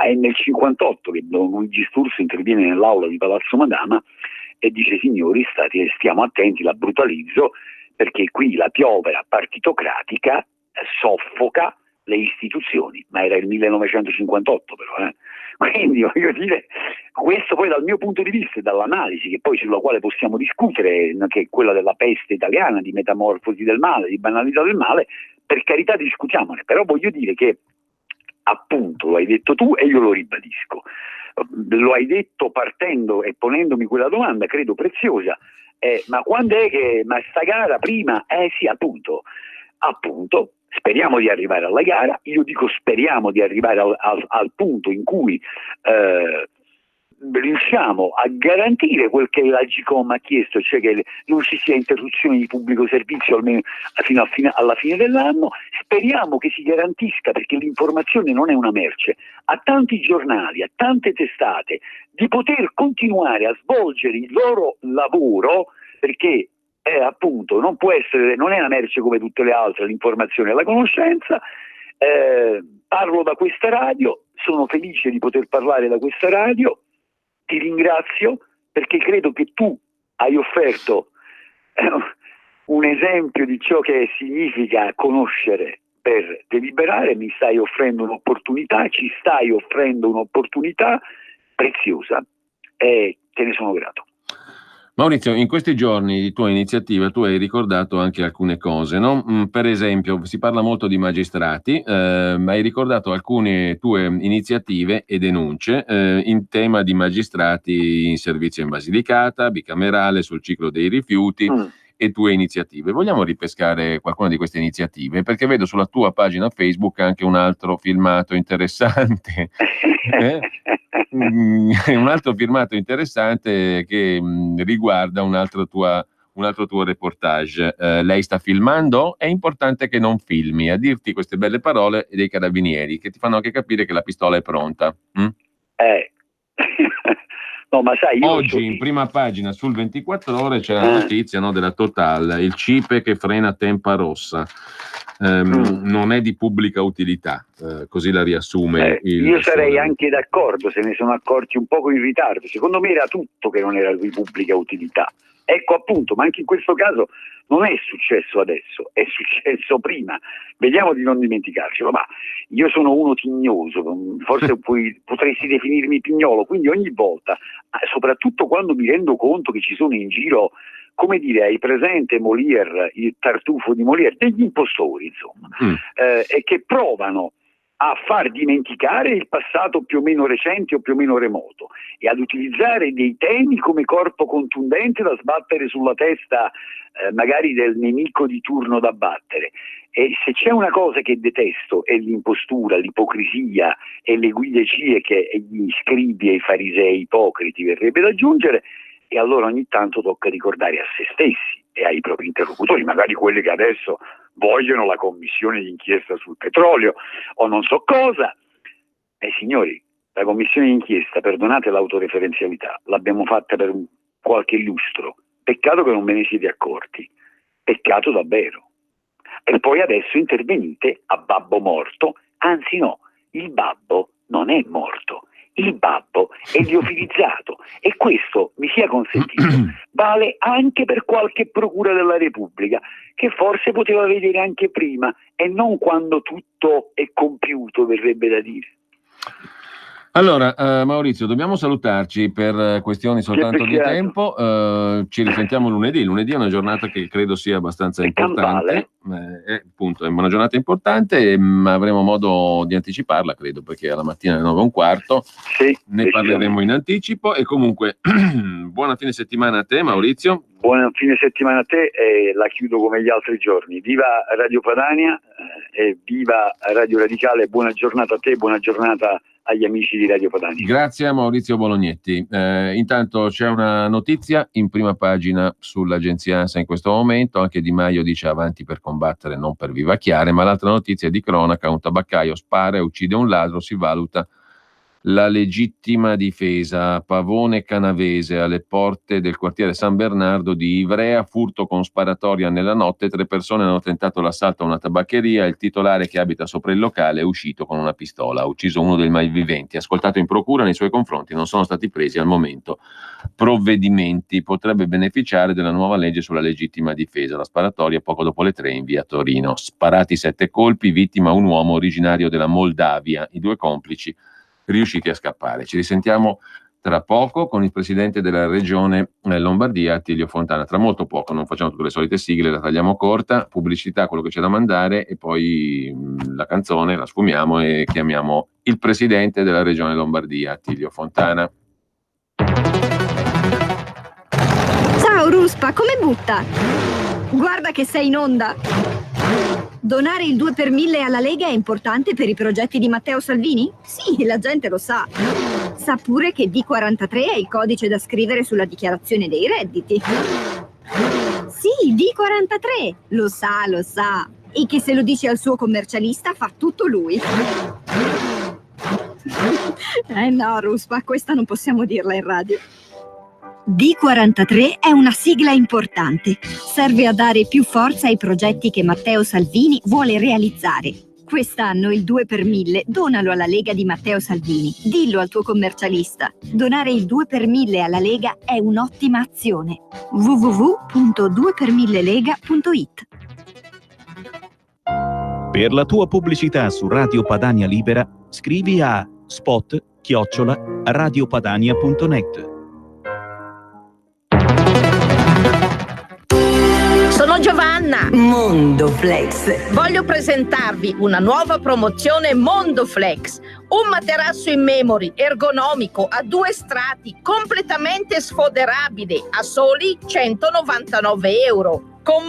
è nel 58 che Don Luigi Sturzo interviene nell'aula di Palazzo Madama e dice: signori, stiamo attenti, la brutalizzo, perché qui la piovra partitocratica soffoca le istituzioni, ma era il 1958 però, Quindi voglio dire, questo poi dal mio punto di vista e dall'analisi che poi sulla quale possiamo discutere, che è quella della peste italiana, di metamorfosi del male, di banalità del male, per carità discutiamone, però voglio dire che appunto lo hai detto tu e io lo ribadisco, lo hai detto partendo e ponendomi quella domanda credo preziosa, ma quando è che, ma sta gara prima? Sì, appunto, speriamo di arrivare alla gara. Io dico speriamo di arrivare al punto in cui riusciamo a garantire quel che l'Agcom ha chiesto, cioè che non ci sia interruzione di pubblico servizio almeno fino alla fine dell'anno. Speriamo che si garantisca, perché l'informazione non è una merce, a tanti giornali, a tante testate, di poter continuare a svolgere il loro lavoro, perché appunto non può essere, non è una merce come tutte le altre, l'informazione e la conoscenza. Parlo da questa radio, sono felice di poter parlare da questa radio, ti ringrazio perché credo che tu hai offerto un esempio di ciò che significa conoscere per deliberare, mi stai offrendo un'opportunità, ci stai offrendo un'opportunità preziosa e te ne sono grato.
Maurizio, in questi giorni di tua iniziativa tu hai ricordato anche alcune cose, no? Per esempio, si parla molto di magistrati, ma hai ricordato alcune tue iniziative e denunce in tema di magistrati in servizio in Basilicata, bicamerale, sul ciclo dei rifiuti e tue iniziative. Vogliamo ripescare qualcuna di queste iniziative? Perché vedo sulla tua pagina Facebook anche un altro filmato interessante. Un altro filmato interessante che riguarda un altro tuo reportage. Lei sta filmando? È importante che non filmi. A dirti queste belle parole dei carabinieri che ti fanno anche capire che la pistola è pronta.
No, ma sai,
oggi in prima pagina sul 24 ore c'è la notizia, no, della Total, il CIPE che frena Tempa Rossa. Non è di pubblica utilità, così la riassume
io sarei anche d'accordo se ne sono accorti un poco in ritardo. Secondo me era tutto che non era di pubblica utilità. Ecco appunto, ma anche in questo caso non è successo adesso, è successo prima. Vediamo di non dimenticarcelo, ma io sono uno tignoso, forse potresti definirmi pignolo, quindi ogni volta, soprattutto quando mi rendo conto che ci sono in giro, come dire, hai presente Molière, il tartufo di Molière, degli impostori, insomma, e che provano a far dimenticare il passato più o meno recente o più o meno remoto e ad utilizzare dei temi come corpo contundente da sbattere sulla testa magari del nemico di turno da battere. E se c'è una cosa che detesto è l'impostura, l'ipocrisia e le guide cieche e gli scribi e i farisei ipocriti, verrebbe da aggiungere, e allora ogni tanto tocca ricordare a se stessi e ai propri interlocutori, magari quelli che adesso vogliono la commissione d'inchiesta sul petrolio o non so cosa. Signori, la commissione d'inchiesta, perdonate l'autoreferenzialità, l'abbiamo fatta per qualche lustro, peccato che non ve ne siete accorti, peccato davvero. E poi adesso intervenite a babbo morto, anzi no, il babbo non è morto, il babbo è liofilizzato, e questo, mi sia consentito, vale anche per qualche procura della Repubblica, che forse poteva vedere anche prima e non quando tutto è compiuto, verrebbe da dire.
Allora, Maurizio, dobbiamo salutarci per questioni soltanto di tempo. Ci risentiamo lunedì. Lunedì è una giornata che credo sia abbastanza importante. Appunto, è una giornata importante, ma avremo modo di anticiparla, credo, perché alla mattina alle 9:15 ne parleremo in anticipo. E comunque, buona fine settimana a te, Maurizio.
Buona fine settimana a te, e la chiudo come gli altri giorni. Viva Radio Padania e viva Radio Radicale. Buona giornata a te, buona giornata agli amici di Radio Padania.
Grazie a Maurizio Bolognetti. Intanto c'è una notizia in prima pagina sull'agenzia ANSA in questo momento. Anche Di Maio dice avanti per combattere, non per vivacchiare. Ma l'altra notizia è di cronaca: un tabaccaio spara e uccide un ladro, si valuta la legittima difesa. A Pavone Canavese, alle porte del quartiere San Bernardo di Ivrea, furto con sparatoria nella notte. 3 persone hanno tentato l'assalto a una tabaccheria. Il titolare, che abita sopra il locale, è uscito con una pistola, ha ucciso uno dei malviventi. Ascoltato in procura, nei suoi confronti non sono stati presi al momento provvedimenti. Potrebbe beneficiare della nuova legge sulla legittima difesa. La sparatoria poco dopo le 3 in via Torino. Sparati 7 colpi, vittima un uomo originario della Moldavia. I 2 complici riusciti a scappare. Ci risentiamo tra poco con il presidente della regione Lombardia, Attilio Fontana. Tra molto poco, non facciamo tutte le solite sigle, la tagliamo corta, pubblicità, quello che c'è da mandare, e poi la canzone la sfumiamo e chiamiamo il presidente della regione Lombardia, Attilio Fontana.
Ciao Ruspa, come butta? Guarda che sei in onda. Donare il 2 per 1000 alla Lega è importante per i progetti di Matteo Salvini? Sì, la gente lo sa. Sa pure che D43 è il codice da scrivere sulla dichiarazione dei redditi. Sì, D43, lo sa. E che se lo dice al suo commercialista fa tutto lui. No, Ruspa, questa non possiamo dirla in radio. D43 è una sigla importante. Serve a dare più forza ai progetti che Matteo Salvini vuole realizzare. Quest'anno il 2 per 1000 donalo alla Lega di Matteo Salvini. Dillo al tuo commercialista. Donare il 2 per 1000 alla Lega è un'ottima azione. www.2per1000lega.it.
Per la tua pubblicità su Radio Padania Libera, scrivi a spot@radiopadania.net.
Sono Giovanna.
Mondoflex.
Voglio presentarvi una nuova promozione Mondoflex. Un materasso in memory ergonomico a 2 strati, completamente sfoderabile, a soli 199 euro. Con